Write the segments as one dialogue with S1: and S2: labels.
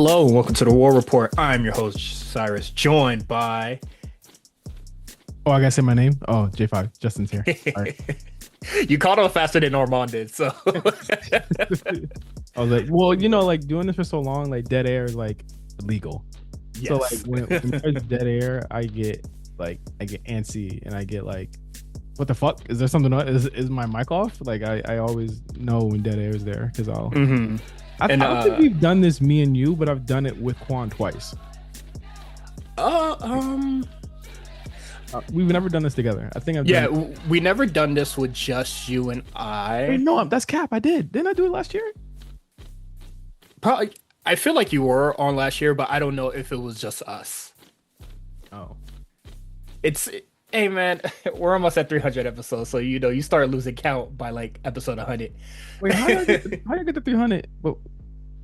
S1: Hello and welcome to the War Report. I'm your host Cyrus, joined by.
S2: Oh, I gotta say my name. Oh, J5. Justin's here. All right.
S1: You caught on faster than Armand did, so.
S2: I was like, well, like doing this for so long, like dead air is like illegal. So like
S1: Yes.
S2: when there's dead air, I get antsy and I get like, what the fuck? Is there something on? Is my mic off? Like I always know when dead air is there because
S1: hmm
S2: I don't think we've done this, me and you, but I've done it with Quan twice.
S1: uh, um,
S2: We've never done this together. I think I've
S1: yeah,
S2: done
S1: we never done this with just you and
S2: Wait,
S1: I.
S2: no, that's cap. I didn't I do it last year?
S1: Probably, I feel like you were on last year, but I don't know if it was just us.
S2: Oh.
S1: It's, hey man, we're almost at 300 episodes, so you start losing count by like episode 100.
S2: Wait, how did I get to 300? But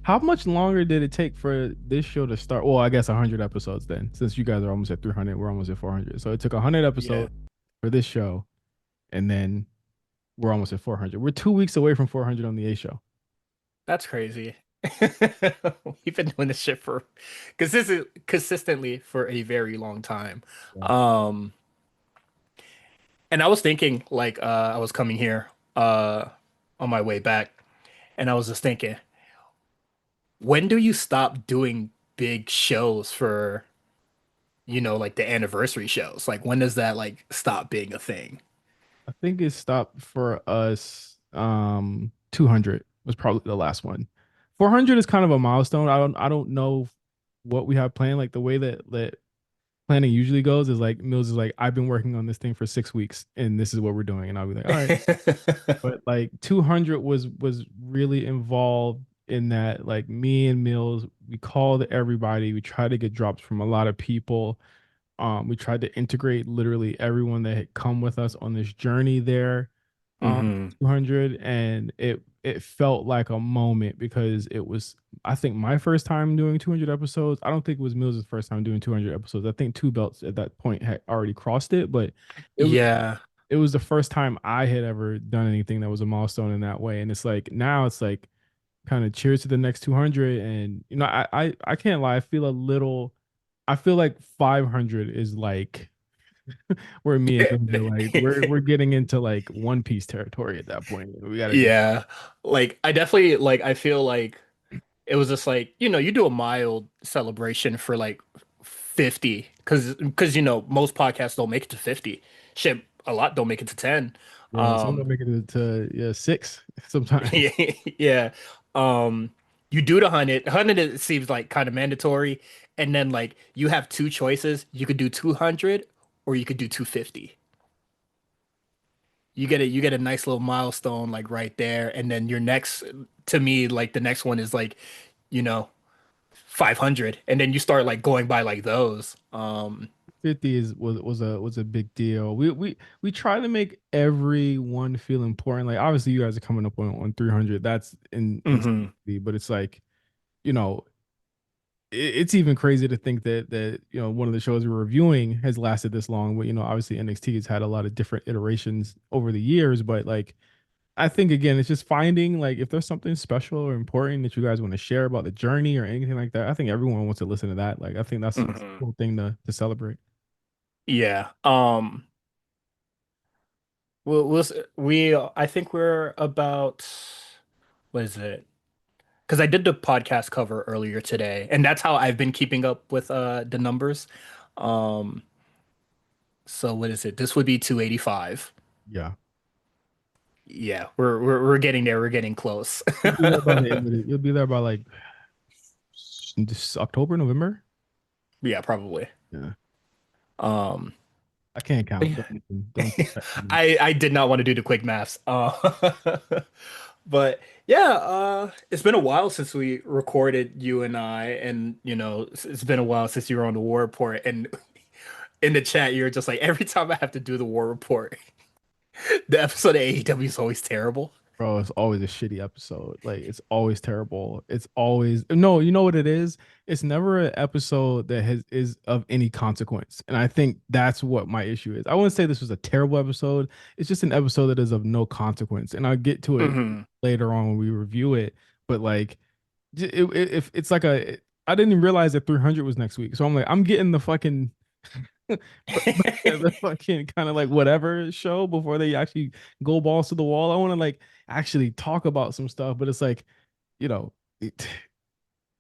S2: how much longer did it take for this show to start? Well, I guess 100 episodes then, since you guys are almost at 300, we're almost at 400. So it took 100
S1: Yeah,
S2: episodes for this show, and then we're almost at 400. We're 2 weeks away from 400 on the A show.
S1: that's crazy. We've been doing this shit for consistently for a very long time.
S2: Yeah.
S1: Um, and I was thinking like I was coming here on my way back, and I was just thinking, when do you stop doing big shows for, like the anniversary shows? Like when does that like stop being a thing?
S2: I think it stopped for us. 200 was probably the last one. 400 is kind of a milestone. I don't know what we have planned. Like the way that planning usually goes is like Mills is like, I've been working on this thing for 6 weeks and this is what we're doing. And I'll be like, all right. But like 200 was really involved in that. Like me and Mills, we called everybody. We tried to get drops from a lot of people. We tried to integrate literally everyone that had come with us on this journey there.
S1: hmm
S2: 200, and it felt like a moment because it was, I think, my first time doing 200 episodes. I don't think it was Mills' first time doing 200 episodes. I think Two Belts at that point had already crossed it, but it was
S1: Yeah.
S2: it was the first time I had ever done anything that was a milestone in that way. And it's like now it's like kind of cheers to the next 200. And I can't lie, I feel like 500 is like where me and him are like we're getting into like One Piece territory at that point. We gotta get
S1: Yeah. Like I definitely like I feel like it was just like, you do a mild celebration for like 50 because most podcasts don't make it to 50. Shit, a lot don't make it to 10.
S2: yeah, some don't
S1: Um
S2: make it to yeah, six sometimes.
S1: yeah. Um you do the 100. 100 it seems like kind of mandatory, and then like you have two choices. You could do 200 or you could do 250. You get a nice little milestone like right there, and then your next, to me, like the next one is like, you know 500, and then you start like going by like those.
S2: 50 was a big deal. We try to make everyone feel important. Like obviously you guys are coming up on 300. That's in
S1: hmm
S2: but it's like, you know, it's even crazy to think that one of the shows we're reviewing has lasted this long. But obviously NXT has had a lot of different iterations over the years, but like I think again, it's just finding like if there's something special or important that you guys want to share about the journey or anything like that. I think everyone wants to listen to that. Like I think that's a
S1: hmm
S2: cool thing to celebrate.
S1: Yeah. I think we're about, what is it? Because I did the podcast cover earlier today, and that's how I've been keeping up with the numbers. Um, so what is it? This would be 285.
S2: Yeah.
S1: Yeah, we're getting there. We're getting close.
S2: You'll be there by the end of it. You'll be there by like this October, November.
S1: Yeah, probably.
S2: Yeah.
S1: Um,
S2: I can't
S1: but
S2: count.
S1: yeah.
S2: Don't text me.
S1: I did not want to do the quick maths. But yeah, it's been a while since we recorded, you and I, and it's been a while since you were on the War Report, and in the chat you're just like, every time I have to do the War Report, the episode of AEW is always terrible.
S2: Bro, it's always a shitty episode. Like it's always terrible. It's always no, you know what it is? It's never an episode that is of any consequence. And I think that's what my issue is. I wouldn't say this was a terrible episode. It's just an episode that is of no consequence. And I'll get to it
S1: hmm
S2: later on when we review it. But like if it's like I didn't even realize that 300 was next week. So I'm like, I'm getting the fucking the fucking kind of like whatever show before they actually go balls to the wall. I want to like actually talk about some stuff, but it's like, you know,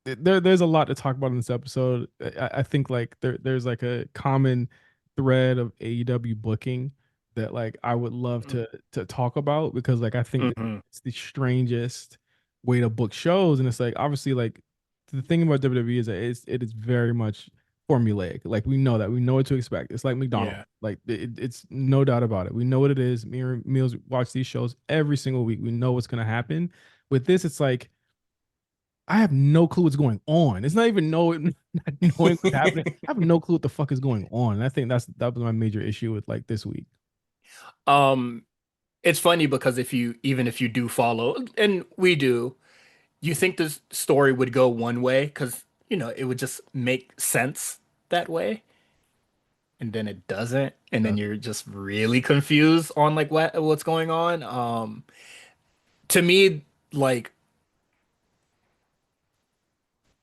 S2: there's a lot to talk about in this episode. I think like there's like a common thread of AEW booking that like I would love to talk about because like I think that
S1: Hmm.
S2: it's the strangest way to book shows, and it's like obviously like the thing about WWE is that it is very much formulaic. Like we know that we know what to expect. It's like McDonald's.
S1: Yeah.
S2: Like it's no doubt about it. We know what it is. Me and Meals watch these shows every single week. We know what's gonna happen. With this, it's like I have no clue what's going on. It's not even not knowing what's happening. I have no clue what the fuck is going on. And I think that was my major issue with like this week.
S1: Um, it's funny because if you do follow, and we do, you think this story would go one way because it would just make sense that way, and then it doesn't, and
S2: Yeah.
S1: then you're just really confused on like what's going on. To me, like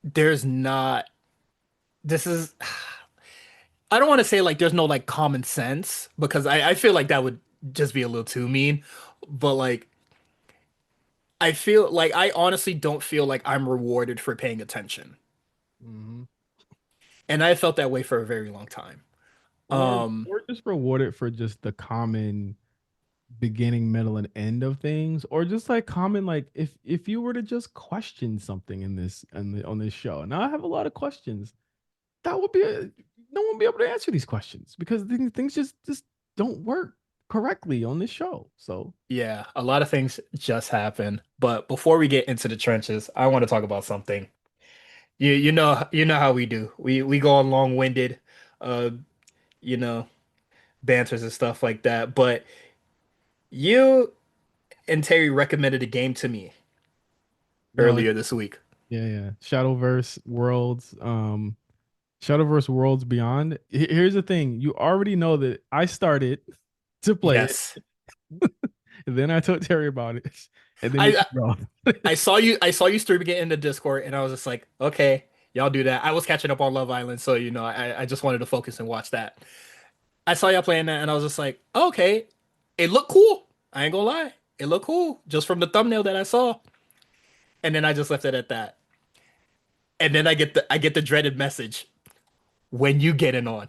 S1: there's not this is I don't want to say like there's no like common sense because I feel like that would just be a little too mean, but like I feel like I honestly don't feel like I'm rewarded for paying attention.
S2: Mhm.
S1: And I felt that way for a very long time. Um,
S2: Or just rewarded for just the common beginning, middle, and end of things, or just like common like if you were to just question something in this on this show. Now I have a lot of questions. That would be no one would be able to answer these questions because things just don't work correctly on this show. So
S1: yeah, a lot of things just happen. But before we get into the trenches, I want to talk about something. You know how we do. We go on long-winded, uh, you know, banters and stuff like that. But you and Terry recommended a game to me
S2: no,
S1: earlier this week.
S2: yeah. Shadowverse Worlds Beyond. Here's the thing: you already know that I started to play it,
S1: Yes.
S2: and then I told Terry about it, and then we
S1: I
S2: took it off.
S1: I saw you streaming it in the Discord, and I was just like, okay, y'all do that. I was catching up on Love Island, so I just wanted to focus and watch that. I saw y'all playing that, and I was just like, okay, it looked cool. I ain't gonna lie, it looked cool just from the thumbnail that I saw, and then I just left it at that. And then I get the dreaded message when you get in on.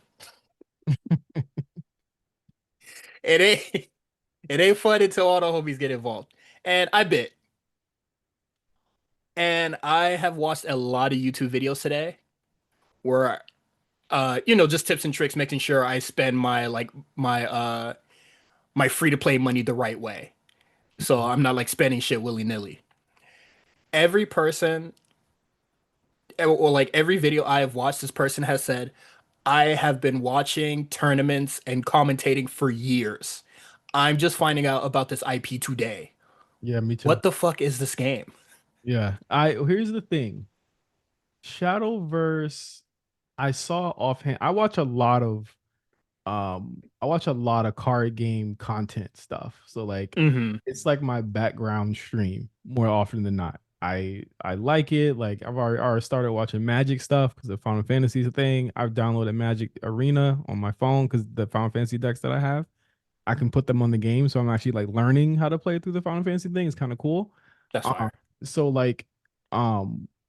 S1: It ain't it ain't fun until all the homies get involved, and I bit. And I have watched a lot of YouTube videos today where just tips and tricks, making sure I spend my free to play money the right way. So I'm not like spending shit willy-nilly. Every person or like every video I have watched, this person has said, I have been watching tournaments and commentating for years. I'm just finding out about this IP today.
S2: Yeah, me too.
S1: What the fuck is this game?
S2: Yeah, I here's the thing: Shadowverse. I saw offhand. I watch a lot of card game content stuff. So like
S1: Hmm.
S2: it's like my background stream more often than not. I like it. Like already started watching Magic stuff because the Final Fantasy is a thing. I've downloaded Magic Arena on my phone because the Final Fantasy decks that I have, I can put them on the game. So I'm actually like learning how to play through the Final Fantasy thing. It's kind of cool.
S1: That's
S2: Um,
S1: fire.
S2: so like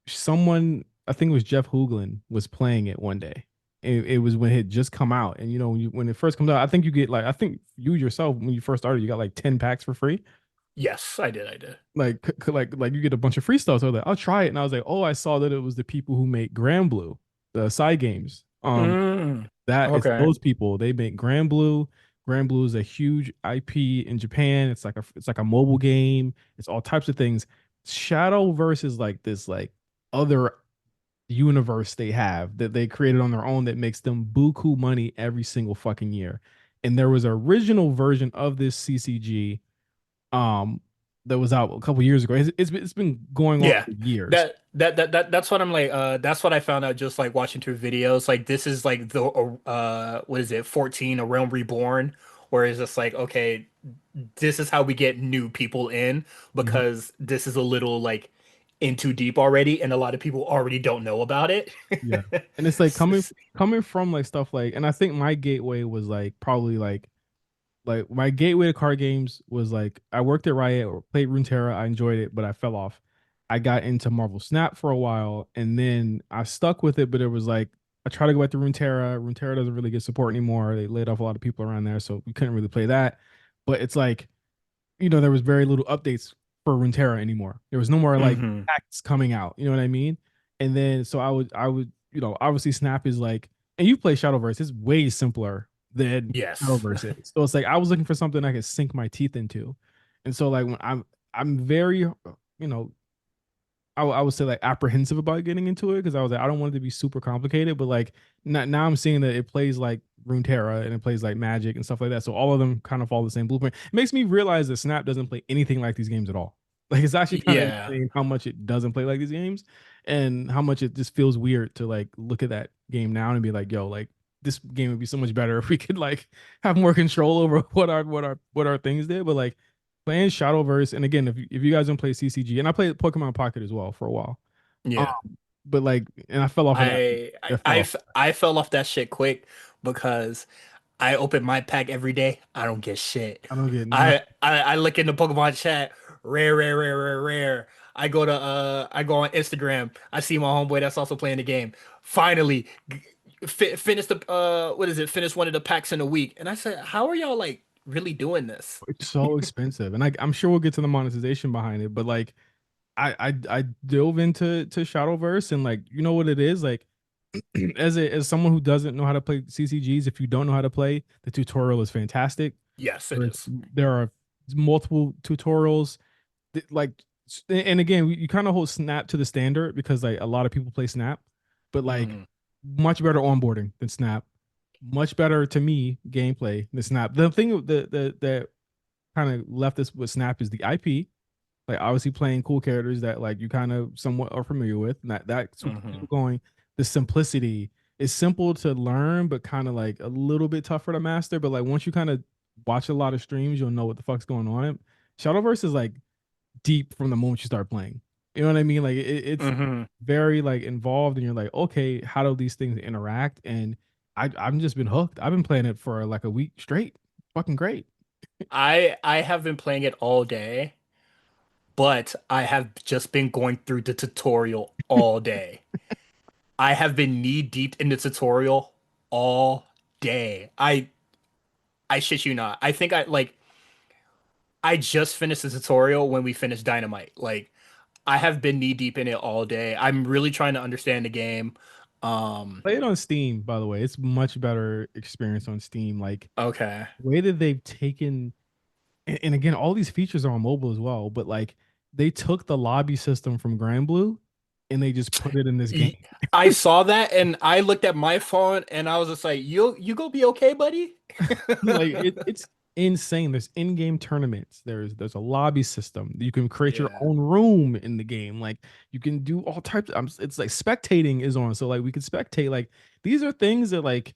S2: someone I think it was Jeff Hoogland was playing it one day. It was when it had just come out, and when it first comes out, I think you get like I think you yourself when you first started, you got like 10 packs for free.
S1: Yes, I did. I did.
S2: Like like you get a bunch of free stuff. So I was like, I'll try it, and I was like, oh, I saw that it was the people who make Grand Blue, the side games.
S1: Mm,
S2: That it's
S1: okay.
S2: those people. They make Grand Blue. Grand Blue is a huge IP in Japan. It's like a mobile game. It's all types of things. Shadowverse is like this like other universe they have that they created on their own that makes them buku money every single fucking year. And there was an original version of this CCG um that was out a couple years ago. It's been going on
S1: Yeah.
S2: for years.
S1: That's what I'm like that's what I found out just like watching through videos. Like this is like the what is it, 14, A Realm Reborn, where it's just like, okay, this is how we get new people in
S2: Mhm.
S1: because this is a little like in too deep already, and a lot of people already don't know about it.
S2: Yeah. And it's like coming from like stuff like, and I think my gateway was like probably like my gateway to card games was like I worked at Riot or played Runeterra. I enjoyed it, but I fell off. I got into Marvel Snap for a while, and then I stuck with it. But it was like I tried to go back to Runeterra. Runeterra doesn't really get support anymore. They laid off a lot of people around there, so we couldn't really play that. But it's like there was very little updates for Runeterra anymore. There was no more like
S1: Hmm.
S2: packs coming out. You know what I mean? And then so I would obviously Snap is like, and you play Shadowverse, it's way simpler than
S1: Yes.
S2: Shadowverse is. So it's like I was looking for something I could sink my teeth into. And so like when I'm very know I would say like apprehensive about getting into it because I was like I don't want it to be super complicated, but like now I'm seeing that it plays like Runeterra and it plays like Magic and stuff like that. So all of them kind of follow the same blueprint. It makes me realize that Snap doesn't play anything like these games at all. Like it's actually kind of
S1: Yeah.
S2: insane how much it doesn't play like these games and how much it just feels weird to like look at that game now and be like, yo, like this game would be so much better if we could like have more control over what our things did. But like playing Shadowverse, and again, if you guys don't play CCG, and I played Pokemon Pocket as well for a while, um,
S1: Yeah.
S2: but like, and I fell off of that. I fell off.
S1: I fell off that shit quick because I open my pack every day. I don't get shit.
S2: I don't get nothing.
S1: I look in the Pokemon chat, rare, rare, rare, rare, rare. I go on Instagram. I see my homeboy that's also playing the game. Finally, finish the what is it? Finish one of the packs in a week. And I said, how are y'all like really doing this?
S2: It's so expensive, and I'm sure we'll get to the monetization behind it. But like, I dove into Shadowverse, and like, you know what it is like. As someone who doesn't know how to play CCGs, if you don't know how to play, the tutorial is fantastic.
S1: Yes, it
S2: There's
S1: is.
S2: there are multiple tutorials like and again you kind of hold Snap to the standard because like a lot of people play Snap, but like
S1: Mhm.
S2: much better onboarding than Snap, much better to me gameplay than Snap. The thing that kind of left us with Snap is the IP, like obviously playing cool characters that like you kind of somewhat are familiar with, and that's what keeps
S1: Mhm.
S2: people going. The simplicity is simple to learn but kind of like a little bit tougher to master, but like once you kind of watch a lot of streams you'll know what the fuck's going on. Shadowverse is like deep from the moment you start playing. You know what I mean? Like it's
S1: Mhm.
S2: very like involved, and you're like, okay, how do these things interact? And I've just been hooked. I've been playing it for like a week straight. Fucking great.
S1: I have been playing it all day, but I have just been going through the tutorial all day. I have been knee deep in the tutorial all day. I shit you not. I think I just finished the tutorial when we finished Dynamite. Like I have been knee deep in it all day. I'm really trying to understand the game. Um,
S2: Play it on Steam, by the way. It's much better experience on Steam. Like
S1: okay.
S2: the way that they've taken, and again, all these features are on mobile as well. But like they took the lobby system from Grand Blue, and they just put it in this game.
S1: Y- I saw that and I looked at my phone and I was just like, you go be okay, buddy?
S2: Like it's insane. There's in-game tournaments. There's a lobby system. You can create your
S1: Yeah.
S2: own room in the game. Like you can do all types of, it's like spectating is on. So like we could spectate. Like these are things that like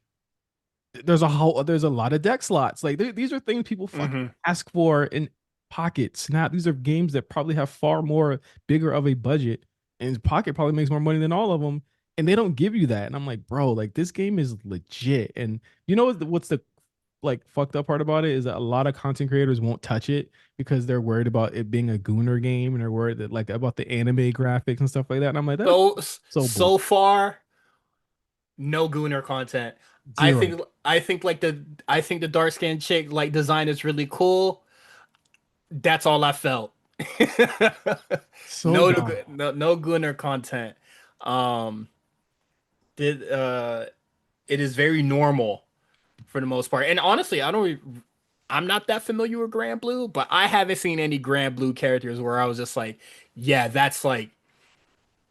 S2: there's a lot of deck slots. Like these are things people fucking
S1: Hmm.
S2: ask for in Pocket Snap. These are games that probably have far more bigger of a budget, and Pocket probably makes more money than all of them, and they don't give you that. And I'm like, bro, like this game is legit. And you know what's the like fucked up part about it is that a lot of content creators won't touch it because they're worried about it being a Gooner game and they're worried that like about the anime graphics and stuff like that. And I'm like, that's so bull.
S1: So far, no Gooner content.
S2: Zero.
S1: I think the dark skinned chick like design is really cool. That's all I felt.
S2: So dumb.
S1: No Gunner content. Um, did it is very normal for the most part. And honestly, I'm not that familiar with Grand Blue, but I haven't seen any Grand Blue characters where I was just like, yeah, that's like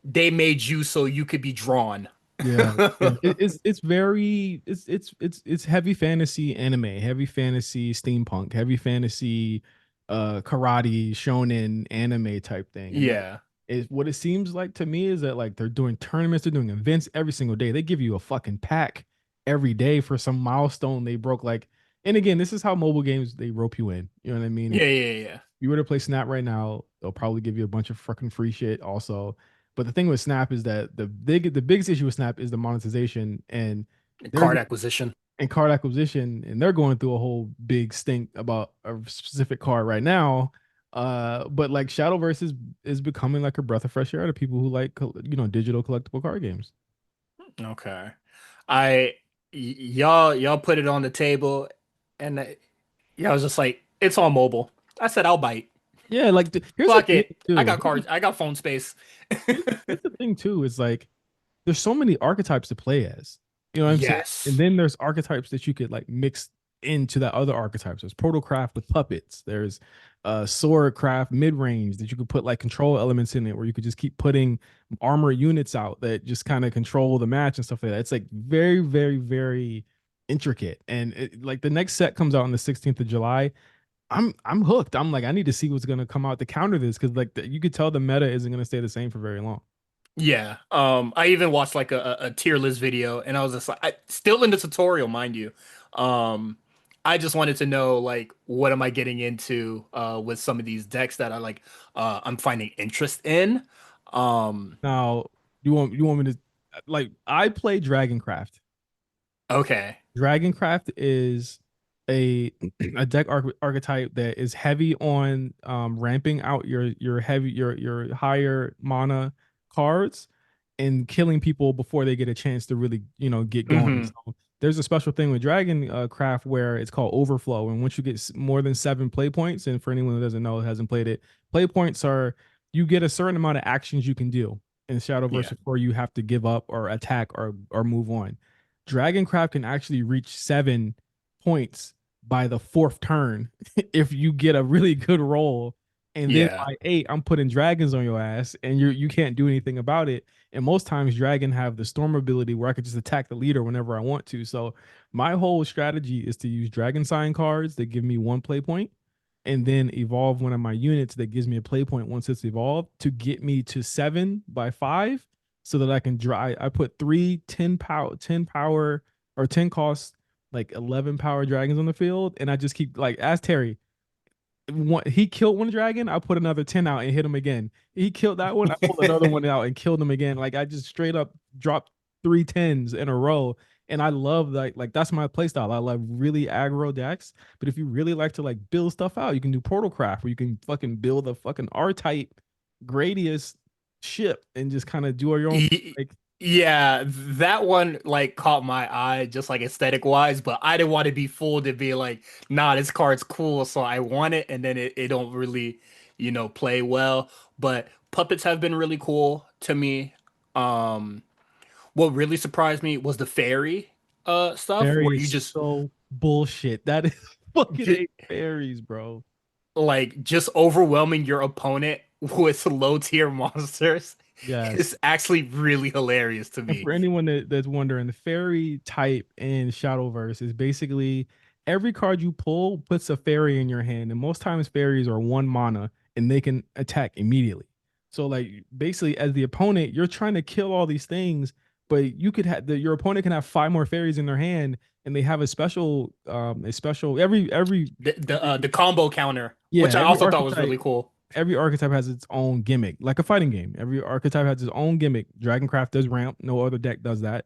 S1: they made you so you could be drawn.
S2: Yeah, yeah. It's very it's heavy fantasy anime, heavy fantasy steampunk, heavy fantasy karate shonen anime type thing. And like
S1: Yeah.
S2: what it seems like to me is that like they're doing tournaments, they're doing events every single day. They give you a fucking pack every day for some milestone they broke. Like, and again, this is how mobile games they rope you in. You know what I mean?
S1: Yeah, yeah, yeah.
S2: you were to play Snap right now, they'll probably give you a bunch of fucking free shit also. But the thing with Snap is that the biggest issue with Snap is the monetization and they're
S1: Card acquisition.
S2: and card acquisition, and they're going through a whole big stink about a specific card right now. But like Shadowverse is becoming like a breath of fresh air to people who like digital collectible card games.
S1: Okay. I y'all put it on the table, and yeah, I was just like, it's on mobile. I said I'll bite.
S2: Yeah, like here's the
S1: Fuck
S2: thing
S1: it. I
S2: too.
S1: got cards. I got phone space.
S2: Here's the thing too is like there's so many archetypes to play as. You know what I'm saying? And
S1: Yes.
S2: then there's archetypes that you could like mix into that other archetypes. There's protocraft with puppets. There's sword craft mid range that you could put like control elements in it where you could just keep putting armor units out that just kind of control the match and stuff like that. It's like very, very, very intricate. And like the next set comes out on the 16th of July. I'm hooked. I'm like, I need to see what's gonna come out to counter this because like you could tell the meta isn't gonna stay the same for very long.
S1: Yeah. I even watched like a tier list video, and I was just like, still in the tutorial, mind you. Um, I just wanted to know like what am I getting into with some of these decks that I like I'm finding interest in. Um,
S2: Now, you want me to like I play Dragoncraft.
S1: okay.
S2: Dragoncraft is a a deck archetype that is heavy on ramping out your heavy your higher mana cards and killing people before they get a chance to really get going.
S1: Hmm.
S2: So there's a special thing with Dragon Craft where it's called Overflow, and once you get more than 7 play points, and for anyone who doesn't know, hasn't played it, play points are you get a certain amount of actions you can do in Shadowverse
S1: Yeah.
S2: before you have to give up or attack or move on. Dragoncraft can actually reach 7 points by the fourth turn if you get a really good roll. And then
S1: Yeah.
S2: by 8, I'm putting dragons on your ass, and you can't do anything about it. And most times, dragon have the storm ability where I could just attack the leader whenever I want to. So my whole strategy is to use dragon sign cards that give me 1 play point, and then evolve one of my units that gives me a play point once it's evolved to get me to 7 by 5 so that I can dry. I put 10 power or 10 cost like 11 power dragons on the field, and I just keep like as Terry. He killed one dragon, I put another 10 out and hit him again. He killed that one, I pulled another one out and killed him again. Like I just straight up dropped 3 10s in a row. And I love like that's my playstyle. I love really aggro decks. But if you really like to like build stuff out, you can do Portal Craft where you can fucking build a fucking R type Gradius ship and just kind of do all your own
S1: Y-
S2: like
S1: Yeah, that one like caught my eye just like aesthetic wise, but I didn't want to be fooled to be like, nah, this card's cool, so I want it, and then it don't really, play well. But puppets have been really cool to me. Um, what really surprised me was the fairy stuff where
S2: fairy
S1: you
S2: is
S1: just
S2: so bullshit. That is fucking
S1: j
S2: eight fairies, bro.
S1: like just overwhelming your opponent with low tier monsters
S2: Yes.
S1: is actually really hilarious to
S2: And
S1: me.
S2: for anyone that's wondering, the fairy type in Shadowverse is basically every card you pull puts a fairy in your hand, and most times fairies are 1 mana and they can attack immediately. So like basically, as the opponent, you're trying to kill all these things, but you could have your opponent can have 5 more fairies in their hand, and they have a special
S1: The combo counter,
S2: yeah
S1: which I
S2: every
S1: also thought was
S2: archetype
S1: really cool.
S2: every archetype has its own gimmick, like a fighting game. Every archetype has its own gimmick. Dragoncraft does ramp. No other deck does that.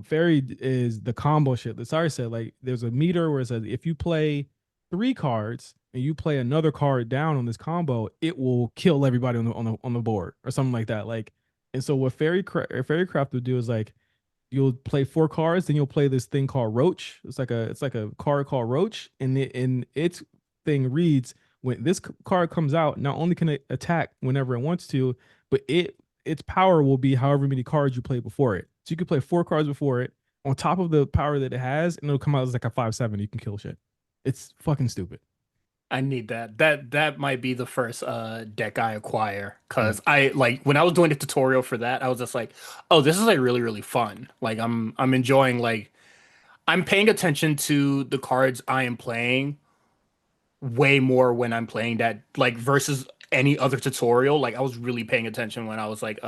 S2: Fairy is the combo shit. The sorry said like there's a meter where it says if you play 3 cards and you play another card down on this combo, it will kill everybody on the board or something like that. Like, and so what Fairycraft would do is like you'll play 4 cards, then you'll play this thing called Roach. It's like a card called Roach, and its thing reads when this card comes out, not only can it attack whenever it wants to, but its power will be however many cards you play before it. So you could play 4 cards before it on top of the power that it has, and it'll come out as like a 5/7. You can kill shit. It's fucking stupid.
S1: I need that. That might be the first deck I acquire
S2: Yeah.
S1: because I like when I was doing the tutorial for that, I was just like, oh, this is like really, really fun. Like I'm enjoying like I'm paying attention to the cards I am playing way more when I'm playing that like versus any other tutorial. Like I was really paying attention when I was like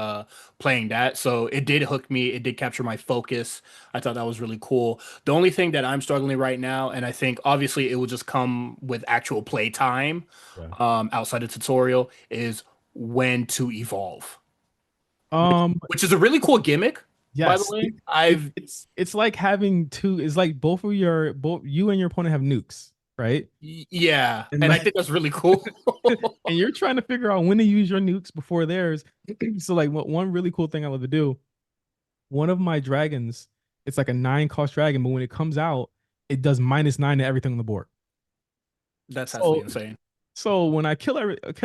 S1: playing that. So it did hook me. It did capture my focus. I thought that was really cool. The only thing that I'm struggling right now, and I think obviously it will just come with actual play time
S2: Yeah.
S1: outside of tutorial, is when to evolve, which
S2: Um,
S1: which is a really cool gimmick, by the
S2: yes.
S1: way. I've
S2: It's like having two, it's like both you and your opponent have nukes, right?
S1: yeah,
S2: And
S1: and I
S2: like
S1: think that's really cool.
S2: and you're trying to figure out when to use your nukes before theirs. So like what one really cool thing I love to do, one of my dragons, it's like a 9 cost dragon, but when it comes out, it does -9 to everything on the board.
S1: That's absolutely
S2: So
S1: insane.
S2: so when I kill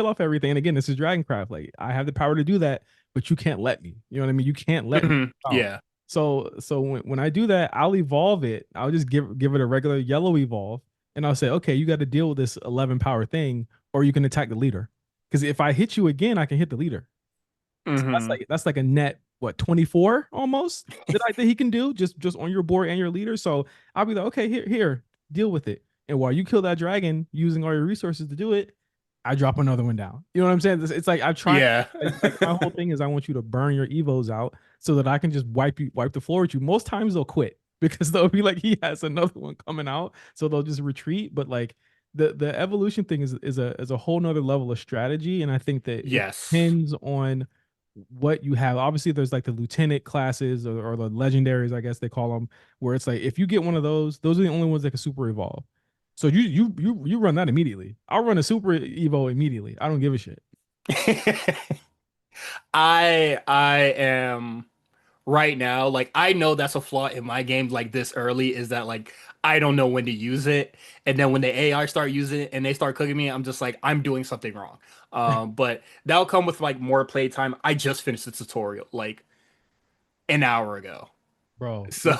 S2: off everything, and again, this is Dragoncraft, like I have the power to do that, but you can't let me. You know what I mean? You can't let me out.
S1: Yeah.
S2: So when I do that, I'll evolve it. I'll just give it a regular yellow evolve, and I'll say, okay, you got to deal with this 11 power thing, or you can attack the leader. Because if I hit you again, I can hit the leader. So
S1: hmm
S2: that's like a net what 24 almost that he can do just on your board and your leader. So I'll be like, okay, here, deal with it. And while you kill that dragon using all your resources to do it, I drop another one down. You know what I'm saying? It's like I try
S1: Yeah.
S2: like my whole thing is I want you to burn your evos out so that I can just wipe the floor with you. Most times they'll quit because they'll be like he has another one coming out, so they'll just retreat. But like the evolution thing is a whole nother level of strategy, and I think that it
S1: Yes.
S2: depends on what you have. Obviously, there's like the lieutenant classes or the legendaries, I guess they call them, where it's like if you get one of those are the only ones that can super evolve. So you run that immediately. I'll run a super evo immediately. I don't give a shit.
S1: I am right now, like I know that's a flaw in my game like this early is that like I don't know when to use it. And then when the AI start using it and they start cooking me, I'm just like, I'm doing something wrong. But that'll come with like more playtime. I just finished the tutorial like an hour ago.
S2: Bro,
S1: So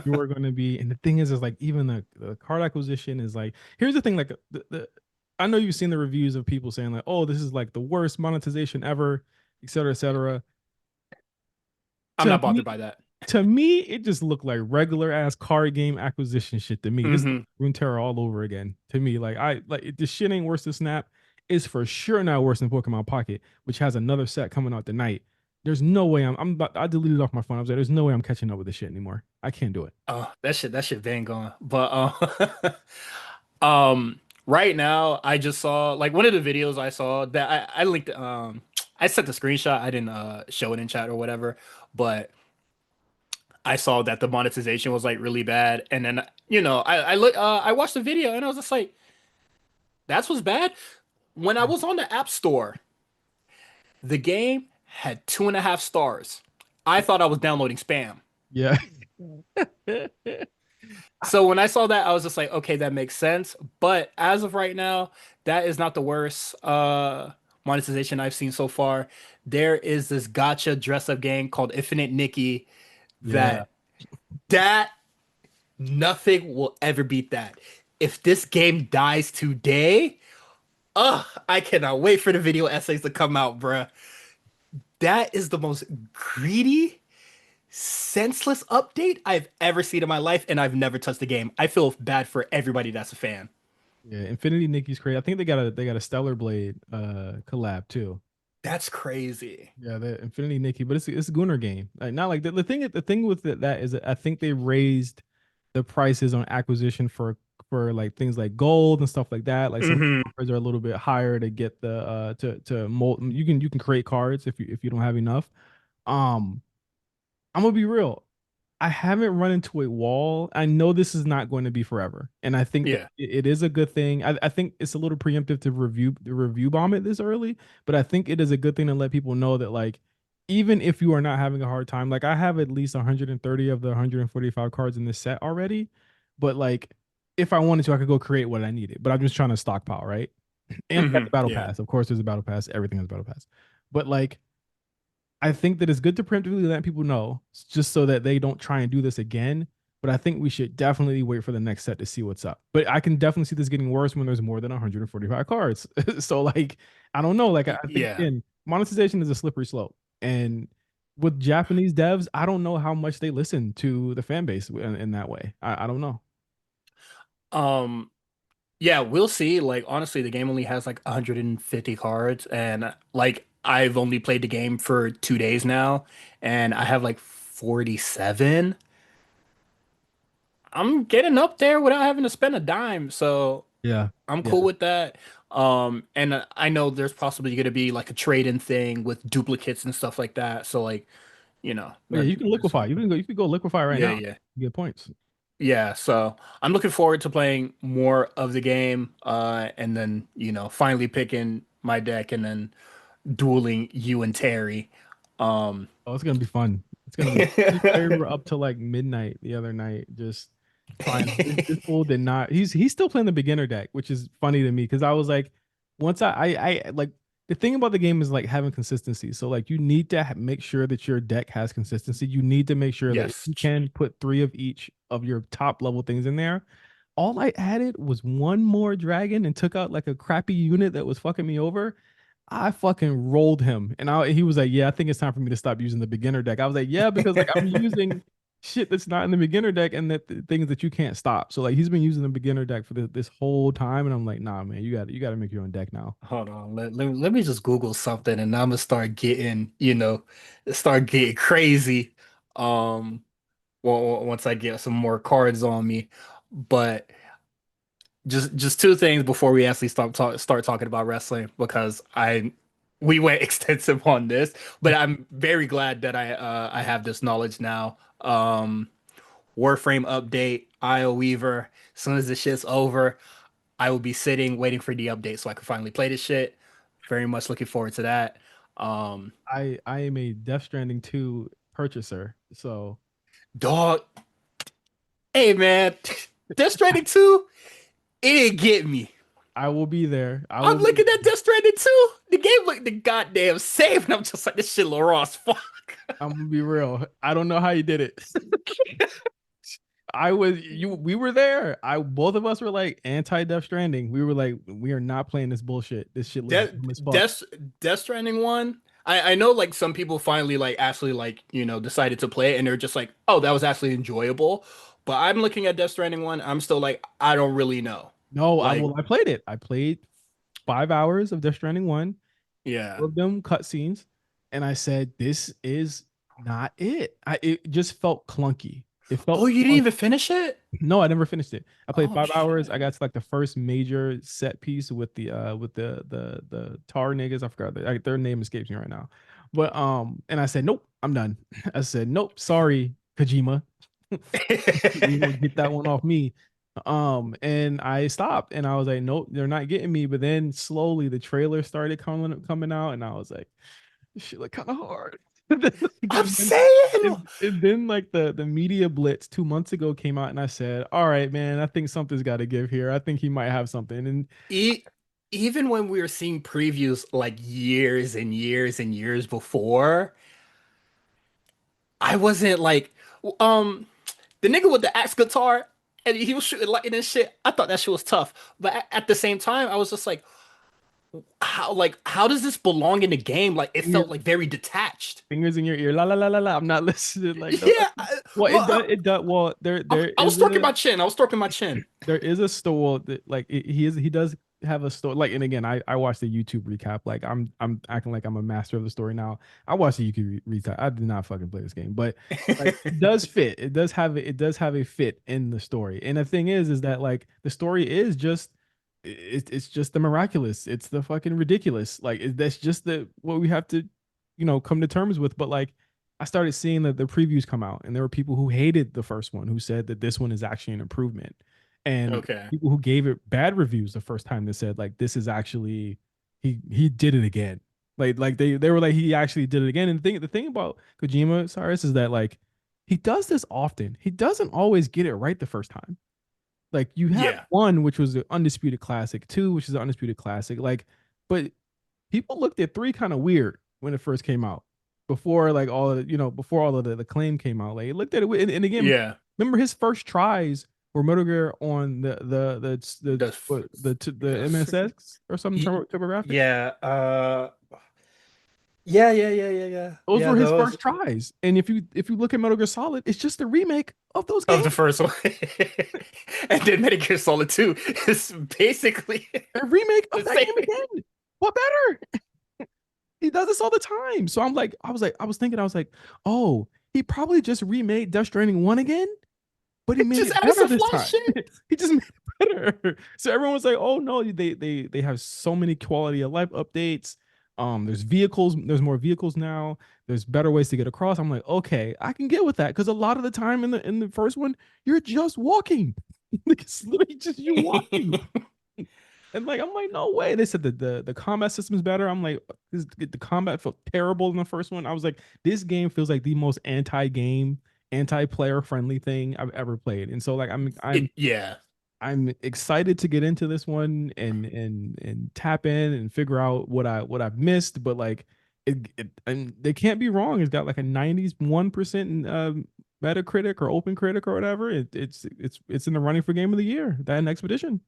S2: you are going to be, and the thing is like even the card acquisition is like, here's the thing, like I know you've seen the reviews of people saying like, oh, this is like the worst monetization ever, et cetera, et cetera.
S1: I'm
S2: To
S1: not bothered
S2: me,
S1: by that.
S2: to me, it just looked like regular ass card game acquisition shit to me. This is
S1: hmm
S2: Runeterra all over again. To me, like I like this shit ain't worse than Snap. It's for sure not worse than Pokemon Pocket, which has another set coming out tonight. There's no way I deleted it off my phone. I was like, there's no way I'm catching up with this shit anymore. I can't do it.
S1: Oh, that shit been gone. But right now I just saw like one of the videos I saw that I linked I sent the screenshot. I didn't show it in chat or whatever, but I saw that the monetization was like really bad. And then I look I watched the video and I was just like, that's what's bad. When I was on the App Store, the game had 2.5 stars. I thought I was downloading spam.
S2: Yeah.
S1: So when I saw that, I was just like, okay, that makes sense. But as of right now, that is not the worst monetization I've seen so far. There is this gotcha dress up game called Infinite Nikki
S2: Yeah.
S1: that nothing will ever beat that. If this game dies today, I cannot wait for the video essays to come out, bruh. That is the most greedy, senseless update I've ever seen in my life, and I've never touched the game. I feel bad for everybody that's a fan.
S2: Yeah. Infinity Nikki's crazy. I think they got a Stellar Blade collab too.
S1: That's crazy.
S2: Yeah, the Infinity Nikki, but it's a Gunner game. Like not like the thing with that is that I think they raised the prices on acquisition for like things like gold and stuff like that. Like some
S1: hmm
S2: cards are a little bit higher to get the to mold. You can create cards if you don't have enough. Um, I'm gonna be real. I haven't run into a wall. I know this is not going to be forever, and I think that
S1: Yeah.
S2: it is a good thing. I think it's a little preemptive to review bomb it this early, but I think it is a good thing to let people know that like even if you are not having a hard time, like I have at least 130 of the 145 cards in this set already, but like if I wanted to, I could go create what I needed. But I'm just trying to stockpile, right? And we got the battle
S1: Yeah.
S2: pass. Of course, there's a battle pass. Everything has a battle pass, but like I think that it's good to preemptively let people know just so that they don't try and do this again. But I think we should definitely wait for the next set to see what's up. But I can definitely see this getting worse when there's more than 145 cards. So like, I don't know. Like I think
S1: Yeah.
S2: again, monetization is a slippery slope. And with Japanese devs, I don't know how much they listen to the fan base in that way. I don't know.
S1: Um, Yeah, we'll see. Like honestly, the game only has like 150 cards, and like I've only played the game for 2 days now, and I have like 47. I'm getting up there without having to spend a dime, so
S2: Yeah.
S1: I'm
S2: Yeah.
S1: cool with that. And I know there's possibly going to be like a trade-in thing with duplicates and stuff like that. So like,
S2: But yeah, you can liquefy. You can go liquefy right
S1: yeah,
S2: now.
S1: yeah.
S2: You get points.
S1: Yeah, so I'm looking forward to playing more of the game, and then, finally picking my deck and then dueling you and Terry. Um,
S2: Oh, it's gonna be fun. It's gonna be. We were up till like midnight the other night, just trying. This fool did not. He's still playing the beginner deck, which is funny to me because I was like, once I like the thing about the game is like having consistency. So like you need to make sure that your deck has consistency. You need to make sure that if
S1: yes.
S2: you can put three of each of your top level things in there. All I added was one more dragon and took out like a crappy unit that was fucking me over. I fucking rolled him, and he was like, "Yeah, I think it's time for me to stop using the beginner deck." I was like, "Yeah," because like I'm using shit that's not in the beginner deck, and that the things that you can't stop. So like he's been using the beginner deck for this whole time, and I'm like, "Nah, man, you got to make your own deck now."
S1: Hold on. Let me just Google something and I'm gonna start getting crazy. Um, well, once I get some more cards on me. But just two things before we actually start talking about wrestling because we went extensive on this, but I'm very glad that I have this knowledge now. Warframe update, IO Weaver. As soon as this shit's over, I will be sitting waiting for the update so I can finally play this shit. Very much looking forward to that. Um,
S2: I am a Death Stranding 2 purchaser, so
S1: Dog, hey man, Death Stranding 2, it didn't get me.
S2: I will be there. I
S1: I'm
S2: will be
S1: looking at Death Stranding 2. The game looked the goddamn same, and I'm just like, this shit look raw as fuck.
S2: I'm gonna be real. I don't know how you did it. We were there. I both of us were like anti Death Stranding. We were like, we are not playing this bullshit. This shit looks
S1: Death
S2: dumb as fuck.
S1: Death Death Stranding one. I know like some people finally like actually like decided to play it and they're just like, oh, that was actually enjoyable. But I'm looking at Death Stranding one. I'm still like, I don't really know.
S2: No,
S1: Like,
S2: I played it. I played 5 hours of Death Stranding 1,
S1: yeah.
S2: all of them cutscenes, and I said, this is not it. It just felt clunky. It
S1: Oh,
S2: felt
S1: you didn't
S2: clunky.
S1: even finish it?
S2: No, I never finished it. I played
S1: Oh
S2: 5 hours. I
S1: shit.
S2: got to like the first major set piece with the tar niggas. I forgot their name escapes me right now. But and I said, nope, I'm done. I said, nope, sorry, Kojima. You will get that one off me. And I stopped and I was like, nope, they're not getting me. But then slowly the trailer started coming out, and I was like, this shit look kind of hard.
S1: I'm
S2: and, then,
S1: saying.
S2: and then like the media blitz 2 months ago came out, and I said, all right, man, I think something's got to give here. I think he might have something. And
S1: E Even when we were seeing previews like years and years and years before, I wasn't like, um, the nigga with the axe guitar and he was shooting lightning and shit. I thought that shit was tough, but at the same time, I was just how does this belong in the game? Like it
S2: fingers,
S1: felt like very detached.
S2: fingers in your ear, la la la la la. I'm not listening. Like no,
S1: Yeah,
S2: well,
S1: well,
S2: it does. Well,
S1: I was stroking my chin. I was stroking my chin.
S2: there is a store that like he does have a story like, and again I watched the YouTube recap. Like I'm acting like I'm a master of the story now. I watched the YouTube recap. I did not fucking play this game, but like it does fit. It does have a fit in the story. And the thing is that like the story is just it's just the miraculous. It's the fucking ridiculous. Like that's just the what we have to come to terms with. But like I started seeing the previews come out, and there were people who hated the first one who said that this one is actually an improvement, and
S1: Okay.
S2: people who gave it bad reviews the first time that said like this is actually he did it again. Like they were like he actually did it again. And the thing about Kojima Cyrus is that like he does this often. He doesn't always get it right the first time. Like you have
S1: Yeah.
S2: one which was the undisputed classic, two which is the undisputed classic. Like, but people looked at three kind of weird when it first came out. Before like all of before all of the claim came out, like it looked at it and again,
S1: Yeah.
S2: remember his first tries were Metal Gear on
S1: The f-
S2: the
S1: the f-
S2: MSX or something,
S1: y-
S2: TurboGrafx.
S1: yeah. Yeah.
S2: Those
S1: Yeah,
S2: were his
S1: those
S2: first tries. And if you look at Metal Gear Solid, it's just a remake of those
S1: of
S2: games.
S1: the first one. And then Metal Gear Solid 2 is basically
S2: A remake of
S1: the
S2: that game
S1: same.
S2: again. What better? He does this all the time. So I was thinking, I was like, oh, he probably just remade Death Stranding 1 again, but he made
S1: Just
S2: it
S1: added
S2: better
S1: some
S2: this
S1: fly
S2: time.
S1: shit.
S2: He just made it better. So everyone was like, oh no, they have so many quality of life updates. There's vehicles, there's more vehicles now. There's better ways to get across. I'm like, okay, I can get with that because a lot of the time in the first one, you're just walking. It's literally just you walking. And like I'm like, no way. They said the combat system is better. I'm like, the combat felt terrible in the first one. I was like, this game feels like the most anti-game, anti-player friendly thing I've ever played. And so like
S1: Yeah.
S2: I'm excited to get into this one and tap in and figure out what I've missed. But like it and they can't be wrong. It's got like a 91% Metacritic or Open Critic or whatever. It's in the running for game of the year. That and Expedition.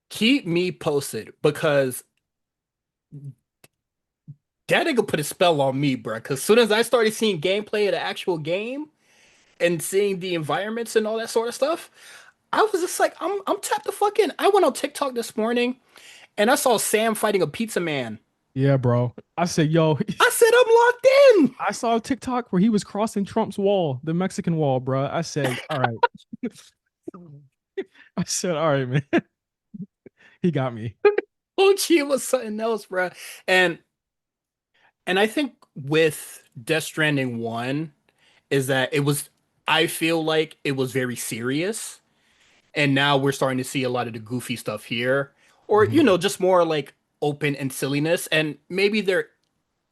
S1: Keep me posted because that nigga put a spell on me, bro. Because as soon as I started seeing gameplay of the actual game and seeing the environments and all that sort of stuff, I was just like, I'm tapped the fuck in. I went on TikTok this morning and I saw Sam fighting a pizza man.
S2: Yeah, bro. I said, yo,
S1: I said, I'm locked in.
S2: I saw a TikTok where he was crossing Trump's wall, the Mexican wall, bro. I said, all right. I said, all right, man. He got me.
S1: OG was something else, bro. And and I think with Death Stranding 1 is that I feel like it was very serious. And now we're starting to see a lot of the goofy stuff here. Or,
S2: Mhm.
S1: just more like open and silliness. And maybe there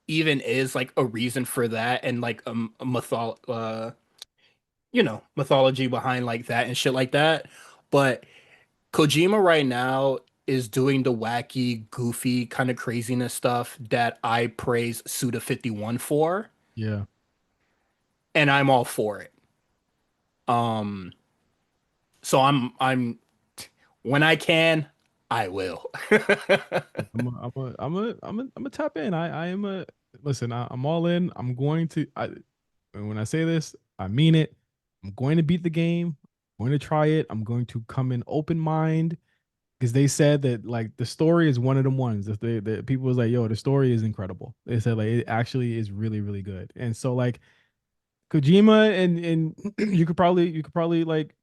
S1: even is like a reason for that and like mythology behind like that and shit like that. But Kojima right now is doing the wacky, goofy, kind of craziness stuff that I praise Suda 51 for,
S2: Yeah.
S1: and I'm all for it. Um, so I'm when I can, I will.
S2: I'm a tap in. I am a listen. I'm all in. I'm going to. And when I say this, I mean it. I'm going to beat the game. I'm going to try it. I'm going to come in open mind because they said that like the story is one of them ones that the people was like, yo, the story is incredible. They said like it actually is really really good. And so like Kojima and you could probably like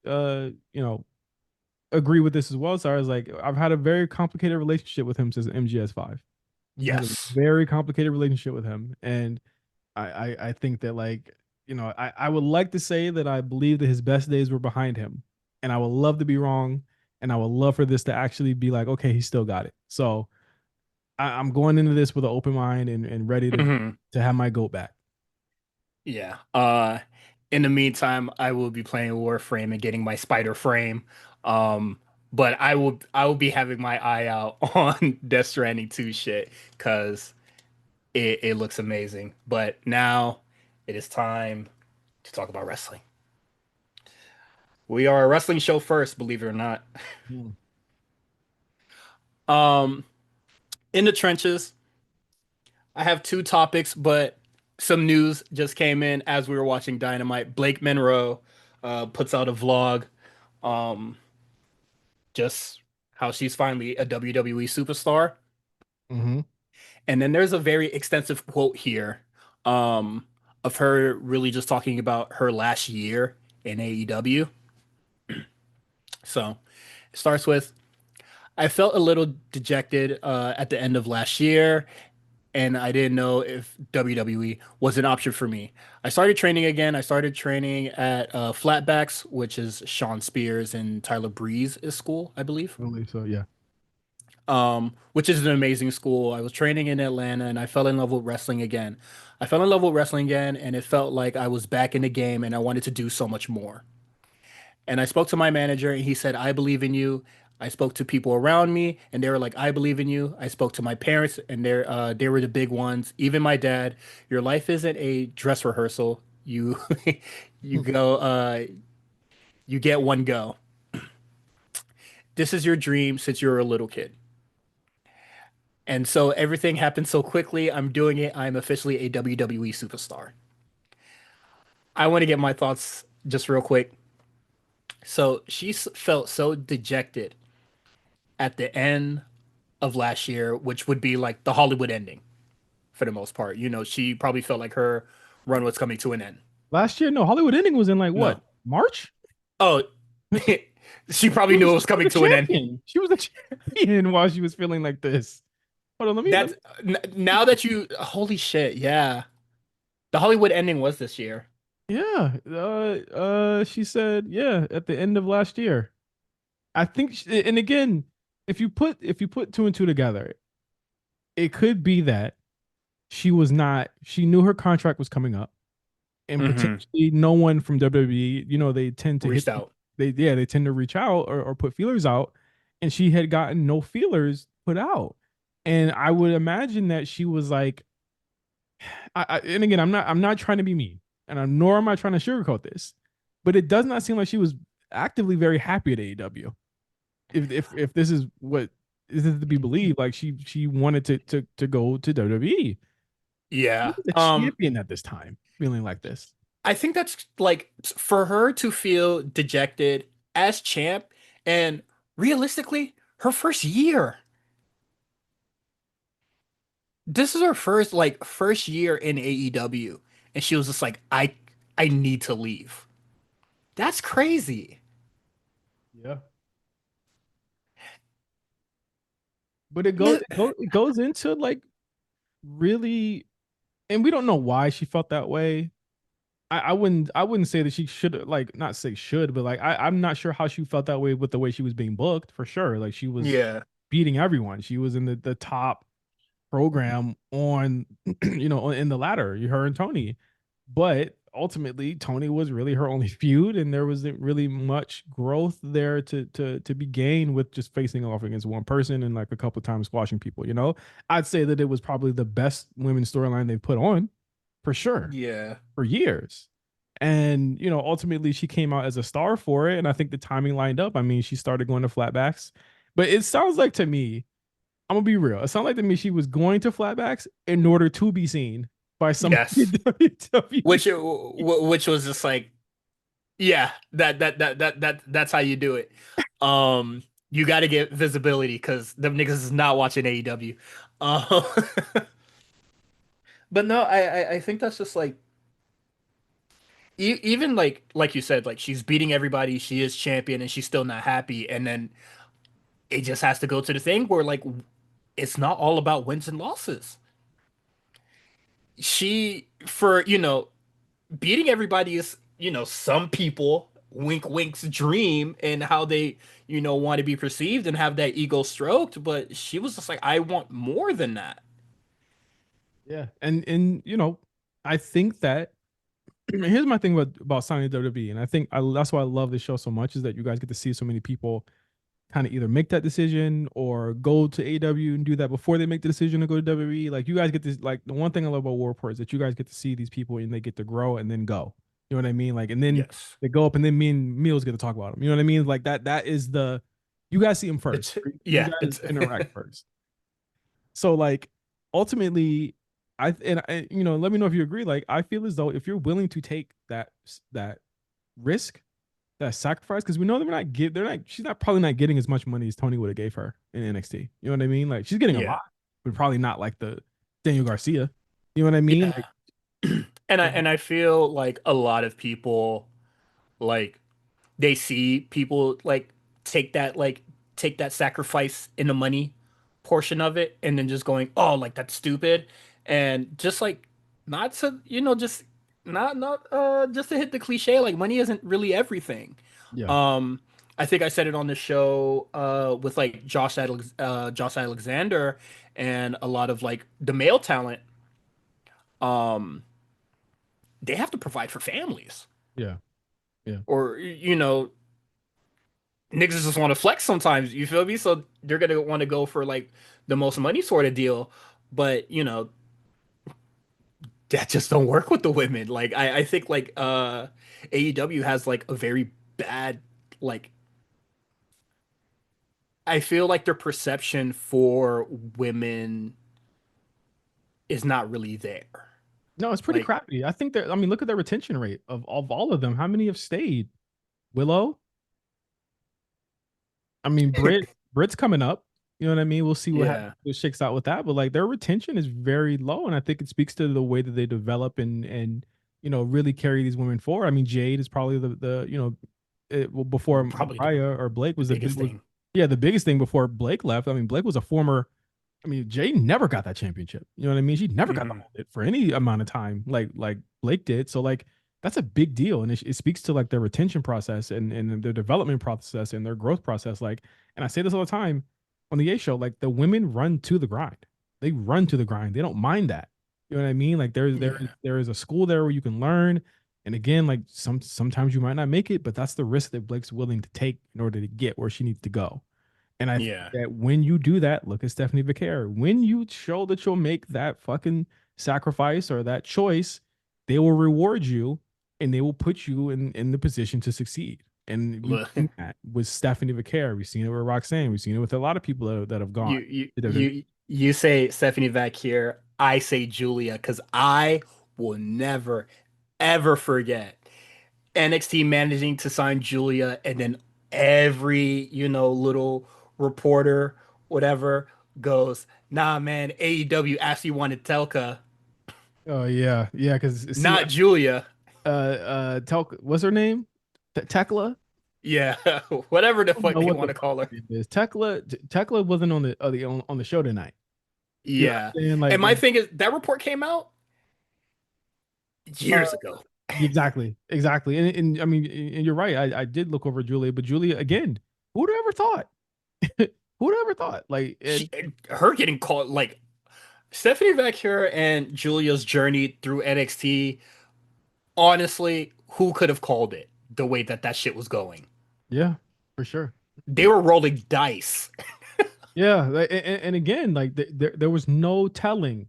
S2: agree with this as well. So I was like, I've had a very complicated relationship with him since MGS5. I had a
S1: Yes.
S2: very complicated relationship with him, and I think that like I would like to say that I believe that his best days were behind him, and I would love to be wrong, and I would love for this to actually be like okay, he still got it. So I'm going into this with an open mind and ready
S1: Mhm.
S2: to have my goat back.
S1: Yeah. In the meantime, I will be playing Warframe and getting my spider frame. Um, but I will be having my eye out on Death Stranding 2 shit because it looks amazing. But now it is time to talk about wrestling. We are a wrestling show first, believe it or not.
S2: Mm.
S1: Um, in the trenches, I have two topics, but some news just came in as we were watching Dynamite. Blake Monroe puts out a vlog, um, just how she's finally a WWE superstar.
S2: Mm-hmm.
S1: And then there's a very extensive quote here, um, of her really just talking about her last year in AEW. So it starts with, I felt a little dejected at the end of last year, and I didn't know if WWE was an option for me. I started training again. I started training at Flatbacks, which is Sean Spears and Tyler Breeze's school, I believe.
S2: I believe so. Yeah.
S1: Which is an amazing school. I was training in Atlanta and I fell in love with wrestling again. I fell in love with wrestling again, and it felt like I was back in the game and I wanted to do so much more. And I spoke to my manager and he said, I believe in you. I spoke to people around me and they were like, I believe in you. I spoke to my parents and they were the big ones. Even my dad, your life isn't a dress rehearsal. You you go you get one go. This is your dream since you're a little kid. And so everything happened so quickly. I'm doing it. I'm officially a WWE superstar. I want to get my thoughts just real quick. So felt so dejected at the end of last year, which would be like the Hollywood ending for the most part. You know, she probably felt like her run was coming to an end.
S2: Last year, no, Hollywood Ending was in like what,
S1: No.
S2: March?
S1: Oh, she
S2: She
S1: probably knew
S2: was
S1: it
S2: she
S1: was
S2: was
S1: coming
S2: the
S1: to an end.
S2: champion. She was the champion while she was feeling like this. Hold on, let
S1: That's
S2: me
S1: now that you, holy shit, yeah. The Hollywood ending was this year.
S2: yeah. She said, yeah, at the end of last year. I think, and again, if you put two and two together, it could be that she was not. She knew her contract was coming up, and
S1: Hmm.
S2: potentially no one from WWE. They tend to hit.
S1: Reached out.
S2: They tend to reach out or put feelers out, and she had gotten no feelers put out, and I would imagine that she was like, and again, I'm not trying to be mean, and nor am I trying to sugarcoat this, but it does not seem like she was actively very happy at AEW. If this is what is it to be believed, like she wanted to go to WWE. She
S1: Yeah.
S2: was a champion at this time, feeling like this.
S1: I think that's like for her to feel dejected as champ and realistically, her first year. This is her first year in AEW. And she was just like, I need to leave. That's crazy.
S2: Yeah, but it goes
S1: No-
S2: it goes it goes into like really, and we don't know why she felt that way. I wouldn't say that she should, like, not say should, but like I'm not sure how she felt that way with the way she was being booked for sure. Like she was
S1: Yeah.
S2: beating everyone. She was in the top program on in the ladder, her and Tony. But ultimately Tony was really her only feud, and there wasn't really much growth there to be gained with just facing off against one person and like a couple of times squashing people. I'd say that it was probably the best women's storyline they've put on for sure
S1: Yeah.
S2: for years. And ultimately she came out as a star for it, and I think the timing lined up. I mean, she started going to flatbacks, but it sounds like to me, I'm gonna be real. It sounded like to me she was going to flatbacks in order to be seen by somebody
S1: Yes.
S2: at WWE.
S1: Which was just like, yeah, that's how you do it. You got to get visibility because them niggas is not watching AEW. Um, but no, I think that's just like even like you said, like she's beating everybody, she is champion, and she's still not happy, and then it just has to go to the thing where like it's not all about wins and losses. She for beating everybody is some people wink wink's dream and how they want to be perceived and have that ego stroked, but she was just like, I want more than that.
S2: Yeah, and I think that here's my thing about signing WWE, and I think that's why I love this show so much, is that you guys get to see so many people kind of either make that decision or go to AEW and do that before they make the decision to go to WWE. Like you guys get this, like the one thing I love about War Report is that you guys get to see these people and they get to grow and then go. You know what I mean? Like, and then
S1: Yes.
S2: they go up and then me and Meals get to talk about them. You know what I mean? Like that is you guys see them first.
S1: It's
S2: You
S1: yeah,
S2: guys
S1: it's
S2: interact first. So like ultimately, let me know if you agree. Like I feel as though if you're willing to take that risk, that sacrifice, because we know she's not probably not getting as much money as Tony would have gave her in NXT. You know what I mean? Like she's getting a
S1: yeah.
S2: lot, but probably not like the Daniel Garcia. You know what I mean?
S1: Yeah.
S2: Like
S1: And I feel like a lot of people like they see people like take that like take that sacrifice in the money portion of it and then just going, oh, like that's stupid. And just like not to, just not just to hit the cliche, like money isn't really everything.
S2: yeah,
S1: Um I think I said it on the show with like Josh Alexander and a lot of like the male talent. Um they have to provide for families.
S2: yeah, yeah,
S1: Or niggas just want to flex sometimes, you feel me? So they're gonna want to go for like the most money sort of deal. But that just don't work with the women. Like I think like AEW has like a very bad like I feel like their perception for women is not really there.
S2: No, it's pretty
S1: Like,
S2: crappy. I think that I mean, look at their retention rate of all of them. How many have stayed? Willow. I mean, Brit's coming up. You know what I mean? We'll see
S1: yeah,
S2: what shakes out with that. But like their retention is very low, and I think it speaks to the way that they develop and really carry these women forward. I mean, Jade is probably the well, before
S1: probably
S2: Mariah or Blake
S1: the
S2: was the
S1: biggest
S2: was
S1: thing.
S2: yeah, the biggest thing before Blake left. I mean, Blake was a former. I mean, Jade never got that championship. You know what I mean? She never got to
S1: Mhm.
S2: hold it for any amount of time, like Blake did. So like that's a big deal, and it speaks to like their retention process and their development process and their growth process. Like, and I say this all the time on the A show, like the women run to the grind. They run to the grind. They don't mind that. You know what I mean? Like
S1: Yeah,
S2: there is a school there where you can learn. And again, like sometimes you might not make it, but that's the risk that Blake's willing to take in order to get where she needs to go. And I think
S1: yeah,
S2: that when you do that, look at Stephanie Vaquer. When you show that you'll make that fucking sacrifice or that choice, they will reward you and they will put you in the position to succeed. And we've
S1: look,
S2: seen that with Stephanie Vaquer. We've seen it with Roxanne. We've seen it with a lot of people that have gone
S1: you you
S2: to WWE.
S1: you say Stephanie back here. I say Julia because I will never ever forget NXT managing to sign Julia, and then every little reporter, whatever, goes, "Nah, man, AEW actually wanted Telka,
S2: Oh yeah, yeah. Because see,
S1: not Julia."
S2: what's her name? Tekla.
S1: Yeah, whatever the
S2: I don't
S1: fuck
S2: know
S1: they
S2: what
S1: want
S2: the
S1: to
S2: fuck
S1: call
S2: her
S1: her.
S2: name is. Tekla wasn't on the show tonight. You know
S1: Yeah,
S2: what I'm saying?
S1: and my thing is that report came out
S2: Uh,
S1: years ago.
S2: exactly. And I mean, and you're right. I did look over Julia, but Julia again, who'd have ever thought? Who'd have ever thought? Like,
S1: She, her getting called like Stephanie Vaquer and Julia's journey through NXT. Honestly, who could have called it the way that that shit was going?
S2: yeah, for sure.
S1: They were rolling dice.
S2: Yeah, and again, like there was no telling,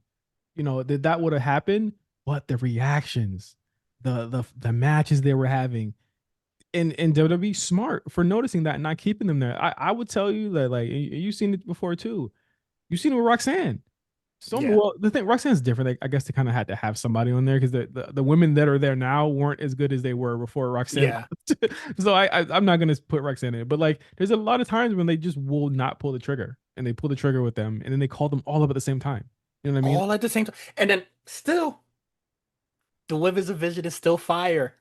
S2: that that would have happened, but the reactions, the matches they were having, and WWE smart for noticing that and not keeping them there. I would tell you that like you've seen it before too. You've seen it with Roxanne.
S1: Yeah,
S2: Well, the thing Roxanne's different. I guess they kind of had to have somebody on there because the women that are there now weren't as good as they were before Roxanne
S1: yeah.
S2: left. So I'm not gonna put Roxanne in it, but like there's a lot of times when they just will not pull the trigger and they pull the trigger with them and then they call them all up at the same time. You know what I mean?
S1: All at the same time. And then still, the Women's Division is still fire.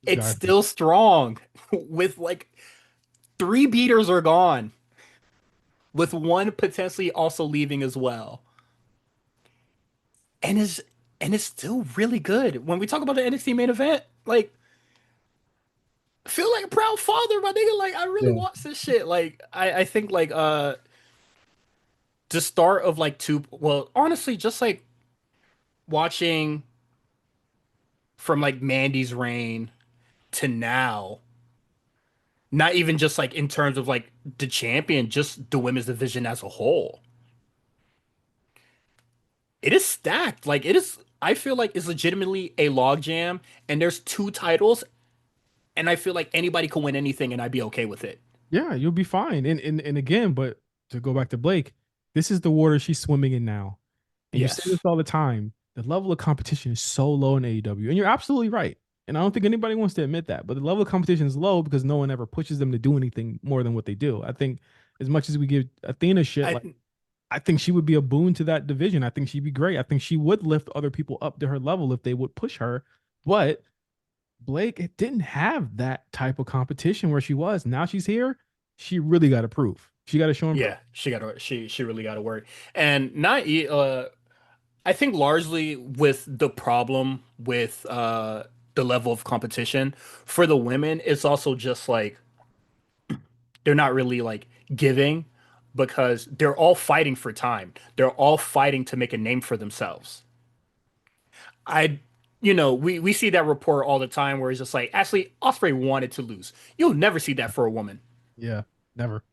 S1: It's
S2: Exactly.
S1: still strong with like three beaters are gone, with one potentially also leaving as well. And is and it's still really good. When we talk about the NXT main event, like I feel like a proud father, my nigga. Like I really
S2: Yeah.
S1: watch this shit. Like I think like the start of like two well, honestly, just like watching from like Mandy's reign to now, not even just like in terms of like the champion, just the women's division as a whole. It is stacked. Like it is I feel like it's legitimately a logjam and there's two titles and I feel like anybody can win anything and I'd be okay with it.
S2: Yeah, you'll be fine. And again, but to go back to Blake, this is the water she's swimming in now. And you say this
S1: Yes.
S2: all the time. The level of competition is so low in AEW. And you're absolutely right. And I don't think anybody wants to admit that. But the level of competition is low because no one ever pushes them to do anything more than what they do. I think as much as we give Athena shit, like
S1: I
S2: I think she would be a boon to that division. I think she'd be great. I think she would lift other people up to her level if they would push her. But Blake didn't have that type of competition where she was. Now she's here. She really got to prove. She got to show and prove.
S1: yeah, she really got to work. And not I think largely with the problem with the level of competition for the women, it's also just like they're not really like giving because they're all fighting for time. They're all fighting to make a name for themselves. I we see that report all the time where it's just like actually Osprey wanted to lose. You'll never see that for a woman.
S2: Yeah, never.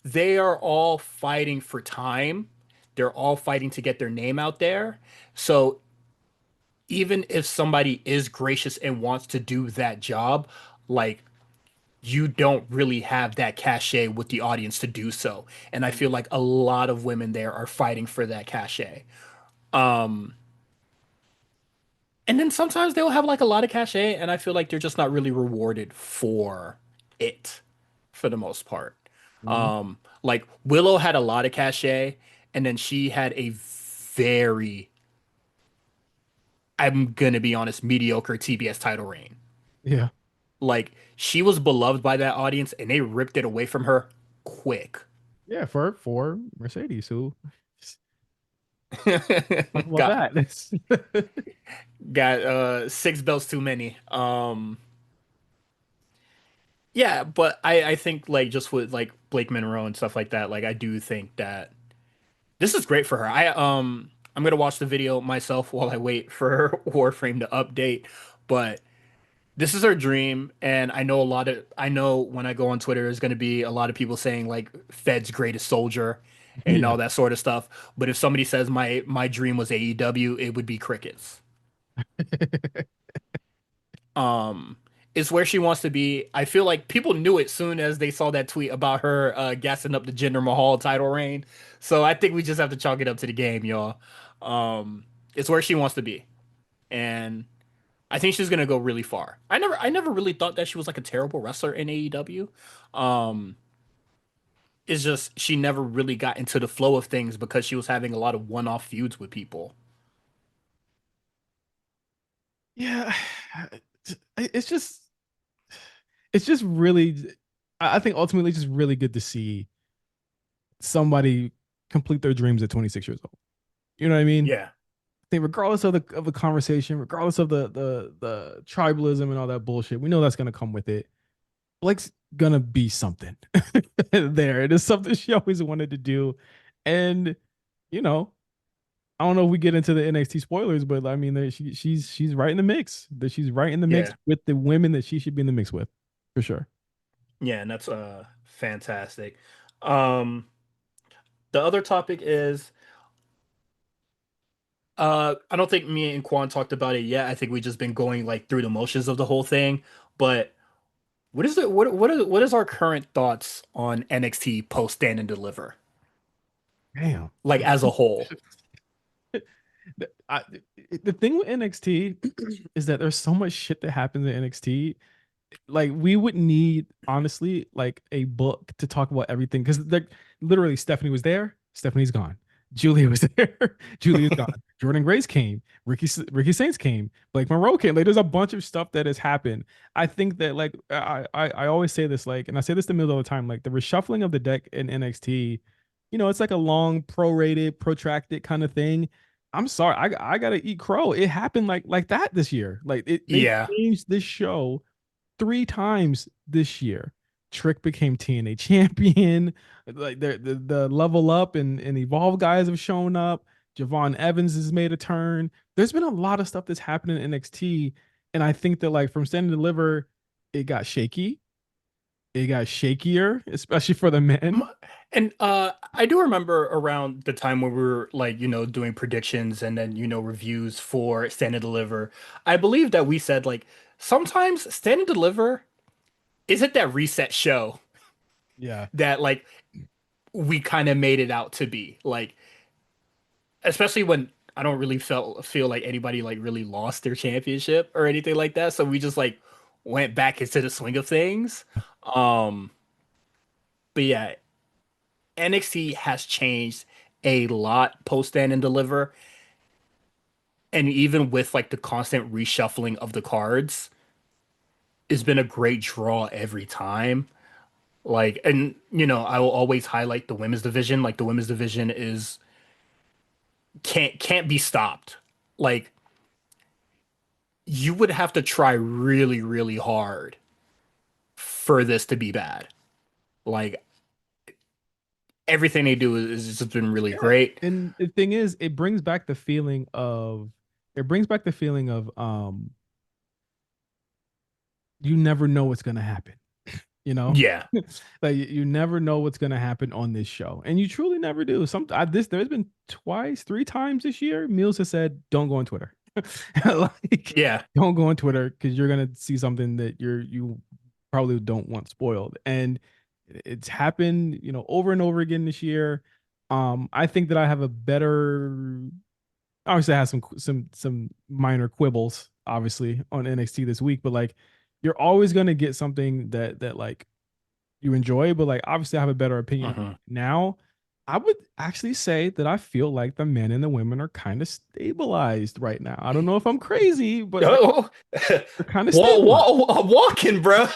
S1: They are all fighting for time. They're all fighting to get their name out there. So even if somebody is gracious and wants to do that job, like you don't really have that cachet with the audience to do so. And I feel like a lot of women there are fighting for that cachet. Um, and then sometimes they'll have like a lot of cachet, and I feel like they're just not really rewarded for it for the most part.
S2: Mhm.
S1: Like Willow had a lot of cachet, and then she had a very, I'm gonna be honest, mediocre TBS title reign.
S2: Yeah.
S1: Like she was beloved by that audience, and they ripped it away from her quick.
S2: Yeah, for Mercedes, who talk about
S1: Got
S2: that. It's
S1: got six belts too many. Yeah, but I think like just with like Blake Monroe and stuff like that, like I do think that this is great for her. I'm gonna watch the video myself while I wait for Warframe to update, but this is her dream, and I know when I go on Twitter, there's gonna be a lot of people saying like Fed's greatest soldier and
S2: yeah.
S1: all that sort of stuff. But if somebody says my dream was AEW, it would be crickets. Um, it's where she wants to be. I feel like people knew it soon as they saw that tweet about her gassing up the Jinder Mahal title reign. So I think we just have to chalk it up to the game, y'all. It's where she wants to be, and I think she's gonna go really far. I never really thought that she was like a terrible wrestler in AEW. Um, it's just she never really got into the flow of things because she was having a lot of one-off feuds with people.
S2: Yeah. It's just it's just really I think ultimately it's just really good to see somebody complete their dreams at 26 years old. You know what I mean?
S1: Yeah,
S2: I think regardless of the conversation, regardless of the tribalism and all that bullshit, we know that's gonna come with it. Blake's gonna be something there. It is something she always wanted to do. And you know, I don't know if we get into the NXT spoilers, but I mean, she's right in the mix. That she's right in the mix
S1: yeah,
S2: with the women that she should be in the mix with, for sure.
S1: yeah, and that's fantastic. Um, the other topic is I don't think me and Quan talked about it yet. I think we just been going like through the motions of the whole thing. But what is our current thoughts on NXT post Stand and Deliver?
S2: Damn.
S1: Like as a whole.
S2: I, the thing with NXT is that there's so much shit that happens in NXT. Like we would need honestly like a book to talk about everything because literally Stephanie was there, Stephanie's gone. Julia was there, Julia's gone. Jordan Grace came, Ricky Saints came, Blake Monroe came. Like there's a bunch of stuff that has happened. I think that like I always say this like, and I say this to Mills all the time, like the reshuffling of the deck in NXT, it's like a long prorated, protracted kind of thing. I'm sorry, I gotta eat crow. It happened like that this year. Like they
S1: Yeah.
S2: changed this show three times this year. Trick became TNA champion. Like the level up and evolve guys have shown up. Javon Evans has made a turn. There's been a lot of stuff that's happened in NXT. And I think that like from Stand and Deliver, it got shaky. It got shakier, especially for the men.
S1: And I do remember around the time when we were like, doing predictions and then, reviews for Stand and Deliver. I believe that we said like sometimes Stand and Deliver isn't that reset show
S2: Yeah.
S1: that like we kind of made it out to be. Like, especially when I don't really feel like anybody like really lost their championship or anything like that. So we just like went back into the swing of things. Um, but yeah, NXT has changed a lot post Stand and Deliver, and even with like the constant reshuffling of the cards, it's been a great draw every time. Like, and I will always highlight the women's division. Like the women's division is can't be stopped. Like you would have to try really, really hard for this to be bad. Like everything they do is just been really
S2: Yeah.
S1: great.
S2: And the thing is, it brings back the feeling of you never know what's gonna happen. You know,
S1: Yeah.
S2: like you never know what's gonna happen on this show, and you truly never do. There's been twice, three times this year. Meals has said, "Don't go on Twitter." Like,
S1: Yeah.
S2: don't go on Twitter because you're gonna see something that you probably don't want spoiled. And it's happened, over and over again this year. I think that I have a better. Obviously, I have some minor quibbles, obviously, on NXT this week, but like, you're always gonna get something that like you enjoy, but like, obviously, I have a better opinion
S1: Mhm.
S2: now. I would actually say that I feel like the men and the women are kind of stabilized right now. I don't know if I'm crazy, but like,
S1: Oh,
S2: they're kind of stabilized.
S1: walking, bro.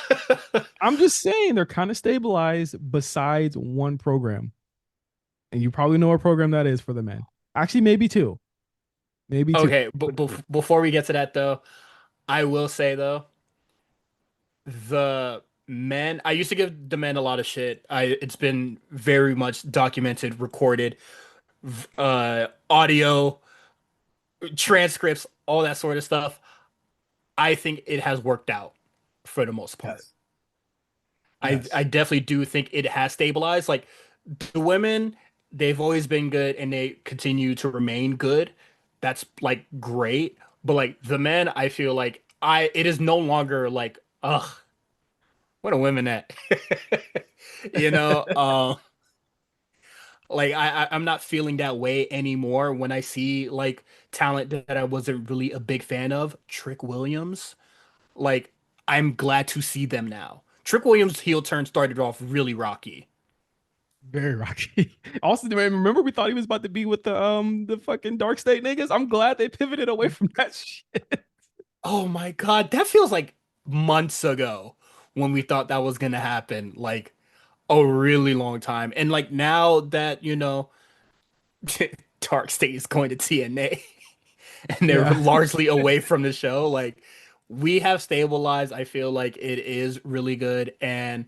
S2: I'm just saying they're kind of stabilized besides one program. And you probably know what program that is for the men. Actually, maybe two. Maybe two.
S1: Okay, but before we get to that though, I will say though, the men, I used to give the men a lot of shit. It's been very much documented, recorded, audio, transcripts, all that sort of stuff. I think it has worked out for the most part.
S2: Yes.
S1: I
S2: Yes.
S1: definitely do think it has stabilized. Like the women, they've always been good and they continue to remain good. That's like great. But like the men, I feel like I it is no longer like, ugh, what a women at. You know, like I'm not feeling that way anymore when I see like talent that I wasn't really a big fan of. Trick Williams, like I'm glad to see them now. Trick Williams' heel turn started off really rocky.
S2: Very rocky. Also, remember we thought he was about to be with the fucking Dark State niggas. I'm glad they pivoted away from that shit.
S1: Oh my God, that feels like months ago when we thought that was gonna happen. Like a really long time. And like now that, Dark State is going to TNA and they're
S2: Yeah.
S1: largely away from the show, like we have stabilized. I feel like it is really good. And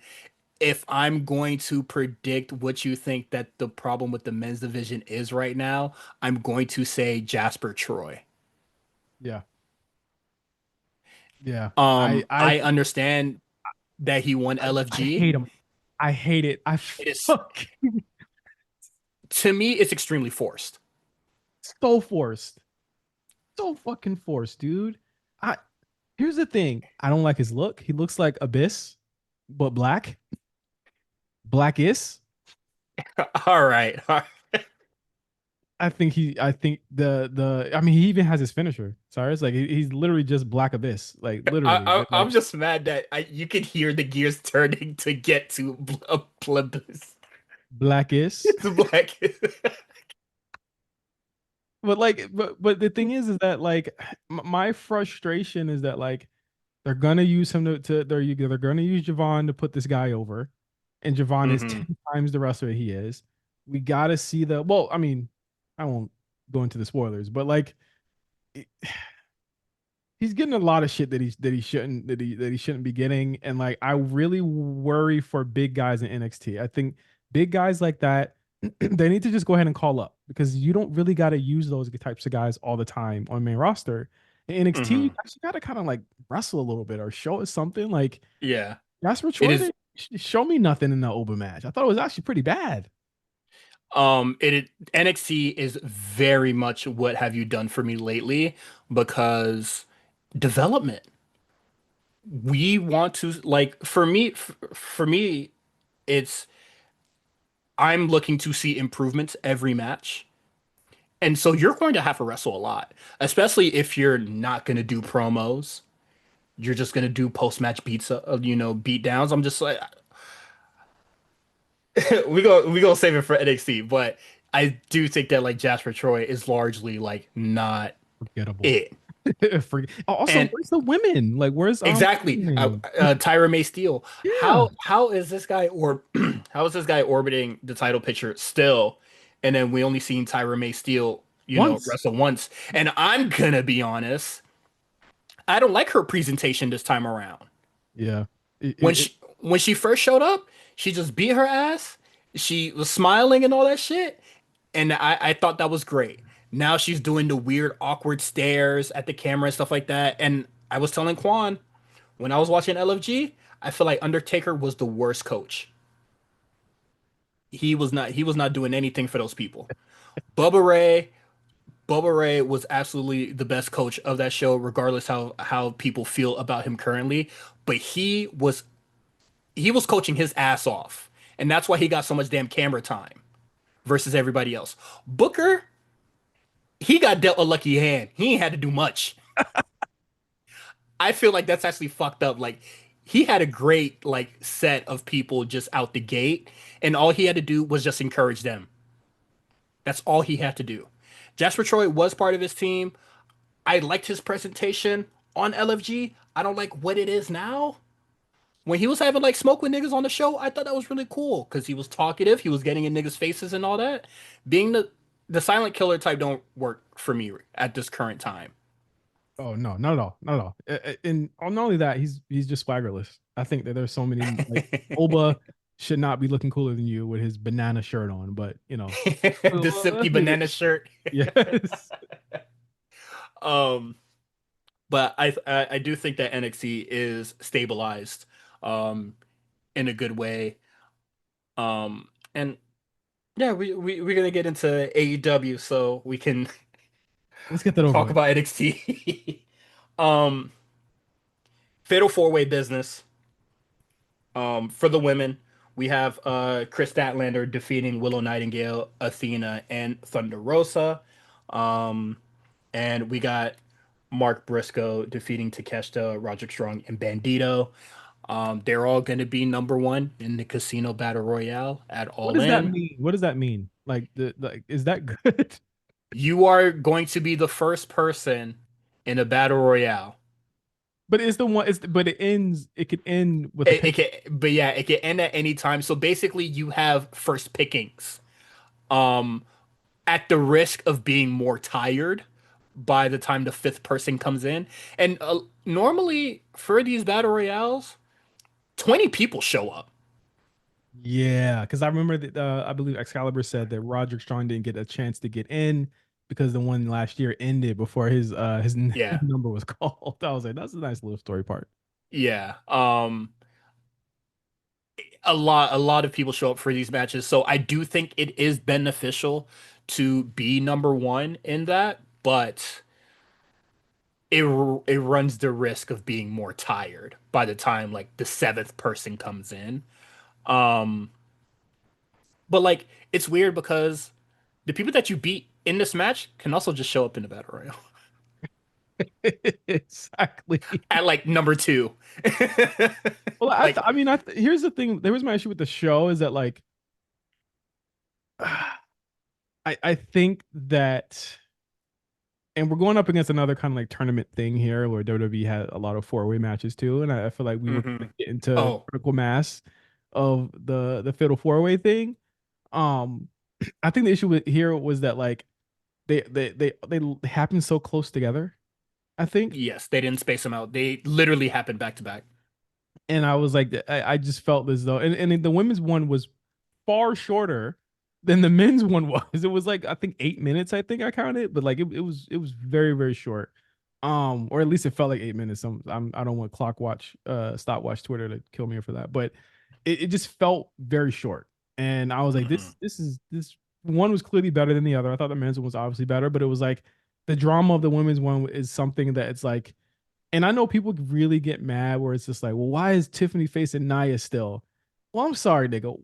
S1: if I'm going to predict what you think that the problem with the men's division is right now, I'm going to say Jasper Troy.
S2: Yeah. Yeah. I I
S1: I understand that he won
S2: I
S1: LFG.
S2: hate him. I hate it. I
S1: It is
S2: fuck
S1: to me, it's extremely forced.
S2: so forced. So fucking forced, dude. I Here's the thing. I don't like his look. He looks like Abyss, but black. Black is.
S1: All right.
S2: I think I mean, he even has his finisher. Sorry, it's like he's literally just Black Abyss, like literally.
S1: I'm
S2: Like
S1: just mad that you can hear the gears turning to get to Plebus.
S2: Black is.
S1: It's black.
S2: But like, but the thing is that like my frustration is that like they're gonna use him they're gonna use Javon to put this guy over, and Javon is
S1: Hmm.
S2: 10 times the wrestler he is. We gotta see I mean, I won't go into the spoilers, but like it- he's getting a lot of shit that he shouldn't be getting, and like I really worry for big guys in NXT. I think big guys like that they need to just go ahead and call up because you don't really got to use those types of guys all the time on main roster. In NXT, you
S1: Hmm.
S2: actually got to kind of like wrestle a little bit or show us something. Like
S1: Yeah,
S2: Jasper
S1: it
S2: Troy
S1: is.
S2: didn't show me nothing in the Oba match. I thought it was actually pretty bad.
S1: NXT is very much what have you done for me lately because development. We want to like for me, it's I'm looking to see improvements every match. And so you're going to have to wrestle a lot, especially if you're not going to do promos. You're just going to do post-match beat downs. I'm just like we go save it for NXT, but I do think that like Jasper Troy is largely like not
S2: Forgettable.
S1: it.
S2: Also,
S1: And
S2: where's the women? Like, where's
S1: exactly,
S2: name?
S1: Tyra May Steele.
S2: Yeah,
S1: How is this guy or how is this guy orbiting the title picture still? And then we only seen Tyra May Steele,
S2: once.
S1: wrestle once. And I'm gonna be honest, I don't like her presentation this time around.
S2: Yeah.
S1: When she first showed up, she just beat her ass. She was smiling and all that shit, and I thought that was great. Now she's doing the weird, awkward stares at the camera and stuff like that. And I was telling Quan when I was watching LFG, I feel like Undertaker was the worst coach. He was not doing anything for those people. Bubba Ray, Bubba Ray was absolutely the best coach of that show, regardless how people feel about him currently. But he was he was coaching his ass off, and that's why he got so much damn camera time versus everybody else. Booker, he got dealt a lucky hand. He ain't had to do much. I feel like that's actually fucked up. Like he had a great like set of people just out the gate, and all he had to do was just encourage them. That's all he had to do. Jasper Troy was part of his team. I liked his presentation on LFG. I don't like what it is now. When he was having like smoke with niggas on the show, I thought that was really cool because he was talkative, he was getting in niggas' faces and all that. Being the silent killer type don't work for me at this current time.
S2: Oh no, not at all, not at all. And not only that, he's just swaggerless. I think that there's so many like Oba should not be looking cooler than you with his banana shirt on, but
S1: The silky banana shirt.
S2: yes.
S1: Um, but I do think that NXT is stabilized um in a good way. And yeah, we're gonna get into AEW so we can
S2: Let's get that over
S1: talk
S2: with.
S1: about NXT. um Fatal four way business. For the women, we have Chris Statlander defeating Willow Nightingale, Athena, and Thunder Rosa. Um and we got Mark Briscoe defeating Takeshita, Roderick Strong, and Bandito. They're all going to be number one in the Casino Battle Royale at
S2: What
S1: All
S2: does that
S1: In.
S2: mean? What does that mean? Like is that good?
S1: You are going to be the first person in a Battle Royale.
S2: But it's the one. But it ends. It could end with a
S1: It
S2: pin.
S1: can, but yeah, it can end at any time. So basically, you have first pickings. Um, at the risk of being more tired by the time the fifth person comes in. And normally for these battle royales, 20 people show up.
S2: Yeah, because I remember that I believe Excalibur said that Roderick Strong didn't get a chance to get in because the one last year ended before his
S1: Yeah.
S2: number was called. I was like, that's a nice little story part.
S1: Yeah. A lot of people show up for these matches. So I do think it is beneficial to be number one in that, but it runs the risk of being more tired by the time like the seventh person comes in. Um, but like it's weird because the people that you beat in this match can also just show up in the battle royal
S2: Exactly.
S1: at like number two.
S2: Well,
S1: Like,
S2: I mean, here's the thing. There was my issue with the show is that like, I think that, and we're going up against another kind of like tournament thing here where WWE had a lot of four-way matches too, and I feel like we were going
S1: mhm.
S2: to get into
S1: Oh,
S2: critical mass of the fatal four-way thing. Um, I think the issue with here was that like they happen so close together. I think,
S1: yes, they didn't space them out. They literally happened back to back.
S2: and I was like, I just felt as though, and the women's one was far shorter than the men's one was. It was like I think 8 minutes. I think I counted, but like it was very very short. Or at least it felt like 8 minutes. I don't want clock watch, stopwatch Twitter to kill me for that, but it just felt very short. And I was like,
S1: Mhm.
S2: this one was clearly better than the other. I thought the men's one was obviously better, but it was like the drama of the women's one is something that it's like, and I know people really get mad where it's just like, well, why is Tiffany facing Nia still? Well, I'm sorry, nigga.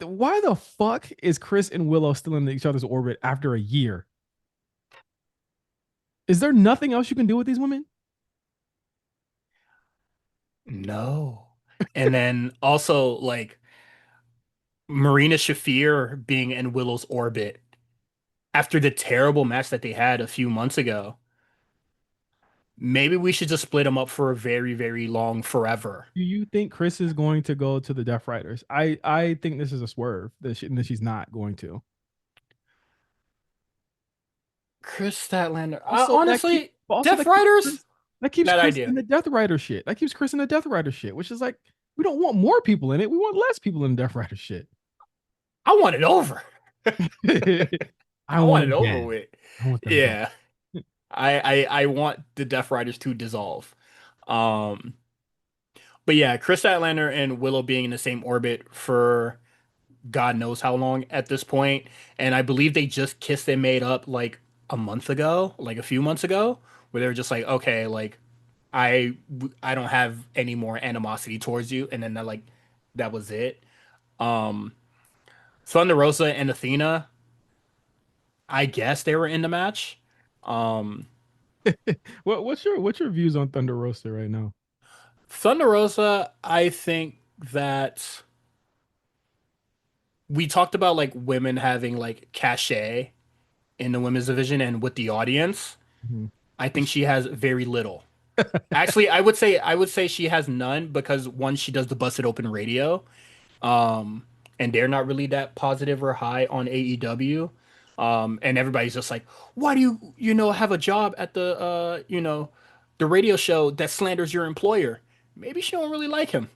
S2: Why the fuck is Chris and Willow still in each other's orbit after a year? Is there nothing else you can do with these women?
S1: No. And then also like Marina Shafir being in Willow's orbit after the terrible match that they had a few months ago. Maybe we should just split them up for a very, very long forever.
S2: Do you think Chris is going to go to the Death Riders? I think this is a swerve that she's not going to.
S1: Chris Statlander.
S2: Also,
S1: Honestly, Death
S2: that keeps
S1: Riders,
S2: Chris, that keeps
S1: that
S2: Chris
S1: idea.
S2: in the Death Rider shit. That keeps Chris in the Death Rider shit, which is like we don't want more people in it. We want less people in the Death Rider shit.
S1: I want it over.
S2: I
S1: I want
S2: want
S1: it
S2: it
S1: over
S2: dead.
S1: with.
S2: I want them gone.
S1: Yeah. I want the Death Riders to dissolve. Um, but yeah, Chris Statlander and Willow being in the same orbit for God knows how long at this point. And I believe they just kissed and made up like a month ago, like a few months ago, where they were just like, okay, like I don't have any more animosity towards you. And then they're like that was it. Um, Thunder Rosa and Athena, I guess they were in the match. Um,
S2: What's your views on Thunder Rosa right now?
S1: Thunder Rosa, I think that we talked about like women having like cachet in the women's division and with the audience.
S2: Mhm.
S1: I think she has very little. Actually, I would say she has none because one, she does the busted open radio. Um, and they're not really that positive or high on AEW. And everybody's just like, why do you have a job at the radio show that slanders your employer? Maybe she don't really like him.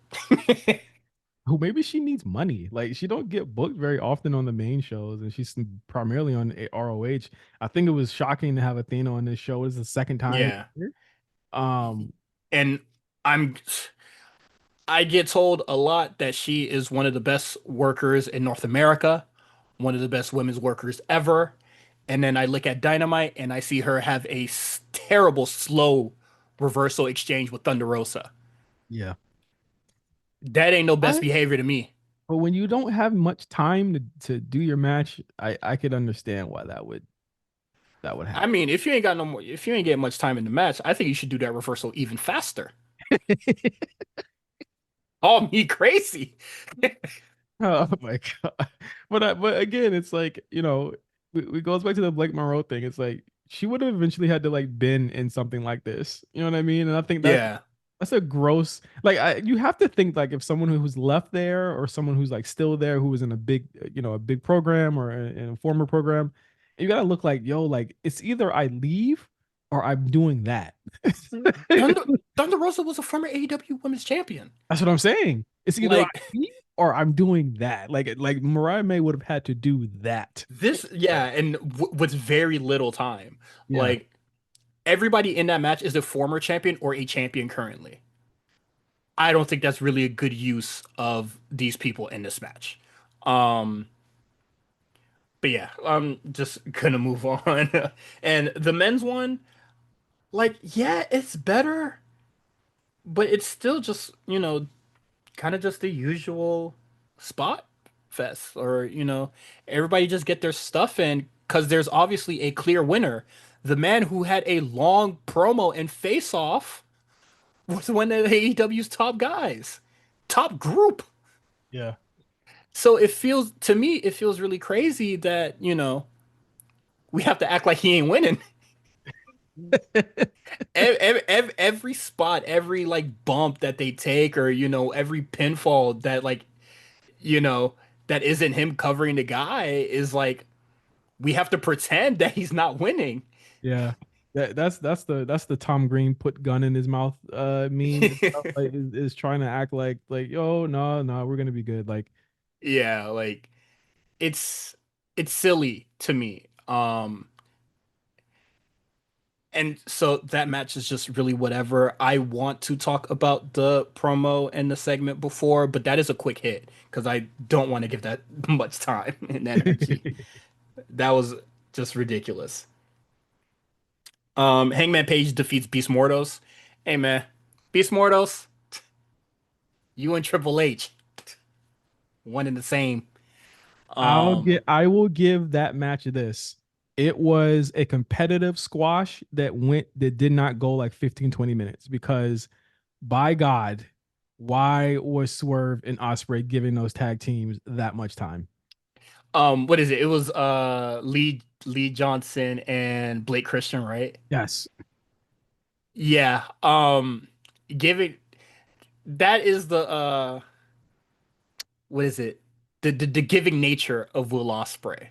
S2: Who maybe she needs money. Like she don't get booked very often on the main shows, and she's primarily on ROH. I think it was shocking to have Athena on this show. It's the second time.
S1: Yeah.
S2: Um,
S1: And I'm I get told a lot that she is one of the best workers in North America, one of the best women's workers ever. And then I look at Dynamite and I see her have a terrible slow reversal exchange with Thunder Rosa.
S2: yeah.
S1: That ain't no best
S2: I,
S1: behavior to me.
S2: but when you don't have much time to do your match, I could understand why that would
S1: I
S2: happen.
S1: mean, if you ain't getting much time in the match, I think you should do that reversal even faster. Oh, me crazy.
S2: Oh my god! But again, it's like we goes back to the Blake Monroe thing. It's like she would have eventually had to like been in something like this. You know what I mean? And I think
S1: Yeah.
S2: that's a gross you have to think like if someone who's left there or someone who's like still there who was in a big a big program or in a former program, you gotta look like like it's either I leave or I'm doing that.
S1: Thunder Thunder Rosa was a former AEW Women's Champion.
S2: That's what I'm saying. It's either I
S1: Like
S2: leave or I'm doing that. Like Mariah May would have had to do that.
S1: this, yeah, and with very little time.
S2: Yeah.
S1: Like everybody in that match is a former champion or a champion currently. I don't think that's really a good use of these people in this match. Um, but yeah, I'm just gonna move on. And the men's one, like, yeah, it's better, but it's still just, kind of just the usual spot fest, or, everybody just get their stuff in because there's obviously a clear winner. The man who had a long promo and face off was one of AEW's top guys, top group.
S2: Yeah.
S1: So to me, it feels really crazy that, we have to act like he ain't winning. Every spot, every like bump that they take, or, every pinfall that like, you know, that isn't him covering the guy is like, we have to pretend that he's not winning.
S2: Yeah. That's the Tom Green put gun in his mouth meme itself, like, is trying to act like yo no we're gonna be good like
S1: Yeah, like it's silly to me. And so that match is just really whatever. I want to talk about the promo and the segment before, but that is a quick hit because I don't want to give that much time and energy. That was just ridiculous. Hangman Page defeats Beast Mordos. Hey man, Beast Mordos, you and Triple H, one and the same. Um,
S2: I will give that match this. It was a competitive squash that did not go like 15-20 minutes because by God, why was Swerve and Osprey giving those tag teams that much time?
S1: what is it? It was Lee Johnson and Blake Christian, right?
S2: Yes.
S1: Yeah. Giving that is the what is it? The giving nature of Will Ospreay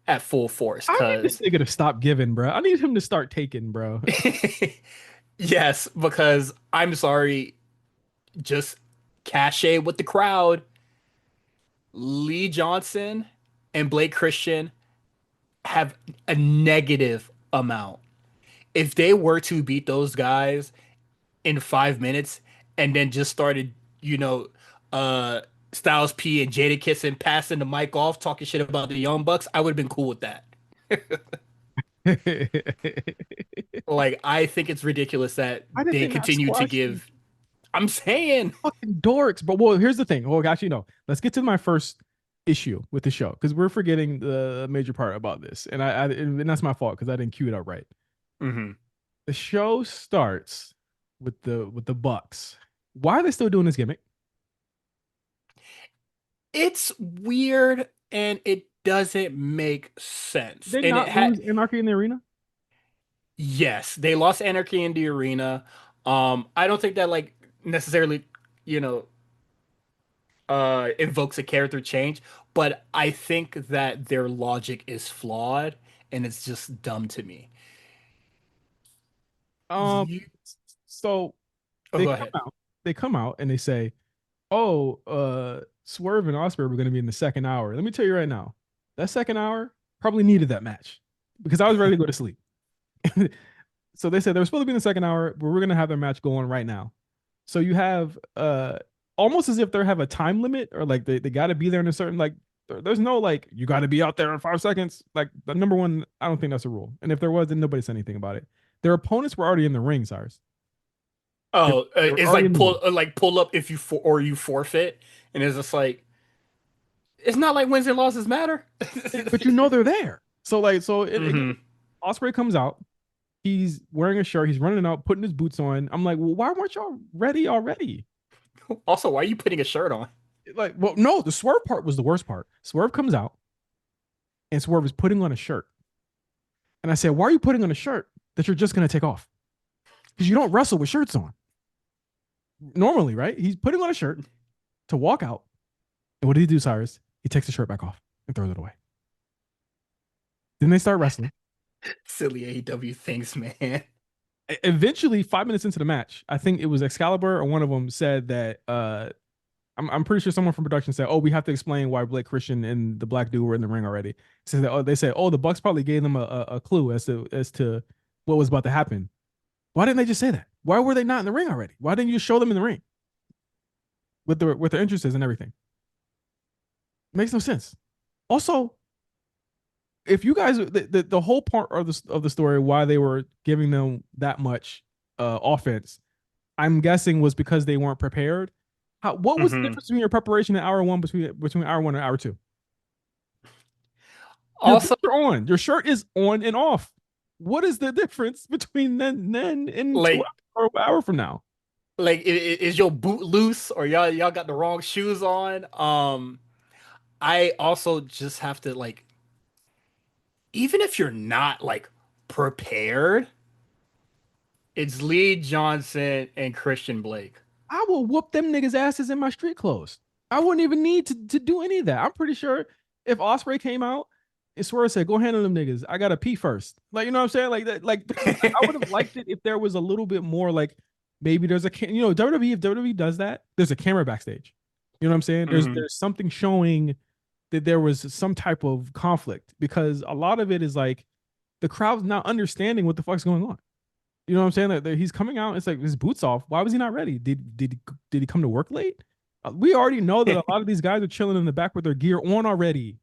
S1: at full force,
S2: I need this
S1: because
S2: nigga to stop giving, bro. I need him to start taking, bro.
S1: yes, because I'm sorry, just cachet with the crowd. Lee Johnson and Blake Christian have a negative amount. If they were to beat those guys in 5 minutes and then just started, you know, uh Styles P and Jada Kissing passing the mic off, talking shit about the Young Bucks, I would have been cool with that.
S2: I
S1: Like, I think it's ridiculous that
S2: didn't
S1: they
S2: think that
S1: continue to
S2: squash.
S1: give. I'm saying.
S2: Fucking dorks. But well, here's the thing. Well, actually, no. Let's get to my first issue with the show because we're forgetting the major part about this, and that's my fault because I didn't cue it up right.
S1: Mhm.
S2: The show starts with the Bucks. Why are they still doing this gimmick?
S1: It's weird and it doesn't make sense.
S2: Did they
S1: And it
S2: not
S1: had
S2: lose Anarchy in the Arena?
S1: yes, they lost Anarchy in the arena. I don't think that like necessarily, you know, invokes a character change, but I think that their logic is flawed and it's just dumb to me.
S2: Um,
S1: You,
S2: so
S1: oh,
S2: they
S1: go
S2: come
S1: ahead.
S2: out, and they say, "Oh, Swerve and Osprey were going to be in the second hour." Let me tell you right now, that second hour probably needed that match because I was ready to go to sleep. So they said they were supposed to be in the second hour, but we're going to have their match going right now. So you have almost as if they have a time limit or like they got to be there in a certain like there's no like you got to be out there in 5 seconds. Like the number one, I don't think that's a rule. And if there was, then nobody said anything about it. Their opponents were already in the ring, Cyrus. They,
S1: Oh,
S2: they were
S1: it's
S2: already in the ring.
S1: like pull up if you or you forfeit, and it's just like it's not like wins and losses matter.
S2: But you know they're there. So like again,
S1: Hmm.
S2: Osprey comes out. He's wearing a shirt. He's running out, putting his boots on. I'm like, well, why weren't y'all ready already?
S1: Also, why are you putting a shirt on?
S2: Like, well, no, the Swerve part was the worst part. Swerve comes out and Swerve is putting on a shirt. And I said, why are you putting on a shirt that you're just going to take off? Because you don't wrestle with shirts on normally, right? He's putting on a shirt to walk out. And what did he do, Cyrus? He takes the shirt back off and throws it away. Then they start wrestling.
S1: Silly AEW things, man.
S2: Eventually, 5 minutes into the match, I think it was Excalibur or one of them said that I'm pretty sure someone from production said, "Oh, we have to explain why Blake Christian and the black dude were in the ring already." So they said, "Oh, the Bucks probably gave them a clue as to what was about to happen." Why didn't they just say that? Why were they not in the ring already? Why didn't you show them in the ring with their entrances and everything? It makes no sense. Also, if you guys the whole part of the story why they were giving them that much offense, I'm guessing was because they weren't prepared. What was the
S1: Hmm.
S2: difference between your preparation in hour one between hour one and hour two? Your
S1: Also,
S2: boots are on. Your shirt is on and off. What is the difference between then and two
S1: like,
S2: hours or an hour from now?
S1: is your boot loose or y'all got the wrong shoes on? I also just have to like, even if you're not like prepared, it's Lee Johnson and Christian Blake.
S2: I will whoop them niggas' asses in my street clothes. I wouldn't even need to do any of that. I'm pretty sure if Osprey came out and Swerve said, "Go handle them niggas," I gotta pee first. Like you know what I'm saying? Like that. Like I would have liked it if there was a little bit more. Like maybe there's a WWE if WWE does that, there's a camera backstage. You know what I'm saying?
S1: Hmm.
S2: There's something showing that there was some type of conflict because a lot of it is like the crowd's not understanding what the fuck's going on. You know what I'm saying? That he's coming out. It's like his boots off. Why was he not ready? Did he come to work late? We already know that a lot of these guys are chilling in the back with their gear on already.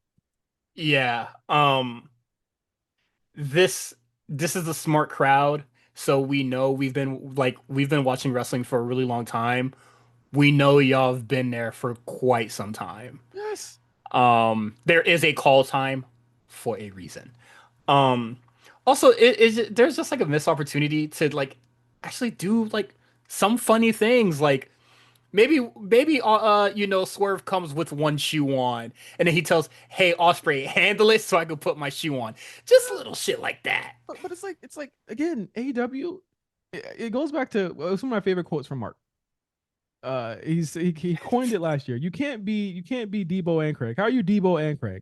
S1: Yeah. This this is a smart crowd, so we know we've been watching wrestling for a really long time. We know y'all have been there for quite some time.
S2: Yes.
S1: There is a call time for a reason. Um, Also, there's just like a missed opportunity to like actually do like some funny things. Like maybe Swerve comes with one shoe on, and then he tells, "Hey, Osprey, handle it so I can put my shoe on." Just little shit like that.
S2: But it's like again, AEW. It goes back to it's one of my favorite quotes from Mark. He coined it last year. You can't be Debo and Craig. How are you Debo and Craig?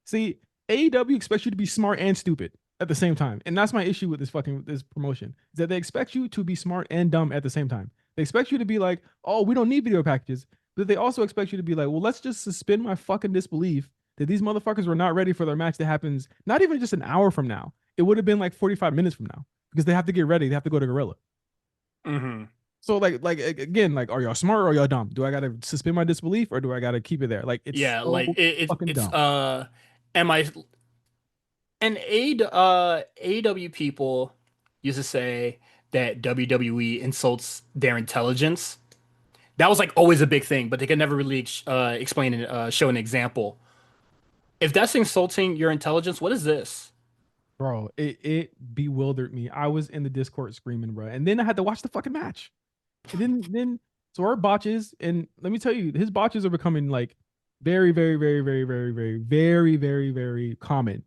S2: See, AEW expects you to be smart and stupid at the same time, and that's my issue with this promotion is that they expect you to be smart and dumb at the same time. They expect you to be like, oh, we don't need video packages, but they also expect you to be like, well, let's just suspend my fucking disbelief that these motherfuckers were not ready for their match that happens not even just an hour from now. It would have been like 45 minutes from now because they have to get ready. They have to go to Gorilla.
S1: Hmm.
S2: So again, like, are y'all smart or are y'all dumb? Do I gotta suspend my disbelief or do I gotta keep it there? Like, it's
S1: Yeah,
S2: so
S1: like
S2: fucking
S1: it's
S2: dumb.
S1: am I and AEW people used to say that WWE insults their intelligence. That was like always a big thing, but they could never really explain and show an example. If that's insulting your intelligence, what is this?
S2: Bro, it bewildered me. I was in the Discord screaming, bro, and then I had to watch the fucking match. And then so our botches, and let me tell you, his botches are becoming like very, very, very, very, very, very, very, very, very common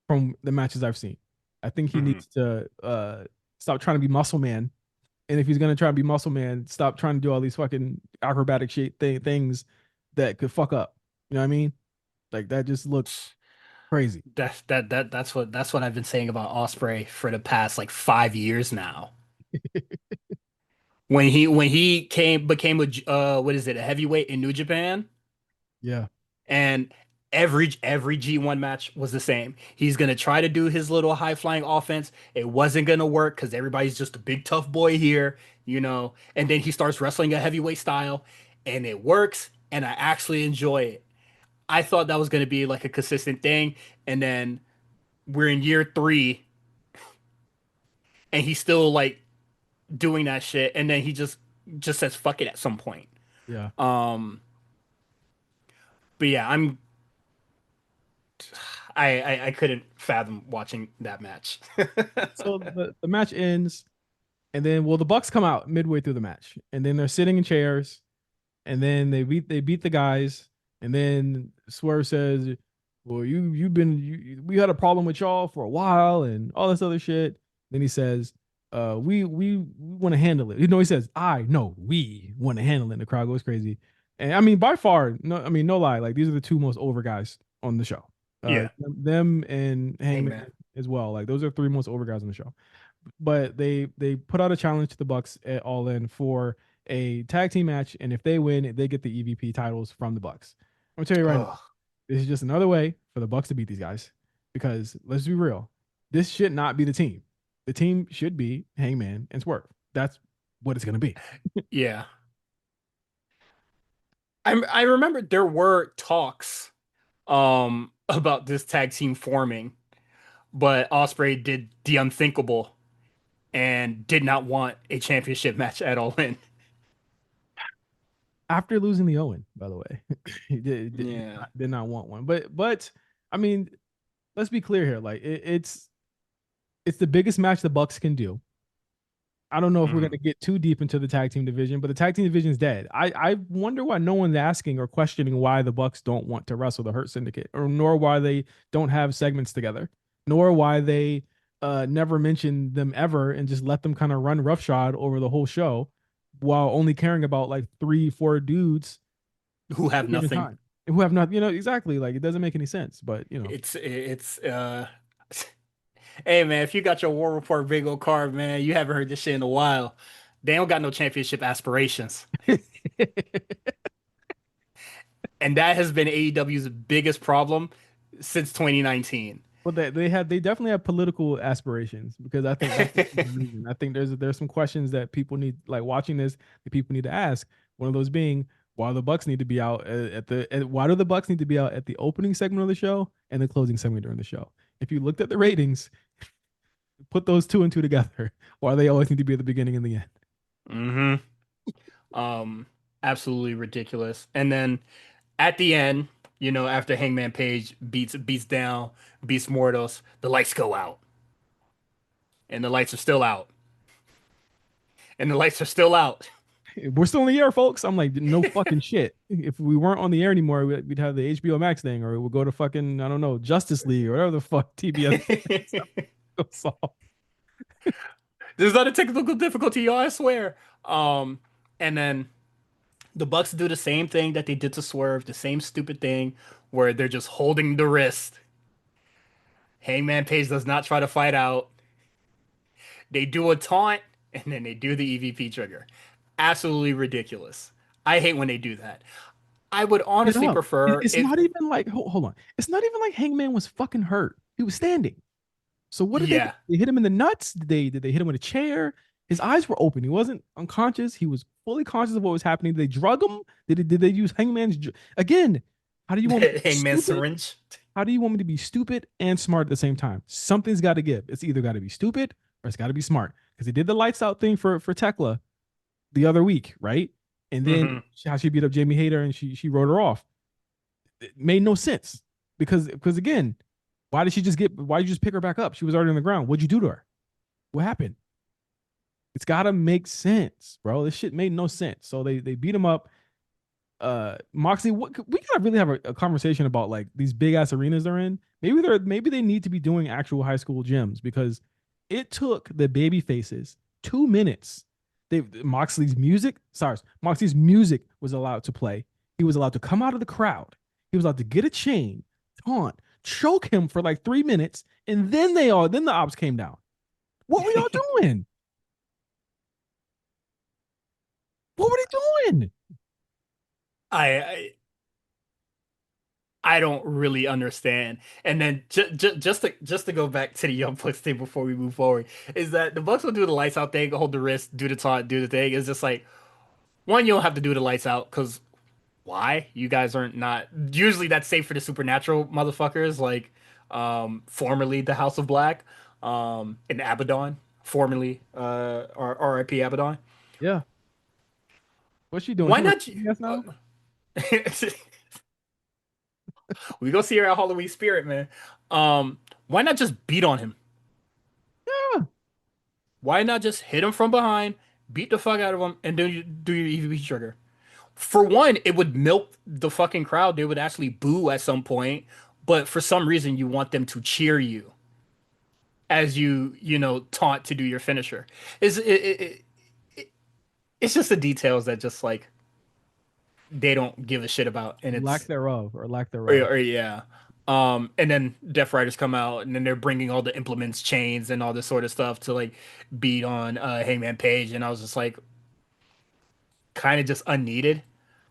S2: from the matches I've seen. I think he
S1: Mhm.
S2: needs to stop trying to be muscle man. And if he's gonna try and be muscle man, stop trying to do all these fucking acrobatic shit things that could fuck up. You know what I mean? Like that just looks crazy.
S1: That's what I've been saying about Osprey for the past like 5 years now. When he became a what is it, a heavyweight in New Japan,
S2: Yeah.
S1: and every G1 match was the same. He's gonna try to do his little high flying offense. It wasn't gonna work because everybody's just a big tough boy here, you know. And then he starts wrestling a heavyweight style, and it works, and I actually enjoy it. I thought that was gonna be like a consistent thing, and then we're in year three, and he's still like doing that shit, and then he just says fuck it at some point.
S2: Yeah.
S1: Um, but yeah, I couldn't fathom watching that match.
S2: So the match ends, and then well, the Bucks come out midway through the match, and then they're sitting in chairs, and then they beat the guys, and then Swerve says, "Well, we had a problem with y'all for a while, and all this other shit." Then he says, we want to handle it." You know, he says, "I no, we want to handle it." And the crowd goes crazy, and I mean, by far, no, I mean, no lie, like these are the two most over guys on the show.
S1: Yeah,
S2: Them and Hangman
S1: Hangman.
S2: as well. Like those are three most over guys on the show. But they put out a challenge to the Bucks at All In for a tag team match, and if they win, they get the EVP titles from the Bucks. I'm gonna tell you right now,
S1: Oh,
S2: this is just another way for the Bucks to beat these guys. Because let's be real, this should not be the team. The team should be Hangman and Swerve. That's what it's gonna be.
S1: yeah. I remember there were talks about this tag team forming, but Osprey did the unthinkable and did not want a championship match at All In.
S2: After losing the Owen, by the way,
S1: Yeah.
S2: did not want one. But I mean, let's be clear here. Like it's the biggest match the Bucks can do. I don't know if we're going
S1: Mhm.
S2: to get too deep into the tag team division, but the tag team division is dead. I wonder why no one's asking or questioning why the Bucks don't want to wrestle the Hurt Syndicate, or nor why they don't have segments together, nor why they never mention them ever and just let them kind of run roughshod over the whole show, while only caring about like 3, 4 dudes
S1: Who
S2: at
S1: have
S2: a given
S1: nothing.
S2: time who have not, exactly, like it doesn't make any sense. But
S1: It's hey man, if you got your War Report bingo card, man, you haven't heard this shit in a while. They don't got no championship aspirations. And that has been AEW's biggest problem since 2019.
S2: Well, they definitely have political aspirations, because I think that's the reason. I think there's some questions that people need, like watching this, that people need to ask. One of those being, why the Bucks need to be out why do the Bucks need to be out at the opening segment of the show and the closing segment during the show? If you looked at the ratings, put those two and two together. Why they always need to be at the beginning and the end?
S1: hmm Absolutely ridiculous. And then at the end, after Hangman Page beats down, beats Mortos, the lights go out. And the lights are still out. And the lights are still out.
S2: We're still in the air, folks. I'm like, no fucking shit. If we weren't on the air anymore, we'd have the HBO Max thing, or we'll go to fucking, I don't know, Justice League or whatever the fuck TBS goes off.
S1: There's not a technical difficulty, y'all, I swear. And then the Bucks do the same thing that they did to Swerve, the same stupid thing where they're just holding the wrist. Hangman Page does not try to fight out. They do a taunt and then they do the EVP trigger. Absolutely ridiculous. I hate when they do that. I would
S2: It
S1: honestly
S2: up.
S1: prefer
S2: It's
S1: if,
S2: not even like, hold on. It's not even like Hangman was fucking hurt. He was standing. So what did they do?
S1: yeah,
S2: They hit him in the nuts? Did they hit him with a chair? His eyes were open. He wasn't unconscious. He was fully conscious of what was happening. Did they drug him? Did they use again? How do you want me to be
S1: Hangman
S2: stupid?
S1: syringe.
S2: How do you want me to be stupid and smart at the same time? Something's got to give. It's either got to be stupid or it's got to be smart. Because they did the lights out thing for Tekla the other week, right? and then
S1: Hmm.
S2: how she beat up Jamie Hayter and she wrote her off. It made no sense because again, why did you just pick her back up? She was already on the ground. What'd you do to her? What happened? It's gotta make sense, bro. This shit made no sense. So they beat him up. Moxley, we gotta really have a conversation about like these big ass arenas they're in. Maybe they need to be doing actual high school gyms because it took the baby faces 2 minutes. Moxley's music was allowed to play. He was allowed to come out of the crowd. He was allowed to get a chain, taunt, choke him for like 3 minutes, and then the ops came down. What were y'all doing? What were they doing?
S1: I I don't really understand. And then just to go back to the Young Bucks thing before we move forward, is that the Bucks will do the lights out thing, hold the wrist, do the taunt, do the thing. It's just like one, you don't have to do the lights out because why? You guys aren't not usually that's safe for the supernatural motherfuckers, like formerly the House of Black, and Abaddon, formerly RIP Abaddon.
S2: Yeah. What's she doing?
S1: Why
S2: She working
S1: not?
S2: for CBS now?
S1: We go see her at Halloween Spirit, man. Why not just beat on him?
S2: Yeah.
S1: Why not just hit him from behind, beat the fuck out of him, and then you do your EVP trigger? For one, it would milk the fucking crowd. They would actually boo at some point, but for some reason, you want them to cheer you as you taunt to do your finisher. It's just the details that just like they don't give a shit about, and
S2: Lack
S1: it's
S2: thereof or lack
S1: or,
S2: thereof.
S1: or yeah. And then Death Riders come out, and then they're bringing all the implements, chains, and all this sort of stuff to like beat on Hangman Page, and I was just like, kind of just unneeded.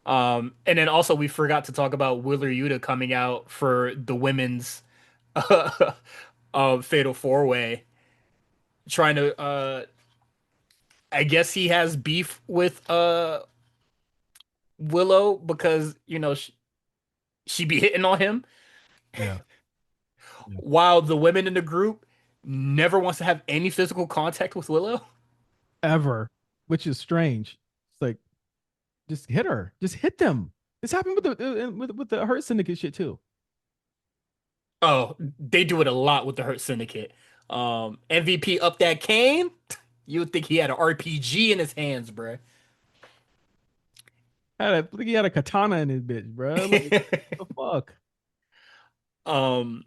S1: And then also we forgot to talk about Wheeler Yuta coming out for the women's Fatal Four Way, trying to. I guess he has beef with Willow because she be hitting on him,
S2: Yeah. Yeah.
S1: while the women in the group never wants to have any physical contact with Willow.
S2: Ever, which is strange. It's like just hit her. Just hit them. This happened with the Hurt Syndicate shit too.
S1: Oh, they do it a lot with the Hurt Syndicate. MVP up that Kane. You would think he had an RPG in his hands, bruh.
S2: He had a katana in his bitch, bro. Like what the fuck?
S1: um,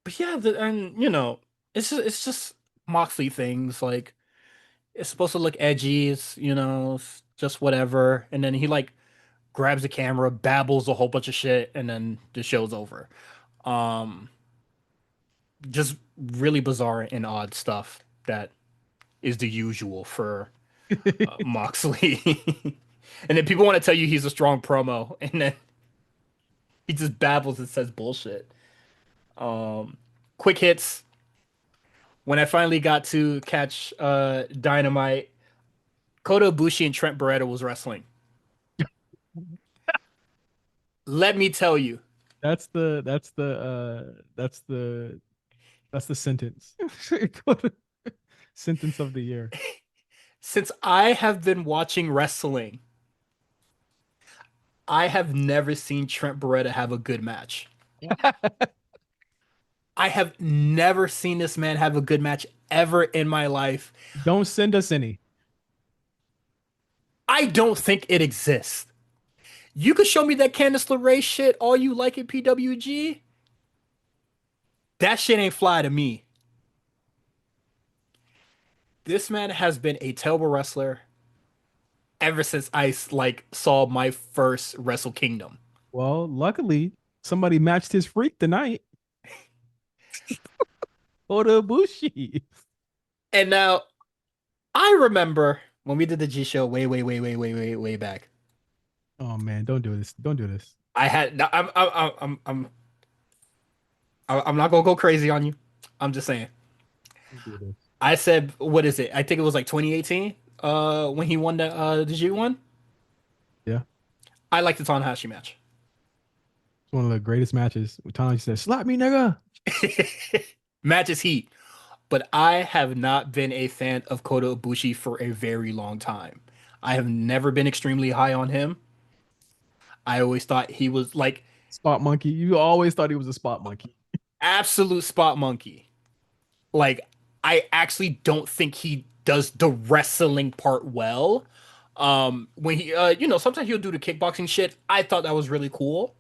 S1: but yeah, and it's just Moxley things. Like it's supposed to look edgy. It's just whatever. And then he like grabs the camera, babbles a whole bunch of shit, and then the show's over. Um, just really bizarre and odd stuff that is the usual for Moxley. And then people want to tell you he's a strong promo, and then he just babbles and says bullshit. Um, Quick hits. When I finally got to catch Dynamite, Kota Ibushi and Trent Beretta was wrestling. Let me tell you,
S2: that's the sentence. Sentence of the year.
S1: since I have been watching wrestling, I have never seen Trent Beretta have a good match. I have never seen this man have a good match ever in my life.
S2: Don't send us any.
S1: I don't think it exists. You could show me that Candice LeRae shit all you like at PWG. That shit ain't fly to me. This man has been a terrible wrestler ever since I like saw my first Wrestle Kingdom.
S2: Well, luckily somebody matched his freak tonight. Oda Ibushi.
S1: And now I remember when we did the G show way, way, way, way, way, way, way back.
S2: Oh man, don't do this. Don't do this.
S1: I had I'm not gonna go crazy on you. I'm just saying.
S2: Don't do this.
S1: I said, what is it? I think it was like 2018. When he won the G one.
S2: Yeah.
S1: I like the Tanahashi match.
S2: It's one of the greatest matches. Tanahashi said, "Slap me, nigga."
S1: Match is heat, but I have not been a fan of Kota Ibushi for a very long time. I have never been extremely high on him. I always thought he was like
S2: Spot monkey. You always thought he was a spot monkey.
S1: absolute spot monkey. Like I actually don't think he does the wrestling part well. When he sometimes he'll do the kickboxing shit. I thought that was really cool.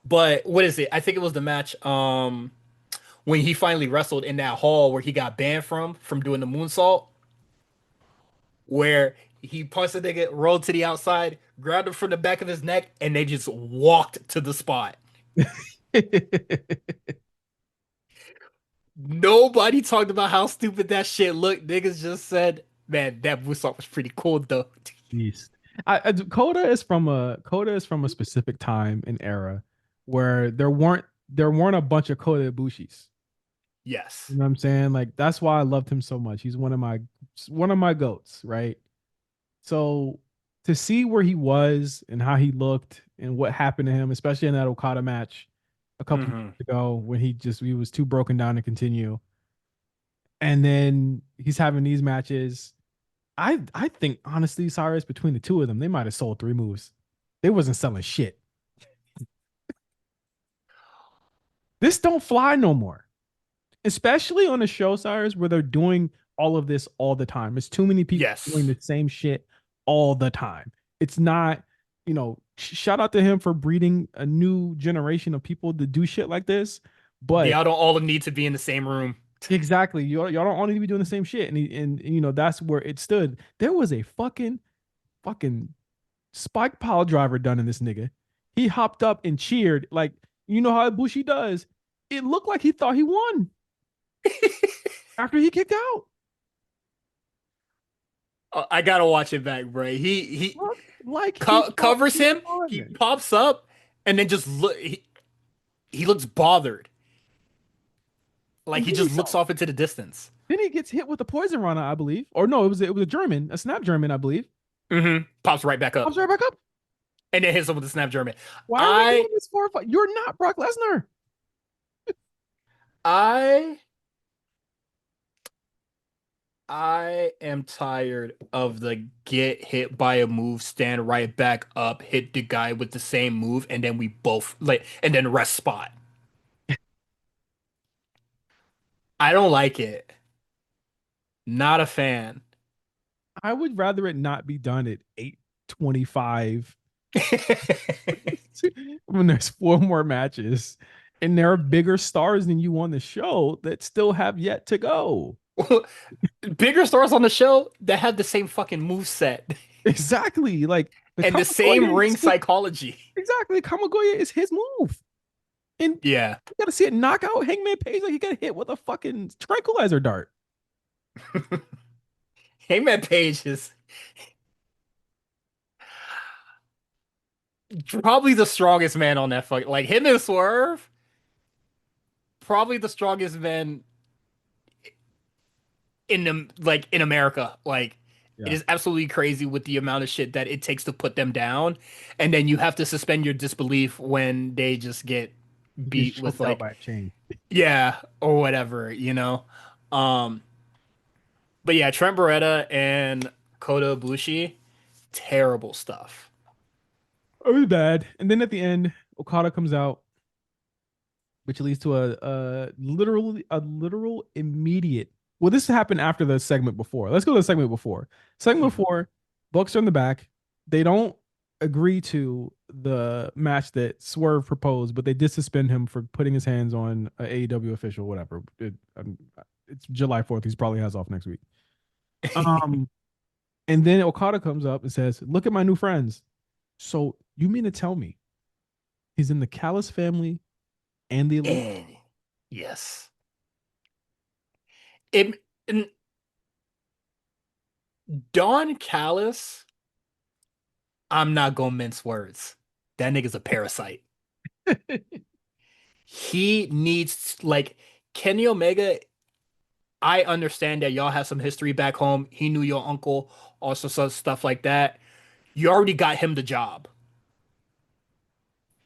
S1: But what is it? I think it was the match when he finally wrestled in that hall where he got banned from doing the moonsault, where he punched the nigga, rolled to the outside, grabbed him from the back of his neck, and they just walked to the spot. Nobody talked about how stupid that shit looked. Niggas just said, "Man, that moonsault was pretty cool, though."
S2: Beast. Coda is from a specific time and era where there weren't a bunch of Kota Ibushis. You
S1: Yes.
S2: know what I'm saying? Like that's why I loved him so much. He's one of my goats, right? So to see where he was and how he looked and what happened to him, especially in that Okada match a couple
S1: Hmm.
S2: years ago when he was too broken down to continue, and then he's having these matches. I think honestly, Cyrus, between the two of them, they might have sold three moves. They wasn't selling shit. This don't fly no more, especially on a show, Cyrus, where they're doing all of this all the time. It's too many people doing
S1: Yes.
S2: the same shit all the time. It's not, shout out to him for breeding a new generation of people to do shit like this. But
S1: Y'all don't all need to be in the same room.
S2: exactly, y'all don't all need to be doing the same shit. And that's where it stood. There was a fucking spike pile driver done in this nigga. He hopped up and cheered like how Ibushi does. It looked like he thought he won after he kicked out.
S1: I gotta watch it back, bro. He
S2: Looked like he thought
S1: covers
S2: he
S1: him. He
S2: won.
S1: pops up, and then just look. He looks bothered, like
S2: And
S1: he
S2: then he
S1: just looks
S2: felt.
S1: off into the distance.
S2: Then he gets hit with a poison rana, I believe. Or no, it was a German, a snap German, I believe.
S1: Pops right back up,
S2: Pops right back up.
S1: and then hits him with the snap German.
S2: Why are we doing
S1: I
S2: this for? You're not Brock Lesnar.
S1: I I am tired of the get hit by a move, stand right back up, hit the guy with the same move, and then we both like, and then rest spot. I don't like it. Not a fan.
S2: I would rather it not be done at 8:25 when there's four more matches and there are bigger stars than you on the show that still have yet to go.
S1: Bigger stars on the show that have the same fucking move set
S2: Exactly. Like the
S1: and the same
S2: Kamagoye
S1: ring
S2: is his,
S1: psychology.
S2: exactly. Kamagoye is his move. And
S1: Yeah.
S2: you gotta see it knock out Hangman Page like he got hit with a fucking tranquilizer dart.
S1: Hangman Page is probably the strongest man on that fuck. Like him and Swerve, probably the strongest men in them, like in America. Like it
S2: Yeah.
S1: is absolutely crazy with the amount of shit that it takes to put them down, and then you have to suspend your disbelief when they just get
S2: He gets
S1: beat with
S2: choked out
S1: like
S2: by a chain.
S1: yeah or whatever. Um, but yeah, Trent Beretta and Kota Ibushi, terrible stuff.
S2: It was bad. And then at the end, Okada comes out, which leads to a literal immediate. Well, this happened after the segment before. Let's go to the segment before. Segment
S1: Mhm.
S2: before, Bucks are in the back. They don't agree to the match that Swerve proposed, but they did suspend him for putting his hands on a AEW official, whatever. It's July 4th. He probably has off next week. Um, and then Okada comes up and says, "Look at my new friends." So you mean to tell me he's in the Callis family and the Elite?
S1: And yes, it and Don Callis. I'm not gonna mince words. That nigga's a parasite. He needs like Kenny Omega. I understand that y'all have some history back home. He knew your uncle, also some stuff like that. You already got him the job.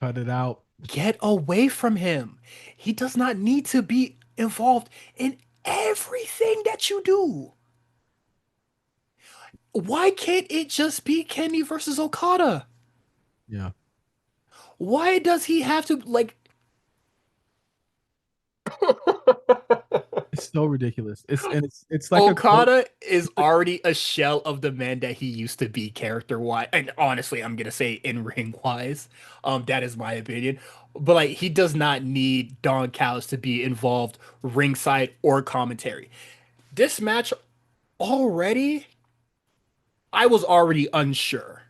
S2: Cut it out.
S1: Get away from him. He does not need to be involved in everything that you do. Why can't it just be Kenny versus Okada?
S2: Yeah.
S1: Why does he have to like
S2: It's so ridiculous. It's like a quote.
S1: Okada is already a shell of the man that he used to be character wise, and honestly, I'm gonna say in ring wise. That is my opinion. But like, he does not need Don Callis to be involved ringside or commentary. This match already, I was already unsure.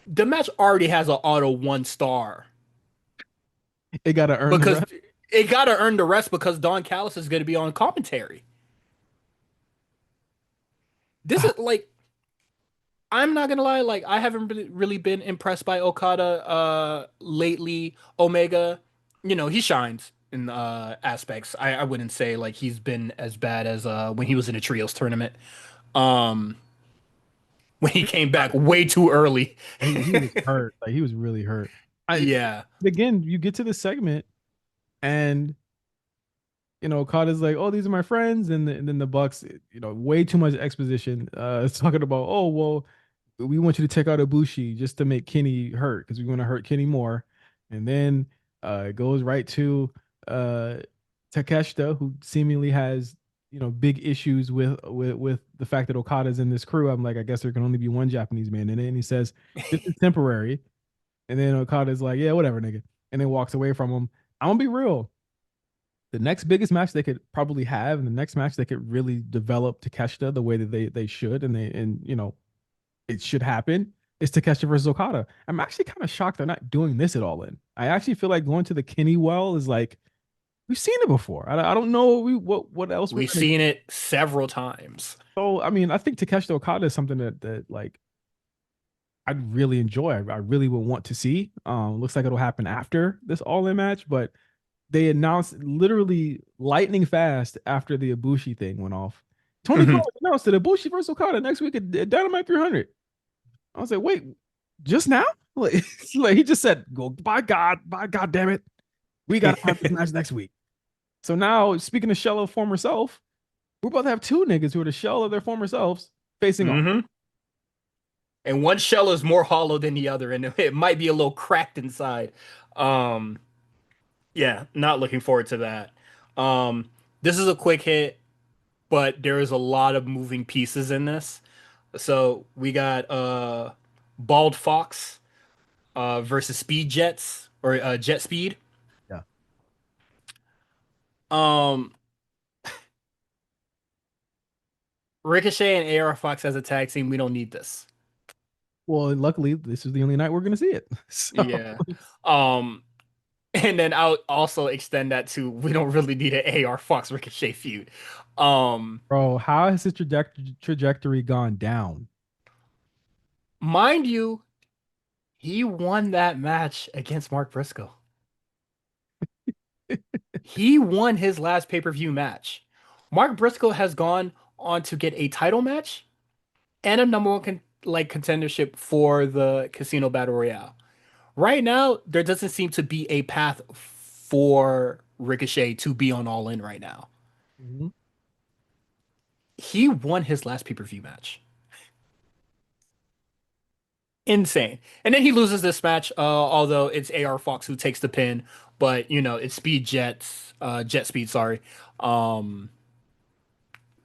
S1: The match already has an auto 1 star
S2: It gotta earn the
S1: because
S2: rest.
S1: it gotta earn the rest because Don Callis is gonna be on commentary. This is like I'm not gonna lie, like I haven't really been impressed by Okada lately. Omega, he shines in aspects. I wouldn't say like he's been as bad as when he was in the trios tournament. Um when he
S2: He
S1: came
S2: was
S1: back
S2: hurt.
S1: way too early.
S2: He was hurt. Like he was really hurt. I
S1: Yeah.
S2: again, you get to the segment and Okada's like, "Oh, these are my friends," and then the Bucks, way too much exposition. It's talking about, "Oh, well, we want you to take out Ibushi just to make Kenny hurt because we want to hurt Kenny more," and then it goes right to uh Takeshita, who seemingly has big issues with the fact that Okada's in this crew. I'm like, I guess there can only be one Japanese man in it, and he says this is temporary, and then Okada's like, "Yeah, whatever, nigga," and then walks away from him. I'm gonna be real, the next biggest match they could probably have, and the next match they could really develop Takeshita the way that they should, and it should happen, is Takeshita versus Okada. I'm actually kind of shocked they're not doing this at all in. I actually feel like going to the Kenny well is like we've seen it before. I don't know what else we're
S1: We've
S2: gonna.
S1: seen it several times.
S2: So I mean, I think Takeshita Okada is something that like I'd really enjoy. I really would want to see. Looks like it'll happen after this All In match, but they announced literally lightning fast after the Ibushi thing went off. Tony Khan
S1: Mhm.
S2: announced that Ibushi versus Okada next week at Dynamite 300. I was like, wait, just now? Like, like he just said, "Go by God damn it, we gotta have this match next week." So now, speaking of shell of former self, we're about to have two niggas who are the shell of their former selves facing off.
S1: hmm And one shell is more hollow than the other, and it might be a little cracked inside. Um, yeah, not looking forward to that. This is a quick hit, but there is a lot of moving pieces in this. So we got Bald Fox versus Speed Jets or Jet Speed.
S2: Yeah.
S1: Um, Ricochet and AR Fox as a tag team. We don't need this.
S2: Well, luckily, this is the only night we're gonna see it. So,
S1: Yeah. Um, and then I'll also extend that to we don't really need an AR Fox Ricochet feud. Um,
S2: bro, how has his trajectory gone down?
S1: mind you, he won that match against Mark Briscoe. He won his last pay-per-view match. Mark Briscoe has gone on to get a title match and a number one contendership for the Casino Battle Royale. Right now, there doesn't seem to be a path for Ricochet to be on All In right now.
S2: Mhm.
S1: He won his last pay-per-view match. Insane. And then he loses this match, although it's AR Fox who takes the pin, but it's Jet Speed, sorry, um,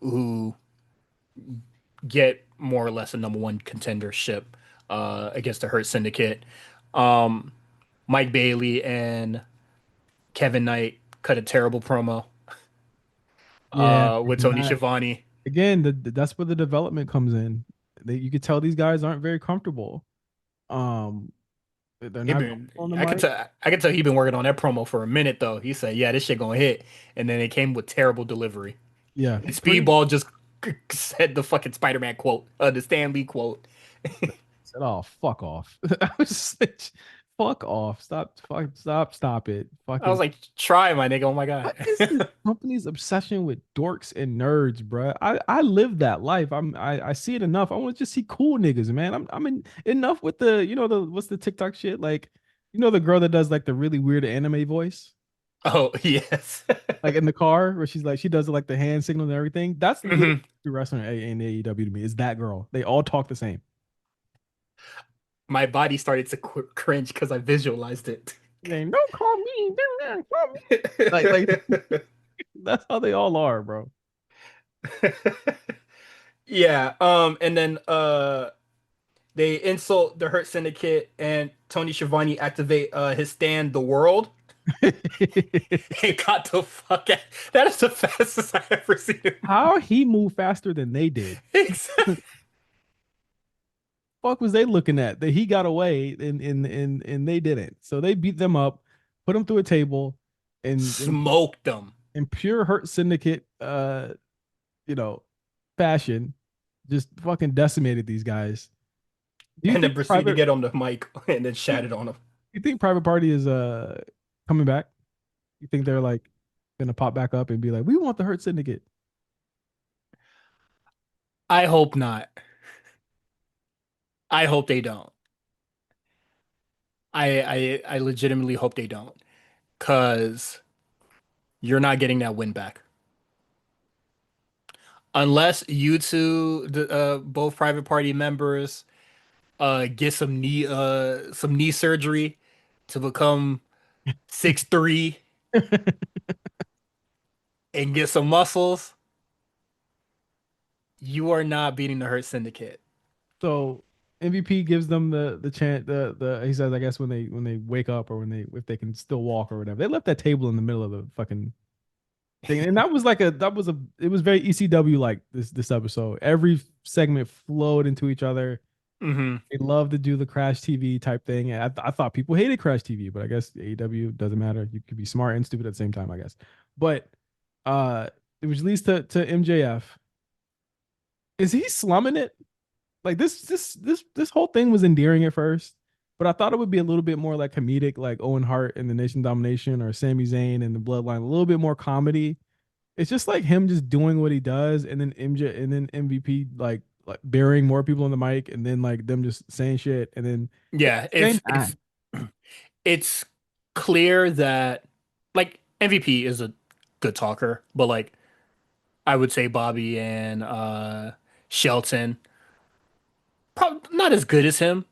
S1: who get more or less a number one contendership against the Hurt Syndicate. Um, Mike Bailey and Kevin Knight cut a terrible promo
S2: Yeah,
S1: with
S2: and
S1: Tony
S2: that
S1: Schiavone.
S2: again, that's where the development comes in. You could tell these guys aren't very comfortable. Um, they're
S1: He
S2: not
S1: been,
S2: comfortable on the
S1: I could
S2: mic.
S1: tell, I could tell he been working on that promo for a minute though. He said, "Yeah, this shit gonna hit," and then it came with terrible delivery.
S2: Yeah,
S1: And
S2: pretty
S1: Speedball just said the fucking Spider-Man quote, the Stan Lee quote.
S2: said, "Oh, fuck off." I was just like, "Fuck off! Stop it!
S1: I was
S2: Fucking
S1: like, "Try, my nigga." Oh my god.
S2: what is this company's obsession with dorks and nerds, bro? I live that life. I see it enough. I want to just see cool niggas, man. I'm in enough with the the what's the TikTok shit like. The girl that does like the really weird anime voice.
S1: Oh, yes.
S2: Like in the car where she's like she does it like the hand signal and everything. That's literally
S1: Mhm.
S2: the wrestler in AEW to me. Is that girl? They all talk the same.
S1: My body started to cringe because I visualized it.
S2: They don't call me. Don't call me. Like that's how they all are, bro.
S1: Yeah, and then they insult the Hurt Syndicate and Tony Schiavone activate his stand the world and got the fuck out. That is the fastest I've ever seen him
S2: How he moved faster than they did.
S1: move.
S2: Fuck was they looking at that he got away and they didn't. So they beat them up, put them through a table, and
S1: Smoked them.
S2: in pure Hurt Syndicate you know, fashion, just fucking decimated these guys. Do you
S1: And then
S2: think
S1: proceed to
S2: Private
S1: get on the mic and then shattered on him.
S2: you think Private Party is coming back? You think they're like gonna pop back up and be like, we want the Hurt Syndicate?
S1: I hope not. I hope they don't. I legitimately hope they don't. Cause you're not getting that win back. Unless you two, both private party members, get some knee surgery to become 6'3" and get some muscles, you are not beating the Hurt Syndicate.
S2: So MVP gives them the chance the he says I guess when they wake up or when they if they can still walk or whatever. They left that table in the middle of the fucking thing. And that was like a that was a it was very ECW like this episode. Every segment flowed into each other.
S1: Hmm.
S2: They love to do the Crash TV type thing. And I thought people hated Crash TV, but I guess AEW doesn't matter. You could be smart and stupid at the same time, I guess. But uh which leads to MJF. Is he slumming it? Like this whole thing was endearing at first, but I thought it would be a little bit more like comedic, like Owen Hart and the Nation Domination or Sami Zayn and the Bloodline, a little bit more comedy. It's just like him just doing what he does, and then MJ and then MVP like burying more people on the mic, and then like them just saying shit, and then at
S1: Yeah,
S2: the same time,
S1: it's clear that like MVP is a good talker, but like I would say Bobby and Shelton probably not as good as him.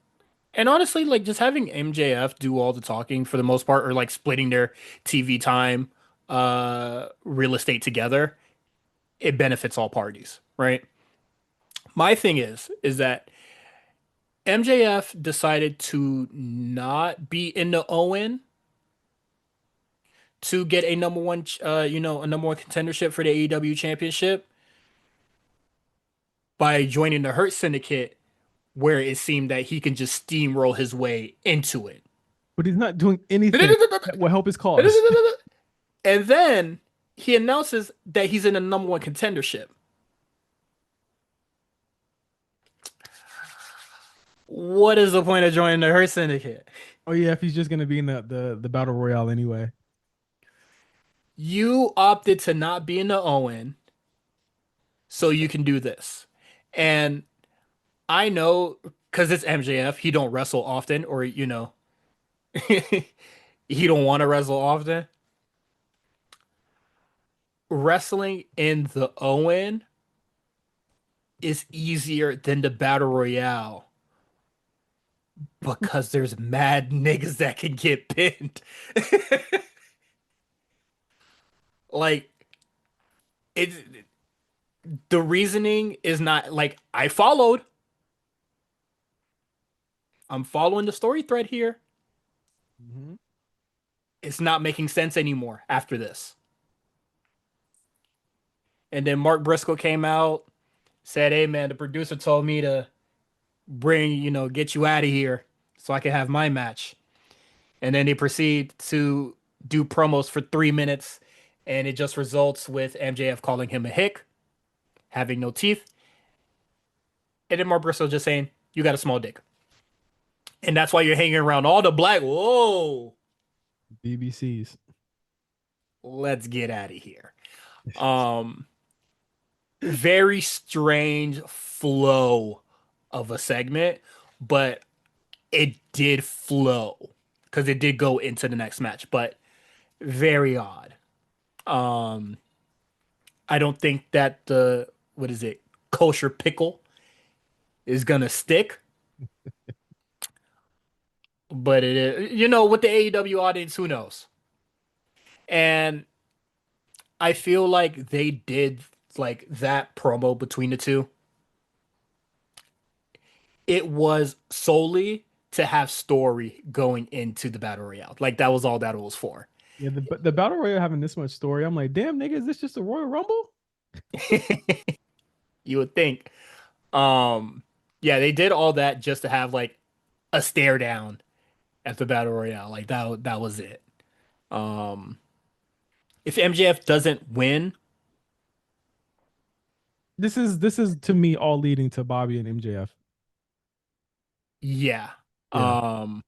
S1: And honestly, like just having MJF do all the talking for the most part, or like splitting their TV time, real estate together, it benefits all parties, right? My thing is that MJF decided to not be in the Owen to get a number one, a number one contendership for the AEW championship by joining the Hurt Syndicate, where it seemed that he can just steamroll his way into it.
S2: but he's not doing anything that will help his cause.
S1: And then he announces that he's in a number one contendership. What is the point of joining the Hurt Syndicate?
S2: Oh yeah, if he's just gonna be in the battle royale anyway.
S1: You opted to not be in the Owen so you can do this. And I know because it's MJF, he don't wrestle often, or he don't want to wrestle often. Wrestling in the Owen is easier than the Battle Royale because there's mad niggas that can get pinned. Like it the reasoning is not like I'm following the story thread here.
S2: Mhm.
S1: It's not making sense anymore after this. And then Mark Briscoe came out, said, "Hey man, the producer told me to get you out of here so I can have my match." And then they proceed to do promos for 3 minutes, and it just results with MJF calling him a hick, having no teeth, and then Mark Briscoe just saying, "You got a small dick." And that's why you're hanging around all the black. Whoa,
S2: BBCs.
S1: let's get out of here. Um, Very strange flow of a segment, but it did flow because it did go into the next match. But very odd. Um, I don't think that the what is it, kosher pickle is gonna stick, but it is, with the AEW audience, who knows? And I feel like they did like that promo between the two. It was solely to have story going into the battle royale. Like that was all that it was for.
S2: Yeah, the battle royale having this much story, I'm like, damn nigga, is this just a Royal Rumble?
S1: You would think. Um, yeah, they did all that just to have like a stare down at the battle royale. Like that was it. Um, if MJF doesn't win,
S2: This is to me all leading to Bobby and MJF.
S1: yeah.
S2: Yeah.
S1: Um,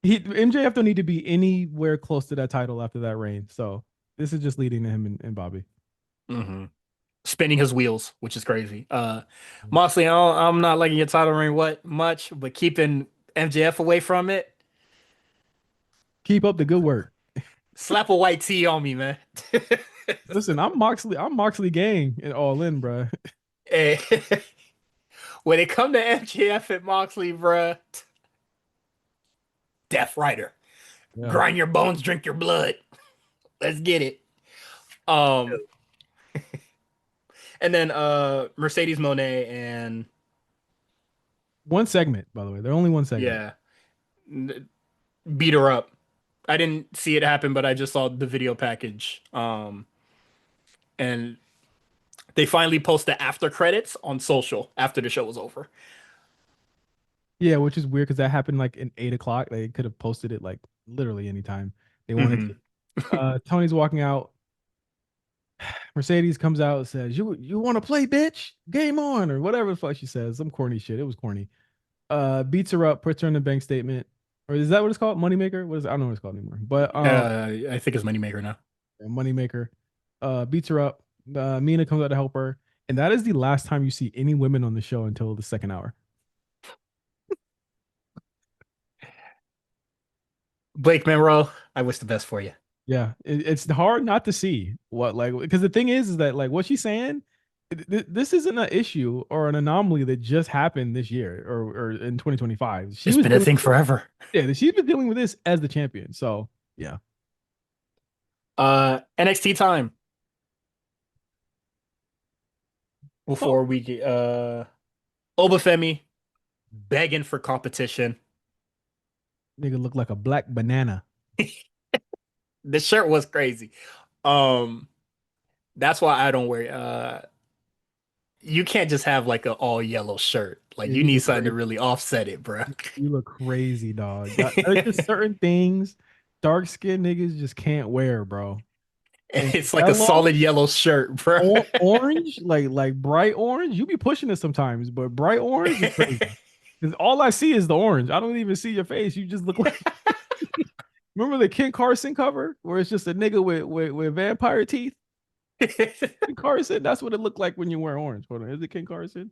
S2: MJF don't need to be anywhere close to that title after that reign. So this is just leading to him and Bobby.
S1: mhm. Spinning his wheels, which is crazy. Moxley, I'm not liking your title reign what much, but keeping MJF away from it,
S2: Keep up the good work.
S1: slap a white tee on me, man.
S2: Listen, I'm Moxley gang and all in, bro.
S1: Eh, when it come to MJF and Moxley, bruh, Death Rider,
S2: Yeah.
S1: grind your bones, drink your blood. Let's get it. Um, and then Mercedes Monet and
S2: One segment, by the way. They're only one segment.
S1: yeah, beat her up. I didn't see it happen, but I just saw the video package. And they finally posted after credits on social after the show was over.
S2: Yeah, which is weird because that happened like in 8 o'clock. They could have posted it like literally anytime they wanted
S1: Hmm.
S2: to. Tony's walking out. Mercedes comes out and says, "You want to play, bitch? Game on," or whatever the fuck she says. Some corny shit. It was corny. Beats her up, puts her in the bank statement. Or is that what it's called? Moneymaker? What is I don't know what it's called anymore. But
S1: I think it's Moneymaker now.
S2: Moneymaker. Beats her up. Mina comes out to help her. And that is the last time you see any women on the show until the second hour.
S1: Blake Monroe, I wish the best for you.
S2: Yeah, it's hard not to see what like because the thing is that like what she's saying, this isn't an issue or an anomaly that just happened this year or in 2025. She
S1: It's
S2: was
S1: been a
S2: dealing
S1: thing
S2: with
S1: forever.
S2: yeah, she's been dealing with this as the champion. So yeah,
S1: NXT time
S2: oh
S1: before we get Obafemi begging for competition.
S2: nigga look like a black banana.
S1: The shirt was crazy. Um, that's why I don't wear you can't just have like an all yellow shirt. Like
S2: Yeah,
S1: you
S2: you
S1: need
S2: look
S1: something to
S2: crazy.
S1: really offset it, bro.
S2: You look crazy, dog. There's just certain things dark skinned niggas just can't wear, bro. And
S1: It's like a
S2: yellow,
S1: solid yellow shirt, bro.
S2: orange, like bright orange. You be pushing it sometimes, but bright orange is crazy. Because all I see is the orange. I don't even see your face. You just look like remember the Ken Carson cover where it's just a nigga with vampire teeth? Ken Carson, that's what it looked like when you wear orange. Hold on, is it Ken Carson?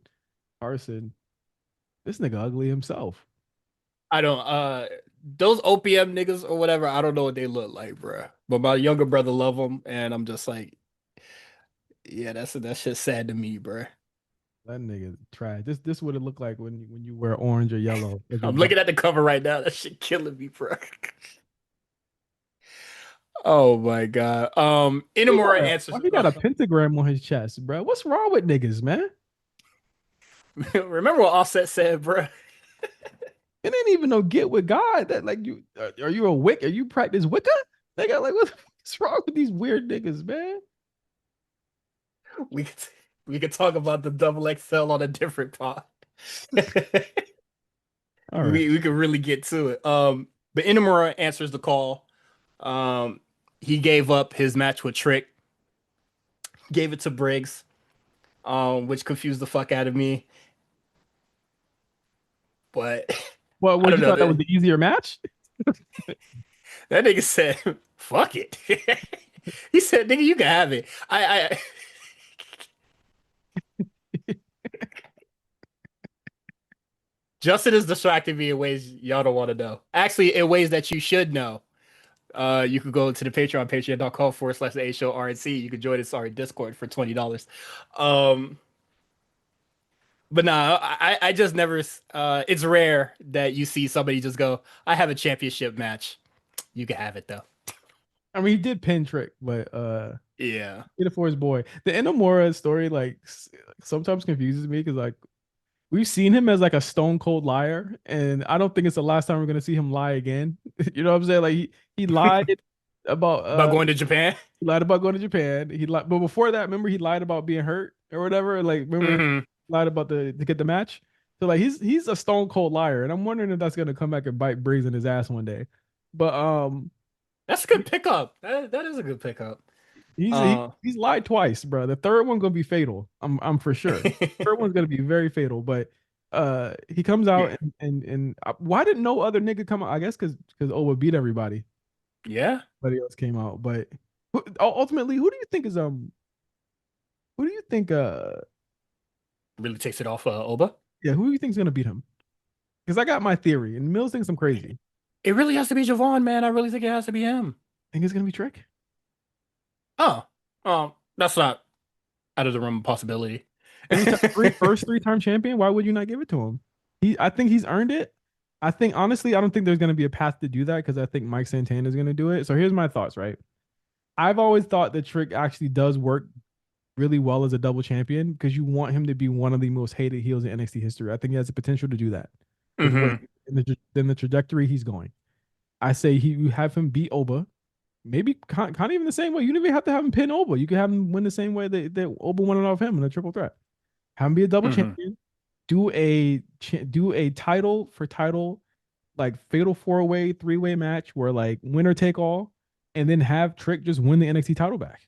S2: Carson. This nigga ugly himself.
S1: I don't those OPM niggas or whatever, I don't know what they look like, bro. But my younger brother love them, and I'm just like, yeah, that's just sad to me, bro.
S2: That nigga trash. This would it look like when you wear orange or yellow as your
S1: I'm
S2: back.
S1: looking at the cover right now. That shit killing me, bro. Oh my God. Inamura answers.
S2: Why he got a pentagram on his chest, bro? What's wrong with niggas, man?
S1: Remember what Offset said, bro?
S2: It ain't even no get with God. That like you are you a Wicca? Are you practice Wicca? They got like what's wrong with these weird niggas, man?
S1: We could we could talk about the double XL on a different pod.
S2: All right.
S1: We could really get to it. But Inamura answers the call. He gave up his match with Trick, gave it to Briggs, which confused the fuck out of me. But
S2: Well,
S1: I
S2: what
S1: don't
S2: you
S1: know.
S2: thought that was the easier match?
S1: That nigga said, "Fuck it." He said, "Nigga, you can have it." Justin is distracting me in ways y'all don't want to know. Actually, in ways that you should know. You could go to the Patreon, patreon.com/the A Show RNC. You could join us our Discord for $20. Um, but nah, I just never. It's rare that you see somebody just go, "I have a championship match." You can have it though.
S2: I mean, he did pin Trick, but
S1: Yeah.
S2: did it for his boy. The Inamura story like sometimes confuses me because like we've seen him as like a stone cold liar, and I don't think it's the last time we're gonna see him lie again. You know what I'm saying? Like he lied about
S1: About going to Japan.
S2: he lied about going to Japan. He lied, but before that, remember he lied about being hurt or whatever. Like remember he
S1: Hmm.
S2: lied about the to get the match. So like he's a stone cold liar, and I'm wondering if that's gonna come back and bite Breeze in his ass one day. But
S1: That's a good pickup. That is a good pickup. Uh,
S2: he's lied twice, bro. The third one gonna be fatal. I'm for sure. Third one's gonna be very fatal. But he comes out
S1: yeah.
S2: and why didn't no other nigga come out? I guess because Oba beat everybody.
S1: Yeah.
S2: Nobody else came out. But ultimately, who do you think is who do you think
S1: Really takes it off Oba.
S2: yeah, who do you think's gonna beat him? Because I got my theory, and Mills thinks I'm crazy.
S1: It really has to be Javon, man. I really think it has to be him.
S2: Think it's gonna be Trick?
S1: Oh, that's not out of the realm of possibility.
S2: First three-time champion. Why would you not give it to him? I think he's earned it. I think honestly, I don't think there's going to be a path to do that because I think Mike Santana is going to do it. So here's my thoughts. Right, I've always thought that Trick actually does work really well as a double champion because you want him to be one of the most hated heels in NXT history. I think he has the potential to do that with where
S1: Hmm.
S2: in the trajectory he's going. I say you have him beat Oba, maybe kind of even the same way. You don't even have to have him pin Oba. You could have him win the same way that Oba won it off him in a triple threat. Have him be a double
S1: Hmm.
S2: champion. Do a title for title like fatal 4-way, 3-way match where like winner take all, and then have Trick just win the NXT title back.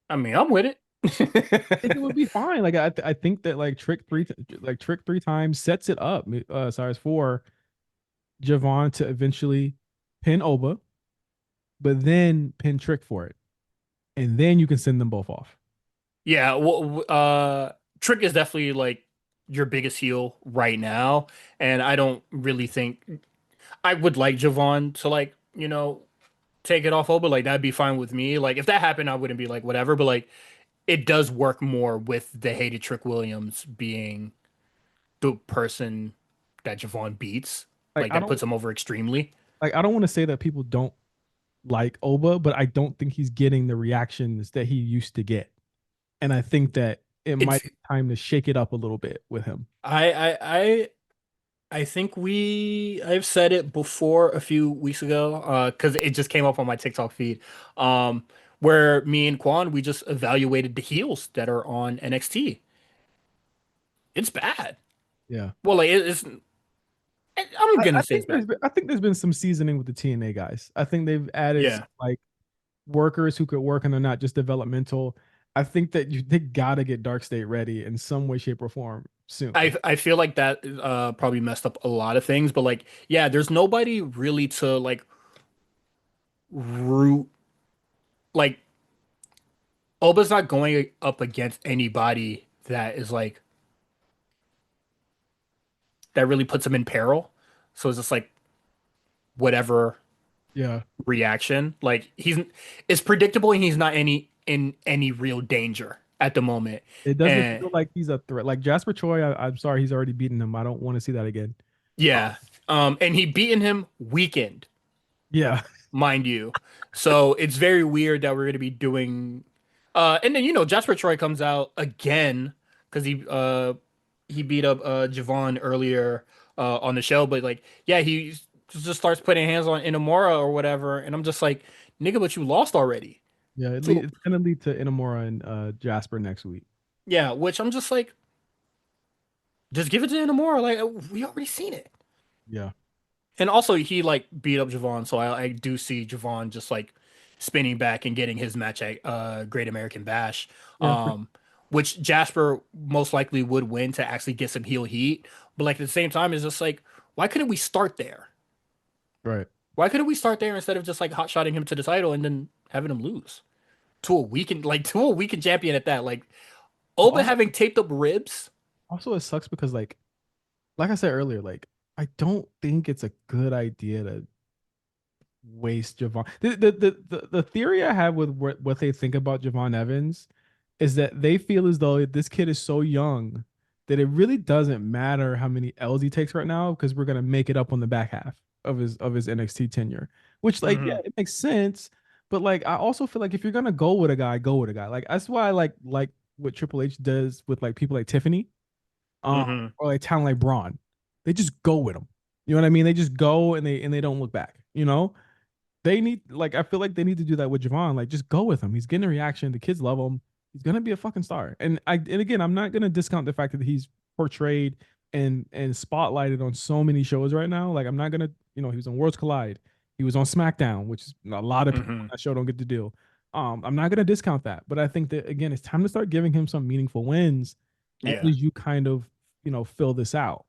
S1: I mean, I'm with
S2: I think it
S1: it.
S2: would be fine. Like I think that Trick three times sets it up. Sorry, for Javon to eventually pin Oba, but then pin Trick for it, and then you can send them both off.
S1: Yeah, well, Trick is definitely like your biggest heel right now, and I don't really think I would like Javon to like, take it off Oba. Like that'd be fine with me. Like if that happened, I wouldn't be like whatever, but like it does work more with the hated Trick Williams being the person that Javon beats.
S2: Like
S1: Like that puts him over extremely.
S2: I don't want to say that people don't like Oba, but I don't think he's getting the reactions that he used to get. And I think that it might
S1: It's
S2: be time to shake it up a little bit with him.
S1: I think I've said it before a few weeks ago, because it just came up on my TikTok feed. Um, where me and Quan we just evaluated the heels that are on NXT. It's bad.
S2: Yeah.
S1: Well, like it's I'm
S2: I
S1: gonna say it's
S2: think
S1: bad.
S2: I think there's been some seasoning with the TNA guys. I think they've added some,
S1: Yeah.
S2: like workers who could work and they're not just developmental. I think that they gotta get Dark State ready in some way, shape, or form soon.
S1: I feel like that probably messed up a lot of things, but like yeah, there's nobody really to like root like Oba's not going up against anybody that is like that really puts him in peril. So it's just like whatever
S2: Yeah.
S1: reaction. Like it's predictable and he's not in any real danger at the moment.
S2: It doesn't
S1: And
S2: feel like he's a threat. Like Jasper Troy, I'm sorry, he's already beaten him. I don't want to see that again.
S1: yeah. And he beaten him weekend,
S2: Yeah.
S1: mind you. So it's very weird that we're gonna be doing and then Jasper Troy comes out again because he beat up Javon earlier on the show, but like yeah, he just starts putting hands on Inamura or whatever, and I'm just like, nigga, but you lost already.
S2: Yeah.
S1: So
S2: It's gonna lead to Inamura and Jasper next week.
S1: yeah, which I'm just like, just give it to Inamura. Like we already seen it.
S2: Yeah.
S1: And also he like beat up Javon, so I do see Javon just like spinning back and getting his match at Great American Bash.
S2: Yeah.
S1: Which Jasper most likely would win to actually get some heel heat. But like at the same time, it's just like, why couldn't we start there?
S2: Right.
S1: Why couldn't we start there instead of just like hot shotting him to the title and then having him lose to a weakened champion at that? Like
S2: But
S1: Oba having taped up ribs.
S2: also it sucks because like I said earlier, like I don't think it's a good idea to waste Javon. The theory I have with what they think about Javon Evans is that they feel as though this kid is so young that it really doesn't matter how many L's he takes right now because we're gonna make it up on the back half of his NXT tenure. Which like yeah,
S1: Hmm.
S2: it makes sense. But like I also feel like if you're gonna go with a guy, go with a guy. Like that's why I like what Triple H does with like people like Tiffany, um,
S1: Hmm.
S2: or like talent like Braun. They just go with them. You know what I mean? They just go and they don't look back. You know, they need like I feel like they need to do that with Javon. Like just go with him. He's getting a reaction. The kids love him. He's gonna be a fucking star. And again, I'm not gonna discount the fact that he's portrayed and spotlighted on so many shows right now. Like I'm not gonna, he was on Worlds Collide. He was on SmackDown, which is a lot of people on
S1: Hmm.
S2: that show don't get to do. I'm not gonna discount that, but I think that again, it's time to start giving him some meaningful wins as
S1: Yeah.
S2: you kind of, fill this out.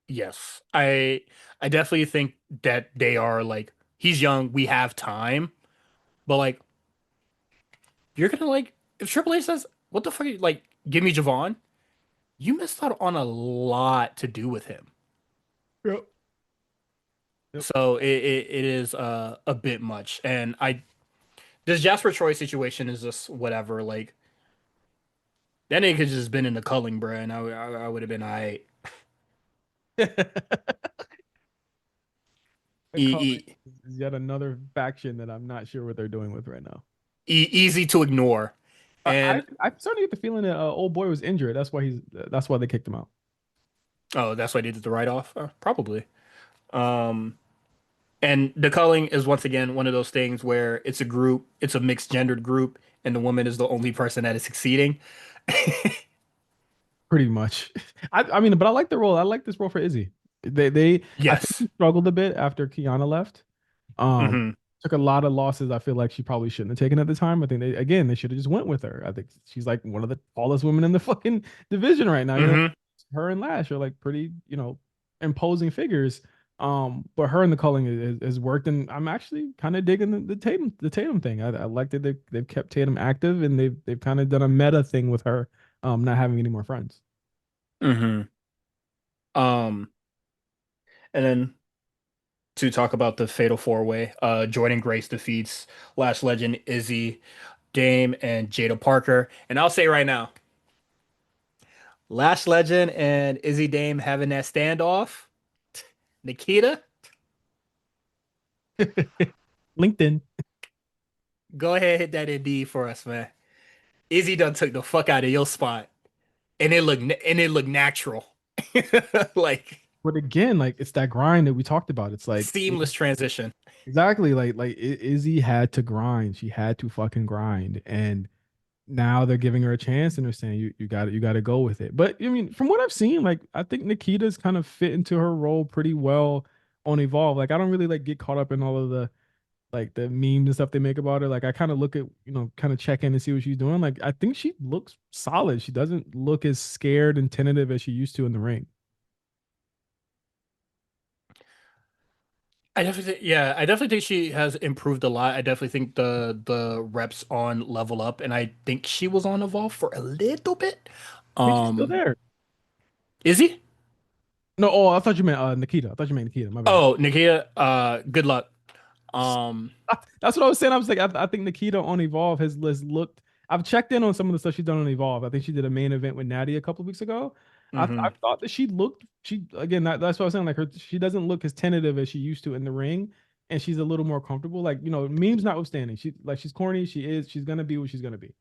S1: Yes. I definitely think that they are like he's young, we have time, but like you're gonna like if Triple H says, "What the fuck? Like, give me Javon." You missed out on a lot to do with him.
S2: Yep. Yep.
S1: So it is a bit much. And I this Jasper Troy situation is just whatever. Like that nigga could just been in the culling, bro, and I would have been I
S2: The
S1: e
S2: Cullen
S1: e
S2: is yet another faction that I'm not sure what they're doing with right now.
S1: easy to ignore. And
S2: I'm starting to get the feeling that old boy was injured. That's why they kicked him out.
S1: oh, that's why they did the write off. Probably. Um, and the culling is once again one of those things where it's a group, it's a mixed gendered group, and the woman is the only person that is succeeding.
S2: Pretty much. I mean, but I like the role. I like this role for Izzy. They I think
S1: Yes.
S2: he struggled a bit after Kiana left. Um,
S1: Hmm.
S2: took a lot of losses. I feel like she probably shouldn't have taken at the time. I think they should have just went with her. I think she's like one of the tallest women in the fucking division right now.
S1: Hmm.
S2: Her and Lash are like pretty, imposing figures. But her and the culling has worked, and I'm actually kind of digging the Tatum thing. I like that they've kept Tatum active, and they've kind of done a meta thing with her, not having any more friends.
S1: Hmm. Um, and then to talk about the Fatal Four Way, Jordan Grace defeats Lash Legend, Izzy, Dame, and Jada Parker. And I'll say right now, Lash Legend and Izzy Dame having that standoff. Nikita,
S2: LinkedIn.
S1: go ahead hit that Indeed for us, man. Izzy done took the fuck out of your spot, and it looked natural, like
S2: But again, like it's that grind that we talked about. It's like
S1: seamless transition.
S2: exactly Izzy had to grind. She had to fucking grind, and now they're giving her a chance and they're saying you got to go with it. But I mean, from what I've seen, like I think Nikita's kind of fit into her role pretty well on Evolve. Like I don't really like get caught up in all of the like the memes and stuff they make about her. Like I kind of look at, kind of check in and see what she's doing. Like I think she looks solid. She doesn't look as scared and tentative as she used to in the ring.
S1: I definitely think she has improved a lot. I definitely think the reps on Level Up, and I think she was on Evolve for a little bit.
S2: I think she's still
S1: Um,
S2: there.
S1: is he?
S2: No, oh, I thought you meant Nikita. I thought you meant Nikita. My bad.
S1: Oh, Nikita, good luck. Um,
S2: That's what I was saying. I was like, I think Nikita on Evolve has looked. I've checked in on some of the stuff she's done on Evolve. I think she did a main event with Natty a couple of weeks ago. I
S1: mhm,
S2: thought that she looked. She again. That's what I was saying. Like her, she doesn't look as tentative as she used to in the ring, and she's a little more comfortable. Like memes notwithstanding, she's corny. She's gonna be what she's gonna be.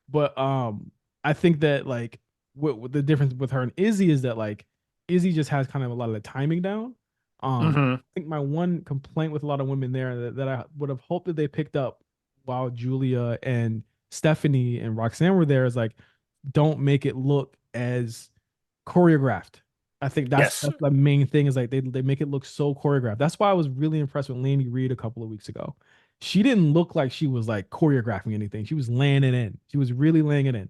S2: But I think that like what the difference with her and Izzy is that like Izzy just has kind of a lot of the timing down.
S1: mhm.
S2: I think my one complaint with a lot of women there that I would have hoped that they picked up while Julia and Stephanie and Roxanne were there is like don't make it look as choreographed. I think
S1: Yes.
S2: that's the main thing is like they make it look so choreographed. That's why I was really impressed with Laney Reed a couple of weeks ago. She didn't look like she was like choreographing anything. She was laying it in. She was really laying it in.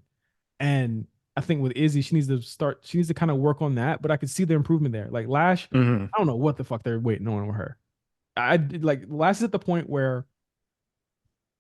S2: And I think with Izzy, she needs to kind of work on that. But I could see the improvement there. Like Lash,
S1: Mhm.
S2: I don't know what the fuck they're waiting on with her. I like Lash is at the point where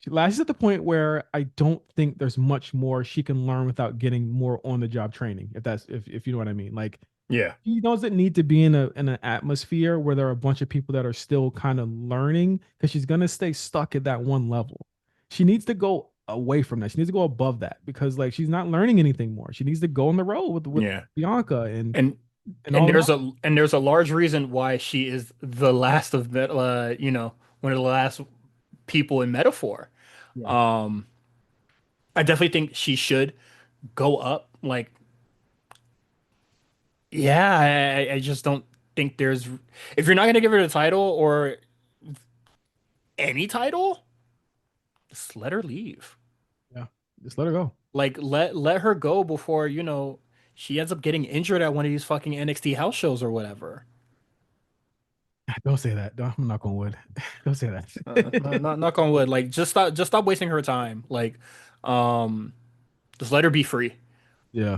S2: Lash is at the point where I don't think there's much more she can learn without getting more on the job training. If you know what I mean. Like
S1: Yeah.
S2: She doesn't need to be in an atmosphere where there are a bunch of people that are still kind of learning because she's gonna stay stuck at that one level. She needs to go away from that. She needs to go above that because like she's not learning anything more. She needs to go on the road with
S1: Yeah.
S2: Bianca
S1: And
S2: and all of that.
S1: and there's a large reason why she is the last of one of the last people in Metaphor.
S2: Yeah.
S1: Um, I definitely think she should go up. Like, yeah, I just don't think there's if you're not gonna give her the title or any title, just let her leave.
S2: Yeah. Just let her go.
S1: Like let her go before, she ends up getting injured at one of these fucking NXT house shows or whatever.
S2: Don't say that. I'm not going wood. Don't say
S1: Not,
S2: that.
S1: not knock on wood. Like just stop wasting her time. Like, um, just let her be free.
S2: Yeah.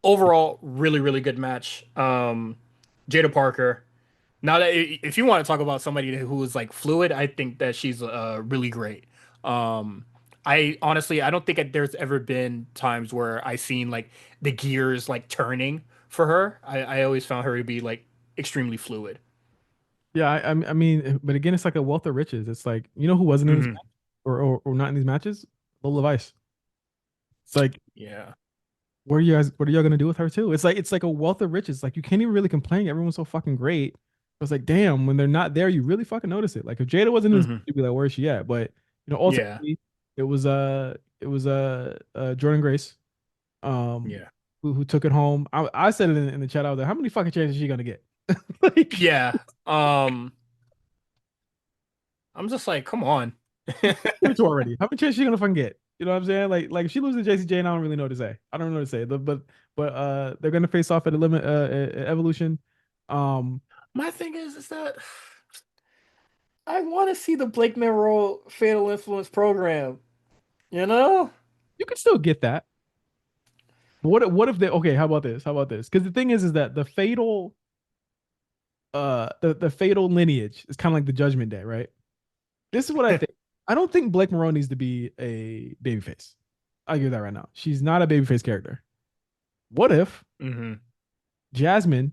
S1: Overall, really, really good match. Jada Parker. Now that if you want to talk about somebody who is like fluid, I think that she's really great. Um, I honestly I don't think that there's ever been times where I seen like the gears like turning for her. I always found her to be like extremely fluid.
S2: Yeah, I mean, but again, it's like a wealth of riches. It's like you know who wasn't in this
S1: Hmm.
S2: match or not in these matches? Lola Vice. It's like
S1: Yeah.
S2: what are y'all gonna do with her too? It's like a wealth of riches. Like you can't even really complain. Everyone's so fucking great. It's like damn, when they're not there, you really fucking notice it. Like if Jada wasn't in this,
S1: Hmm.
S2: you'd be like, where is she at? But
S1: Yeah.
S2: ultimately, it was Jordan Grace, um,
S1: Yeah.
S2: who took it home. I said it in the chat. I was like, how many fucking chances is she gonna get? Like
S1: Yeah. I'm just like, come on.
S2: give it to her already. How many chances she gonna fucking get? You know what I'm saying? Like if she loses to JCJ, I don't really know what to say. I don't know what to say. But they're gonna face off at a limit at Evolution. Um,
S1: My thing is that I want to see the Blake Monroe Fatal Influence program. You know?
S2: you can still get that. But what if they okay, how about this? How about this? Because the thing is that the fatal lineage is kind of like the Judgment Day, right? This is what I think. I don't think Blake Moreau needs to be a babyface. I'll give you that right now. She's not a babyface character. What if
S1: Hmm.
S2: Jasmine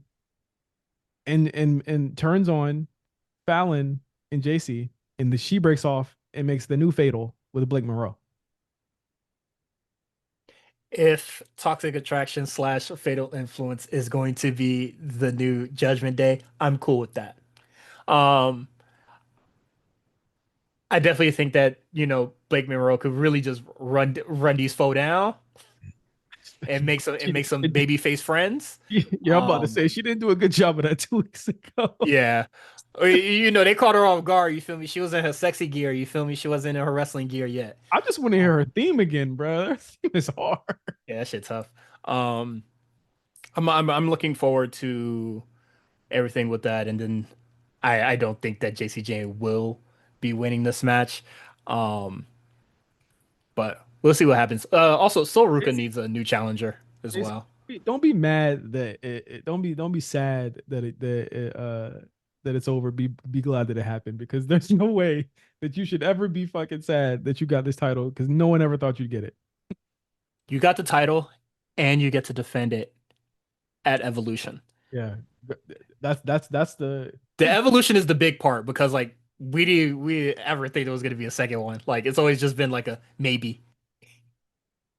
S2: and turns on Fallon and JC, and she breaks off and makes the new fatal with Blake Monroe.
S1: If Toxic Attraction slash Fatal Influence is going to be the new Judgment Day, I'm cool with that. Um, I definitely think that, Blake Monroe could really just run these four down and
S2: She
S1: make some
S2: did,
S1: baby face friends.
S2: yeah, I'm about to
S1: Um,
S2: say she didn't do a good job of that 2 weeks ago.
S1: yeah. They caught her off guard, you feel me? She was in her sexy gear, you feel me? She wasn't in her wrestling gear yet.
S2: I just want to hear her
S1: Um,
S2: theme again, bro. Her theme is hard.
S1: yeah, that shit tough. Um, I'm looking forward to everything with that. And then I don't think that JC Jane will be winning this match. Um, but we'll see what happens. Also, Sol Ruka needs a new challenger as
S2: It's,
S1: well.
S2: don't be mad that don't be sad that it's over. Be glad that it happened because there's no way that you should ever be fucking sad that you got this title because no one ever thought you'd get it.
S1: You got the title and you get to defend it at Evolution.
S2: Yeah, that's the
S1: The Evolution is the big part because like we ever think there was gonna be a second one. Like it's always just been like a maybe.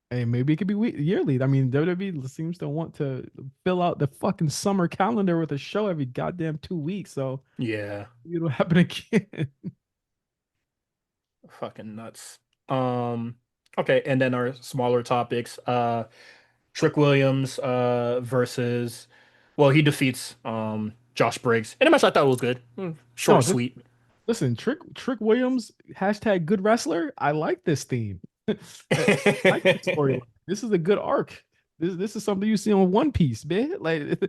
S2: hey maybe it could be yearly. I mean WWE seems to want to fill out the fucking summer calendar with a show every goddamn 2 weeks. So
S1: Yeah,
S2: it'll happen again.
S1: fucking nuts. Um, okay, and then our smaller topics. Trick Williams versus well, he defeats Josh Briggs. And a match I thought was good. Short,
S2: No,
S1: sweet.
S2: listen, Trick Williams, hashtag good wrestler. I like this theme. I like this storyline. This is a good arc. This is something you see on One Piece, man. Like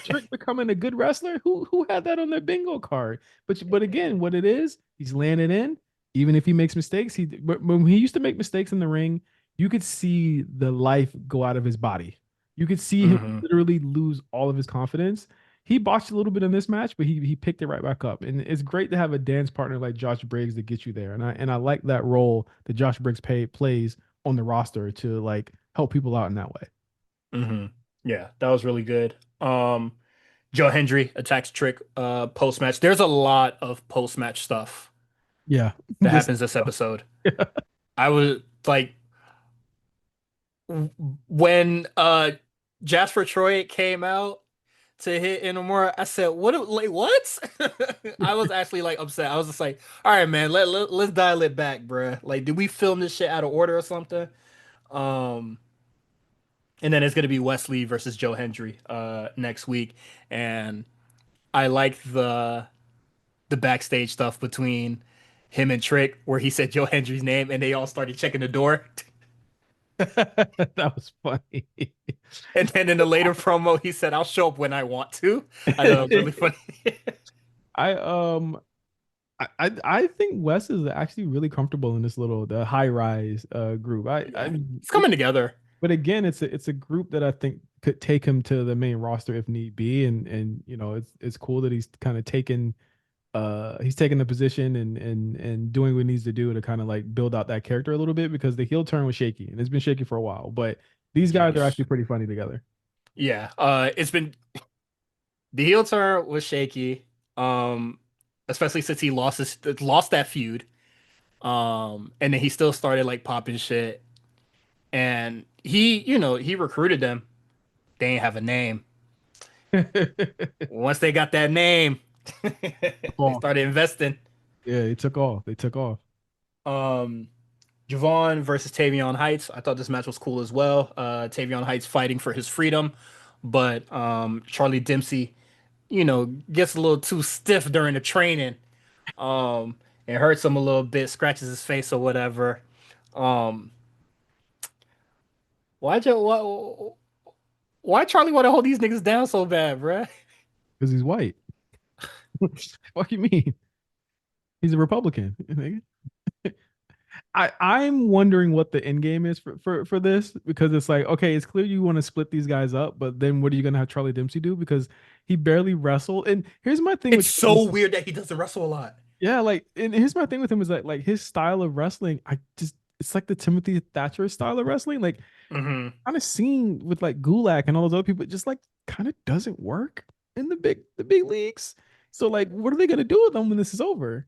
S2: Trick becoming a good wrestler. Who had that on their bingo card? But again, what it is, he's landing in. Even if he makes mistakes, but when he used to make mistakes in the ring, you could see the life go out of his body. You could see him
S1: Hmm.
S2: literally lose all of his confidence. He botched a little bit in this match, but he picked it right back up. And it's great to have a dance partner like Josh Briggs that gets you there. And I like that role that Josh Briggs plays on the roster to like help people out in that way.
S1: Hmm. Yeah, that was really good. Joe Hendry attacks Trick post match. There's a lot of post match stuff
S2: Yeah.
S1: that
S2: This
S1: happens this episode. I was like when Jasper Troy came out to hit Inamura, I said, "What? Like what?" I was actually like upset. I was just like, "All right, man, let's dial it back, bruh. Like, did we film this shit out of order or something?" Um, and then it's gonna be Wesley versus Joe Hendry next week, and I like the backstage stuff between him and Trick, where he said Joe Hendry's name, and they all started checking the door.
S2: That was funny.
S1: And then in the later promo, he said, "I'll show up when I want to." I thought it was really funny.
S2: I I think Wes is actually really comfortable in this little the high rise group. I
S1: Yeah, it's coming together.
S2: but again, it's a group that I think could take him to the main roster if need be, and it's cool that he's taking the position and doing what he needs to do to kind of like build out that character a little bit because the heel turn was shaky and it's been shaky for a while, but these guys are
S1: Yes.
S2: actually pretty funny together.
S1: Yeah. It's been the heel turn was shaky. Um, especially since he lost that feud. And then he still started like popping shit. And he recruited them. They ain't have a name. Once they got that name, they
S2: Off.
S1: started investing.
S2: Yeah, they took off. They took off.
S1: Um, Javon versus Tavion Heights. I thought this match was cool as well. Tavion Heights fighting for his freedom, but Charlie Dempsey, gets a little too stiff during the training. Um, it hurts him a little bit, scratches his face or whatever. Um, why Charlie want to hold these niggas down so bad, bruh?
S2: Because he's white. What do you mean? He's a Republican. I'm wondering what the end game is for this because it's like okay, it's clear you want to split these guys up, but then what are you gonna have Charlie Dempsey do because he barely wrestled. And here's my thing
S1: It's
S2: with Charlie.
S1: so weird that he doesn't wrestle a lot.
S2: Yeah, like and here's my thing with him is like his style of wrestling. I just it's like the Timothy Thatcher style of wrestling. Like
S1: Hmm.
S2: kind of seen with like Gulak and all those other people, it just like kind of doesn't work in the big leagues. So like, what are they gonna do with them when this is over?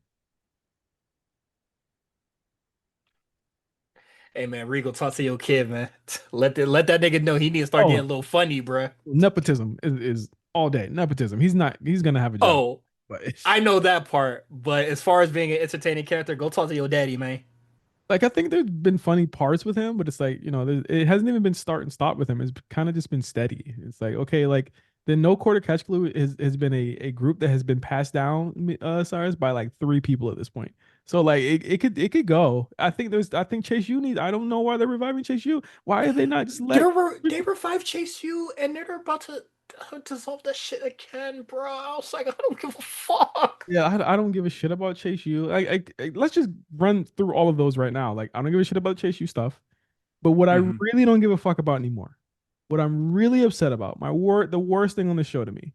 S1: Hey man, Regal, talk to your kid, man. Let that nigga know he need to start getting
S2: Oh,
S1: a little funny, bruh.
S2: nepotism is all day nepotism. He's gonna have a job,
S1: Oh,
S2: but
S1: I know that part, but as far as being an entertaining character, go talk to your daddy, man.
S2: like I think there's been funny parts with him, but it's like it hasn't even been start and stop with him. It's kind of just been steady. It's like okay, like the no quarter catch glue has been a group that has been passed down, Cyrus, by like three people at this point. So like it could go. I think Chase U needs. I don't know why they're reviving Chase U. Why are they not just let?
S1: They revived Chase U, and they're about to dissolve that shit again, bro. I was like, I don't give a fuck.
S2: Yeah, I don't give a shit about Chase U. Let's just run through all of those right now. Like I don't give a shit about Chase U stuff. But what I
S1: Hmm.
S2: really don't give a fuck about anymore, what I'm really upset about, the worst thing on the show to me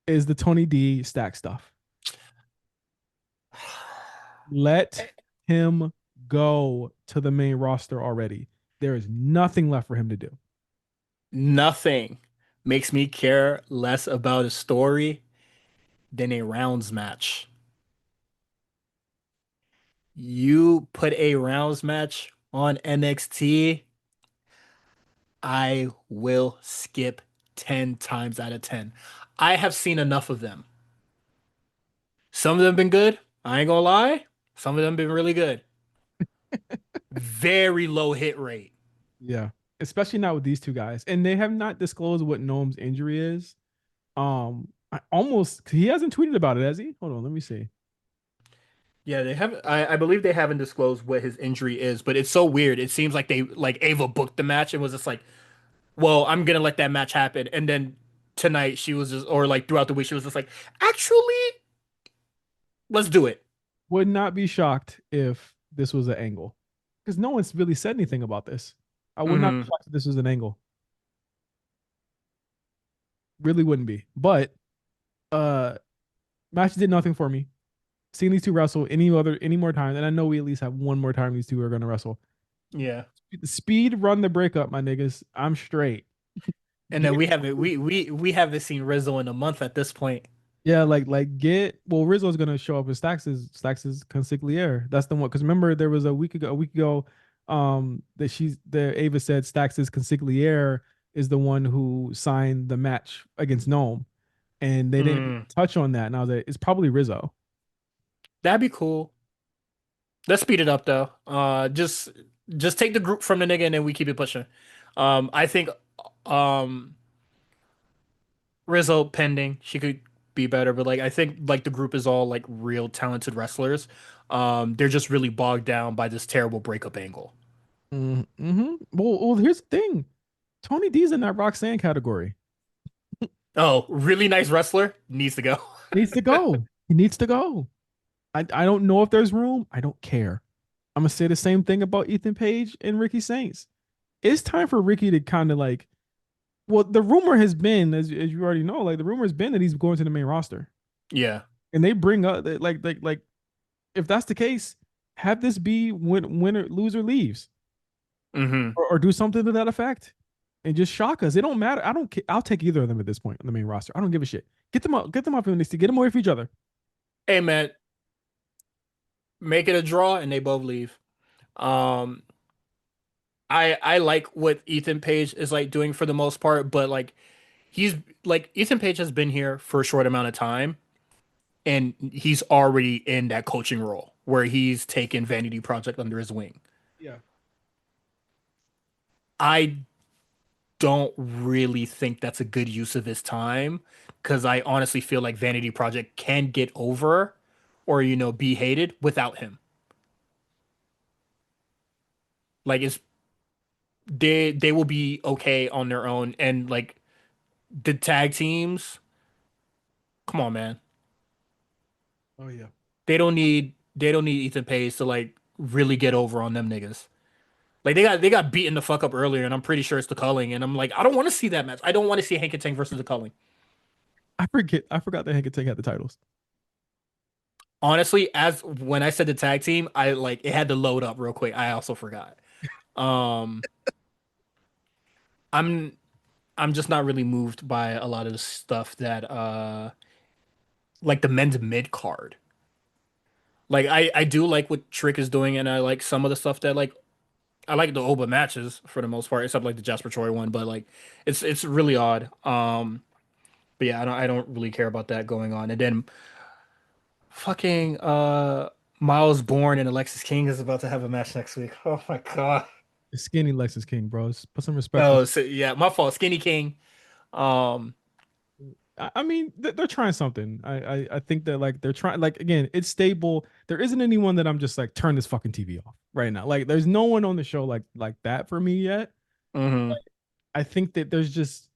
S2: is the Tony D stack stuff. Let him go to the main roster already. There is nothing left for him to do.
S1: Nothing makes me care less about a story than a rounds match. You put a rounds match on NXT, I will skip 10 times out of 10. I have seen enough of them. Some of them been good. I ain't gonna lie. Some of them been really good. Very low hit rate.
S2: Yeah. Especially not with these two guys. And they have not disclosed what Noam's injury is. He hasn't tweeted about it, has he? Hold on, let me see.
S1: Yeah, they haven't. I believe they haven't disclosed what his injury is, but it's so weird. It seems like they like Ava booked the match and was just like, "Well, I'm gonna let that match happen." And then tonight she was just, or like throughout the week, she was just like, "Actually, let's do it."
S2: Would not be shocked if this was an angle. Because no one's really said anything about this. I would not be
S1: Hmm.
S2: shocked if this was an angle. Really wouldn't be. But uh match did nothing for me. Seeing these two wrestle any more time, and I know we at least have one more time these two are gonna wrestle.
S1: Yeah.
S2: Speed run the breakup, my niggas. I'm straight.
S1: And then we haven't seen Rizzo in a month at this point.
S2: Yeah, like get well. Rizzo's gonna show up with Stax's consigliere. That's the one. Because remember, there was a week ago, that Ava said Stax's consigliere is the one who signed the match against Gnome, and they didn't
S1: Mm,
S2: touch on that. And I was like, it's probably Rizzo.
S1: that'd be cool. Let's speed it up though. Just take the group from the nigga and then we keep it pushing. I think um Rizzo pending. She could be better, but like I think like the group is all like real talented wrestlers. They're just really bogged down by this terrible breakup angle.
S2: Mm-hmm. Well, here's the thing. Tony D's in that Roxanne category.
S1: Oh, really nice wrestler needs to go.
S2: Needs to go. He needs to go. I don't know if there's room. I don't care. I'm gonna say the same thing about Ethan Page and Ricky Saints. It's time for Ricky to kind of like. Well, the rumor has been, as you already know, like the rumor has been that he's going to the main roster,
S1: Yeah.
S2: and they bring up that like if that's the case, have this be winner loser leaves,
S1: Hmm.
S2: or do something to that effect, and just shock us. It don't matter. I don't. I'll take either of them at this point on the main roster. I don't give a shit. Get them up. Get them up in NXT. Get them away from each other.
S1: Hey man, make it a draw and they both leave. Um, I like what Ethan Page is like doing for the most part, but like he's like Ethan Page has been here for a short amount of time and he's already in that coaching role where he's taken Vanity Project under his wing.
S2: Yeah.
S1: I don't really think that's a good use of his time because I honestly feel like Vanity Project can get over or be hated without him. Like it's they will be okay on their own and like the tag teams, come on man.
S2: Oh yeah.
S1: They don't need Ethan Page to like really get over on them niggas. Like they got beaten the fuck up earlier, and I'm pretty sure it's the Culling. And I'm like, I don't want to see that match. I don't want to see Hank and Tank versus the Culling.
S2: I forget. I forgot that Hank and Tank had the titles.
S1: Honestly, as when I said the tag team, I like it had to load up real quick. I also forgot. Um, I'm I'm just not really moved by a lot of the stuff that like the men's mid card. Like I do like what Trick is doing, and I like some of the stuff that like I like the Oba matches for the most part, except like the Jasper Troy one. But like it's really odd. But yeah, I don't really care about that going on. And then fucking Miles Bourne and Alexis King is about to have a match next week. Oh my God.
S2: Skinny Lexus King, bro. Put some respect on.
S1: Oh, so, yeah, my fault. Skinny King. Um,
S2: I mean, they're trying something. I think that like they're trying. Like again, it's stable. There isn't anyone that I'm just like turn this fucking TV off right now. Like there's no one on the show like that for me yet.
S1: mhm.
S2: I think that there's just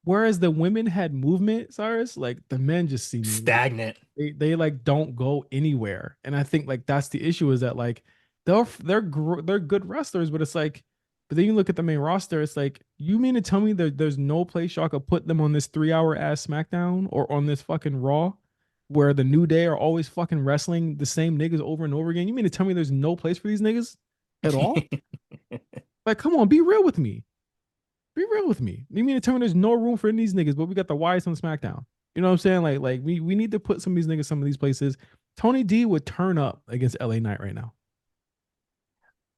S2: whereas the women had movement, Cyrus, like the men just seem like
S1: Stagnant.
S2: they like don't go anywhere. And I think like that's the issue is that like they're good wrestlers, but it's like, but then you look at the main roster, it's like you mean to tell me that there's no place y'all could put them on this 3 hour ass SmackDown or on this fucking Raw where the New Day are always fucking wrestling the same niggas over and over again? You mean to tell me there's no place for these niggas at all? Like, come on, be real with me. Be real with me. You mean to tell me there's no room for any of these niggas, but we got the Wyatts on SmackDown? You know what I'm saying? Like we need to put some of these niggas some of these places. Tony D would turn up against LA Knight right now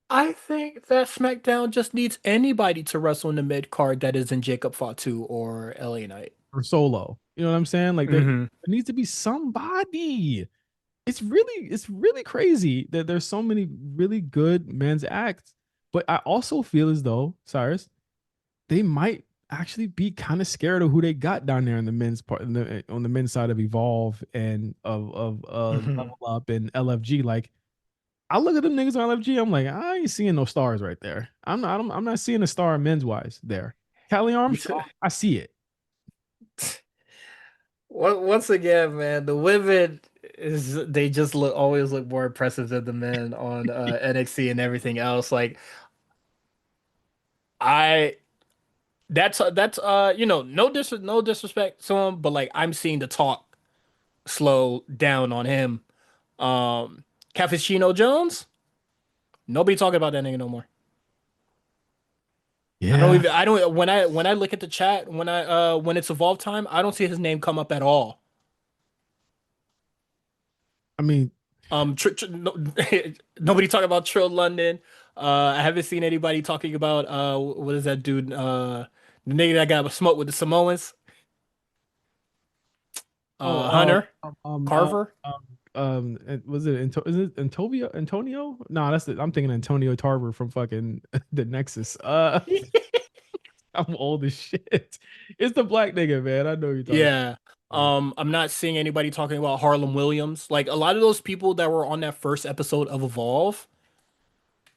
S1: I think that SmackDown just needs anybody to wrestle in the mid card that isn't Jacob Fatu or LA Knight.
S2: or Solo. You know what I'm saying? Like
S1: Hmm.
S2: there needs to be somebody. It's really crazy that there's so many really good men's acts, but I also feel as though Cyrus they might actually be kind of scared of who they got down there in the men's part on the men's side of Evolve and of
S1: Hmm.
S2: Level Up and LFG. Like I look at them niggas on LFG, I'm like, I ain't seeing no stars right there. I'm not seeing a star men's wise there. Callie Armstrong, I see it.
S1: Once again, man, the women is they just look always look more impressive than the men on NXT and everything else. Like I that's no disrespect to him, but like I'm seeing the talk slow down on him. Um Cappuccino Jones, nobody talking about that nigga no more.
S2: Yeah.
S1: I don't when I look at the chat when it's evolve time, I don't see his name come up at all.
S2: I mean,
S1: No, nobody talking about Trill London. I haven't seen anybody talking about what is that dude? The nigga that got smoked with the Samoans.
S2: oh,
S1: Hunter Carver.
S2: was it is it Antonio? No, that's I'm thinking Antonio Tarver from fucking the Nexus. I'm old as shit. It's the black nigga, man. I know you're talking
S1: Yeah.
S2: about.
S1: I'm not seeing anybody talking about Harlem Williams. Like a lot of those people that were on that first episode of Evolve,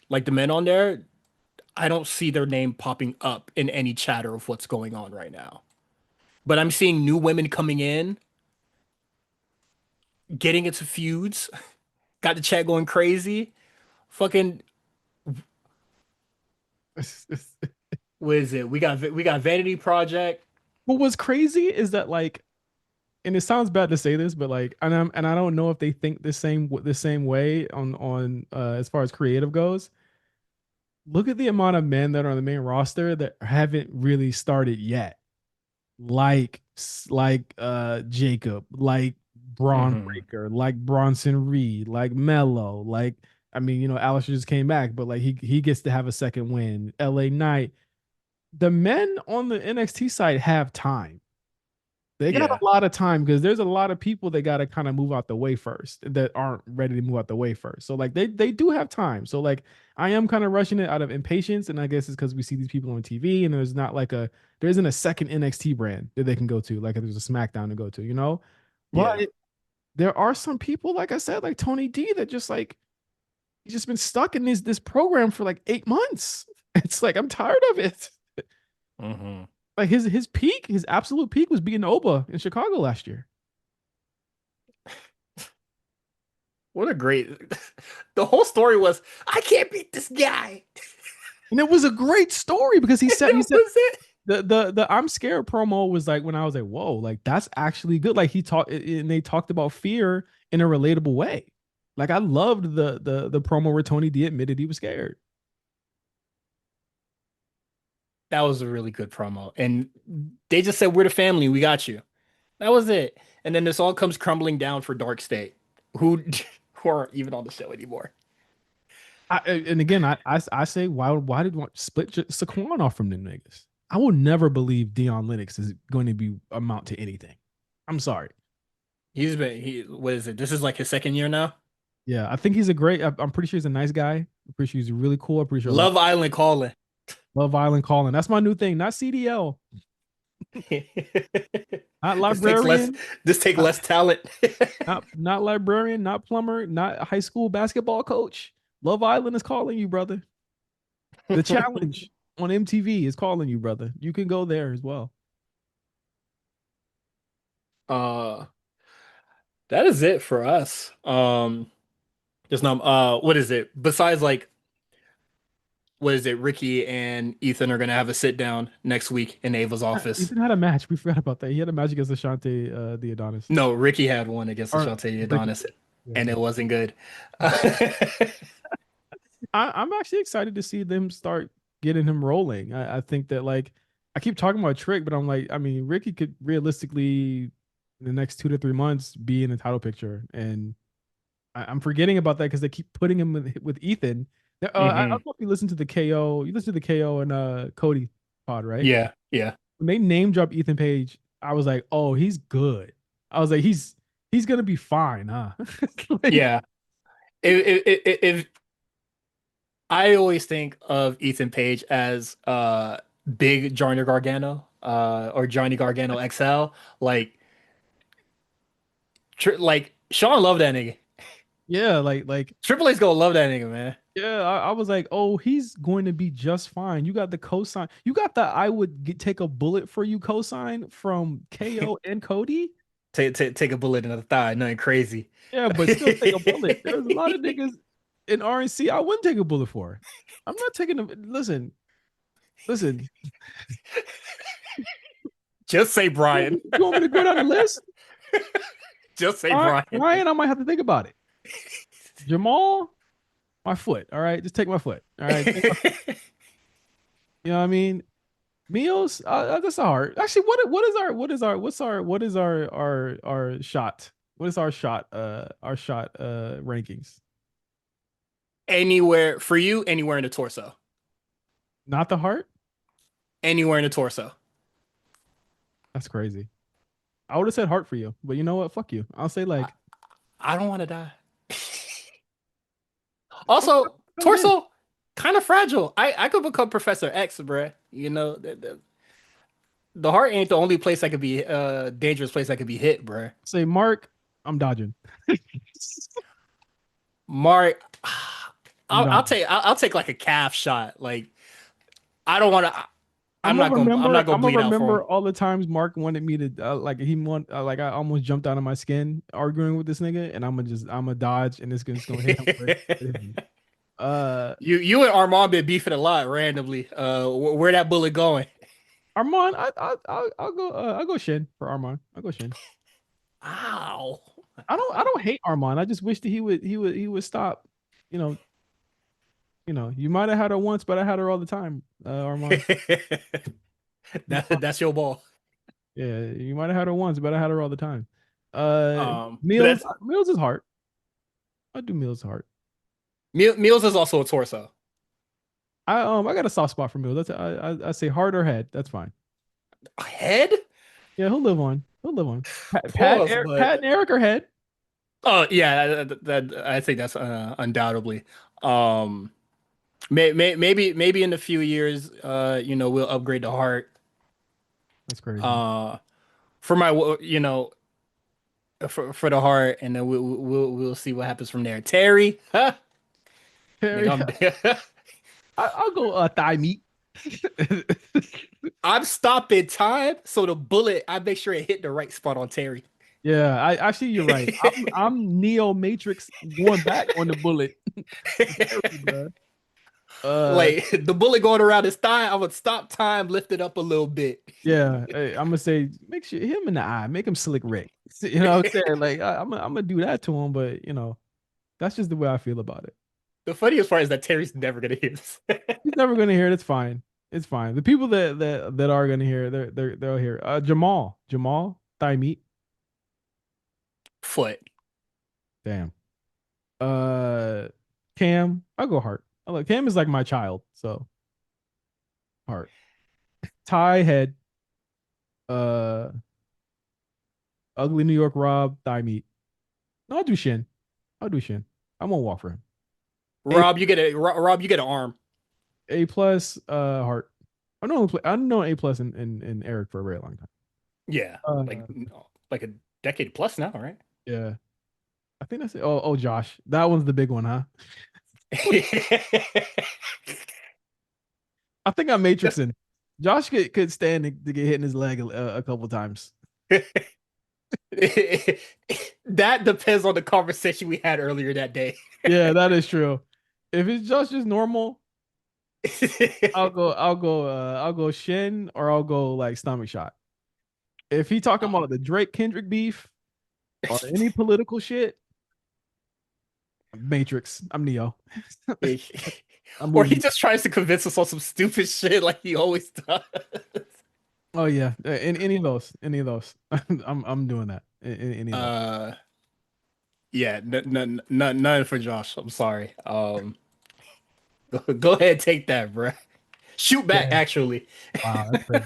S1: like the men on there, I don't see their name popping up in any chatter of what's going on right now. But I'm seeing new women coming in, getting into feuds, got the chat going crazy. Fucking what is it? We got Vanity Project.
S2: But what's crazy is that like, and it sounds bad to say this, but like, and I don't know if they think the same way on as far as creative goes. Look at the amount of men that are on the main roster that haven't really started yet, like Jacob, like Braun
S1: Hmm.
S2: Breaker, like Bronson Reed, like Mello, like I mean, Alistair just came back, but like he gets to have a second win. LA Knight. The men on the NXT side have time. They got a
S1: Yeah.
S2: lot of time because there's a lot of people that got to kind of move out the way first that aren't ready to move out the way first. So like they do have time. So like I am kind of rushing it out of impatience, and I guess it's because we see these people on TV, and there's not like there isn't a second NXT brand that they can go to, like there's a SmackDown to go to. But
S1: Yeah.
S2: there are some people, like I said, like Tony D, that just like he's just been stuck in this program for like 8 months. It's like I'm tired of it.
S1: Hmm.
S2: Like his peak, his absolute peak was beating Oba in Chicago last year.
S1: What a great. The whole story was, I can't beat this guy.
S2: And it was a great story because he
S1: And
S2: said he
S1: that
S2: said
S1: was it.
S2: the I'm scared promo was like when I was like, whoa, like that's actually good. Like he talked and they talked about fear in a relatable way. Like I loved the promo where Tony D admitted he was scared.
S1: That was a really good promo. And they just said, we're the family. We got you. That was it. And then this all comes crumbling down for Dark State, who who aren't even on the show anymore.
S2: And again, I say why did want split Saquon off from them niggas? I will never believe Dion Lennox is going to be amount to anything. I'm sorry.
S1: What is it? This is like his second year now.
S2: Yeah, I think he's a great. I'm pretty sure he's a nice guy. I'm pret's sure he's really cool. I'm pretty sure a lot
S1: Love Island calling.
S2: Love Island calling. That's my new thing. Not CDL. Not
S1: This takes less,
S2: librarian.
S1: this take
S2: Not,
S1: less talent.
S2: not librarian. Not plumber. Not high school basketball coach. Love Island is calling you, brother. The challenge on MTV is calling you, brother. You can go there as well.
S1: Uh, that is it for us. Just now, what is it? Besides, like, what is it? Ricky and Ethan are gonna have a sit down next week in Ava's office.
S2: Ethan had a match. We forgot about that. He had a match against Ashante the Adonis.
S1: No, Ricky had one against
S2: Or
S1: Ashante
S2: Ricky.
S1: Adonis,
S2: Yeah,
S1: and it
S2: sorry.
S1: wasn't good.
S2: I'm actually excited to see them start getting him rolling. I think that like I keep talking about Trick, but I'm like, I mean, Ricky could realistically in the next 2 to 3 months be in the title picture, and I'm forgetting about that because they keep putting him with Ethan. I
S1: Hmm.
S2: don't know if you listen to the KO. You listen to the KO and Cody pod, right?
S1: Yeah, yeah,
S2: When they name drop Ethan Page, I was like, oh, he's good. I was like, he's gonna be fine, huh? Like,
S1: yeah. If I always think of Ethan Page as big Johnny Gargano, or Johnny Gargano XL, like like Sean love that nigga.
S2: yeah, like
S1: Triple H's gonna love that nigga, man.
S2: yeah, I was like, oh, he's going to be just fine. You got the cosign. You got the I would take a bullet for you cosign from KO and Cody.
S1: Take a bullet in the thigh, nothing crazy.
S2: Yeah, but still take a bullet. There's a lot of niggas in RNC I wouldn't take a bullet for. I'm not taking a listen.
S1: Just say
S2: You want
S1: Brian.
S2: me, you want me to go down the list?
S1: Just say
S2: All right,
S1: Brian.
S2: Ryan, I might have to think about it. Jamal, my foot. All right, just take my foot. All right, You know what I mean? Meals, that's a heart. Actually, what is our shot? What is our shot rankings?
S1: Anywhere for you, anywhere in the torso.
S2: Not the heart?
S1: Anywhere in the torso.
S2: That's crazy. I would have said heart for you, but you know what? Fuck you. I'll say
S1: I,
S2: leg.
S1: I don't want to die.
S2: Okay,
S1: Also,
S2: go ahead.
S1: torso kind of fragile. I could become Professor X, bruh. You know, the heart ain't the only place that could be dangerous place that could be hit, bruh.
S2: Say Mark, I'm dodging.
S1: Mark,
S2: I'm dodging.
S1: I'll take like a calf shot. Like I don't want to. I'm not gonna
S2: I'm gonna
S1: bleed out for
S2: remember
S1: him.
S2: all the times Mark wanted me to like he want like I almost jumped out of my skin arguing with this nigga, and I'm gonna dodge, and it's gonna hit him where it hit me. Uh,
S1: You and Armand been beefing a lot randomly. Where that bullet going?
S2: Armand, I'll go Shin for Armand. I'll go Shin.
S1: Ow.
S2: I don't hate Armand. I just wish that he would stop. You know, you might have had her once, but I had her all the time, Armand.
S1: That's your ball.
S2: Yeah, you might have had her once, but I had her all the time.
S1: But
S2: Meals,
S1: that's
S2: meals is hard. I do meals hard.
S1: Meals is also a torso.
S2: I got a soft spot for meals. I say heart or head. That's fine.
S1: Head?
S2: Yeah, he'll live on. He'll live on.
S1: Pause, but
S2: Pat and Eric are head.
S1: oh yeah, I think that's undoubtedly. Um, maybe in a few years, we'll upgrade the heart.
S2: That's crazy.
S1: Uh, for my, for the heart, and then we'll see what happens from there. Terry, huh?
S2: Terry,
S1: Nigga,
S2: I'll go thigh meat.
S1: I'm stopping time, so the bullet, I make sure it hit the right spot on Terry.
S2: Yeah, I actually you're right. I'm Neo Matrix going back on the bullet. Terry, bro. Uh,
S1: Like the bullet going around his thigh, I would stop time, lift it up a little bit.
S2: yeah, hey, I'm gonna say make sure him in the eye, make him slick Rick. You know what I'm saying? Like I'm gonna do that to him, but that's just the way I feel about it.
S1: The funniest part is that Terry's never gonna hear this.
S2: He's never gonna hear it. It's fine. It's fine. The people that are gonna hear it, they'll hear it. Jamal, thigh meat.
S1: Foot.
S2: Damn. Uh, Cam, I'll go heart. I like Cam is like my child, so heart. Ty head. Uh, ugly New York Rob, thigh meat. No, I'll do shin. I'll do shin. I won't walk for him. A
S1: Rob, you get an arm.
S2: A plus, heart. I know A plus in Eric for a very long time.
S1: Yeah, like
S2: Uh,
S1: like a decade plus now, right?
S2: yeah. I think that's it. Oh, Josh. That one's the big one, huh? I think I'm Matrixing. Josh could stand to get hit in his leg a couple times.
S1: That depends on the conversation we had earlier that day.
S2: Yeah, that is true. If it's just normal, I'll go shin or I'll go like stomach shot. If he talking about the Drake Kendrick beef or any political shit, Matrix. I'm Neo. I'm
S1: Or he
S2: moving.
S1: just tries to convince us on some stupid shit like he always does.
S2: Oh yeah, any of those. I'm doing that. Any of those.
S1: Uh, yeah, none for Josh. I'm sorry. Go ahead, take that, bro. Shoot back,
S2: Yeah.
S1: actually.
S2: Wow, that's crazy.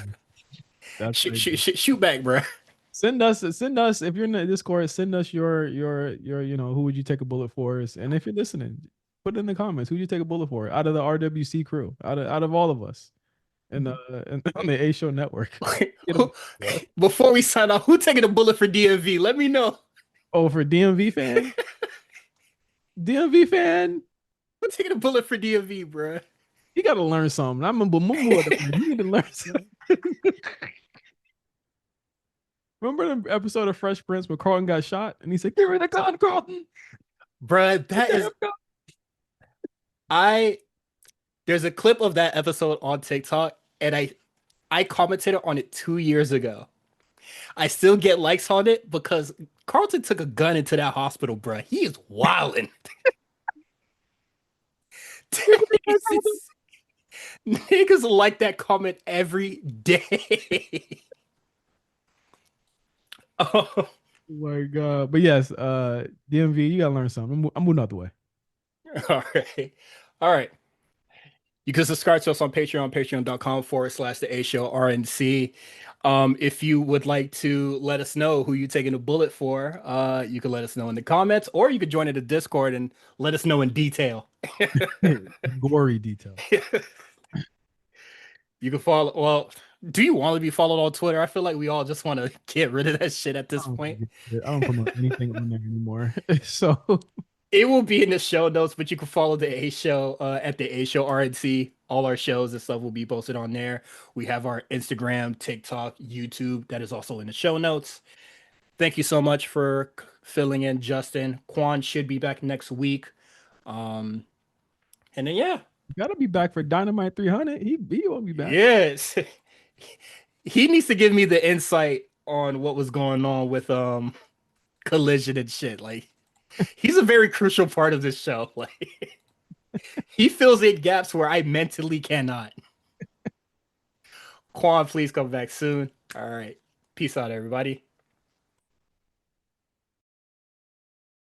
S2: That's crazy.
S1: Shoot back, bro.
S2: Send us if you're in the Discord. Send us your who would you take a bullet for? And if you're listening, put it in the comments. Who would you take a bullet for out of the RWC crew? Out of all of us, and on the A Show Network. Get a,
S1: Before we sign off, who taking a bullet for DMV? Let me know.
S2: oh, for DMV fan, DMV fan,
S1: Who taking a bullet for DMV, bro?
S2: you got to learn something. I'm a Bumumua fan. You need to learn something. Remember the episode of Fresh Prince where Carlton got shot and he said, "Give me the gun, Carlton."
S1: Bruh, that is I there's a clip of that episode on TikTok, and I commented on it 2 years ago. I still get likes on it because Carlton took a gun into that hospital, bruh. He is wilding.
S2: Give me the gun, Carlton.
S1: Niggas like that comment every day. Oh,
S2: Oh my god. But yes, DMV, you gotta learn something. I'm moving out the way.
S1: all right. All right. You can subscribe to us on Patreon, patreon.com/, the A Show RNC. If you would like to let us know who you're taking a bullet for, you can let us know in the comments, or you could join in the Discord and let us know in detail.
S2: Gory detail.
S1: You can follow. Well, do you want to be followed on Twitter? I feel like we all just want to get rid of that shit at
S2: I
S1: this
S2: don't,
S1: point.
S2: I don't promote anything on there anymore. So
S1: It will be in the show notes, but you can follow the A Show at the A Show RNC. All our shows and stuff will be posted on there. We have our Instagram, TikTok, YouTube that is also in the show notes. Thank you so much for filling in, Justin. Quan should be back next week. Um, and then yeah,
S2: you gotta be back for Dynamite 300. He won't be back.
S1: yes, he needs to give me the insight on what was going on with Collision and shit. Like he's a very crucial part of this show. Like he fills in gaps where I mentally cannot. Quan, please come back soon. All right. Peace out, everybody.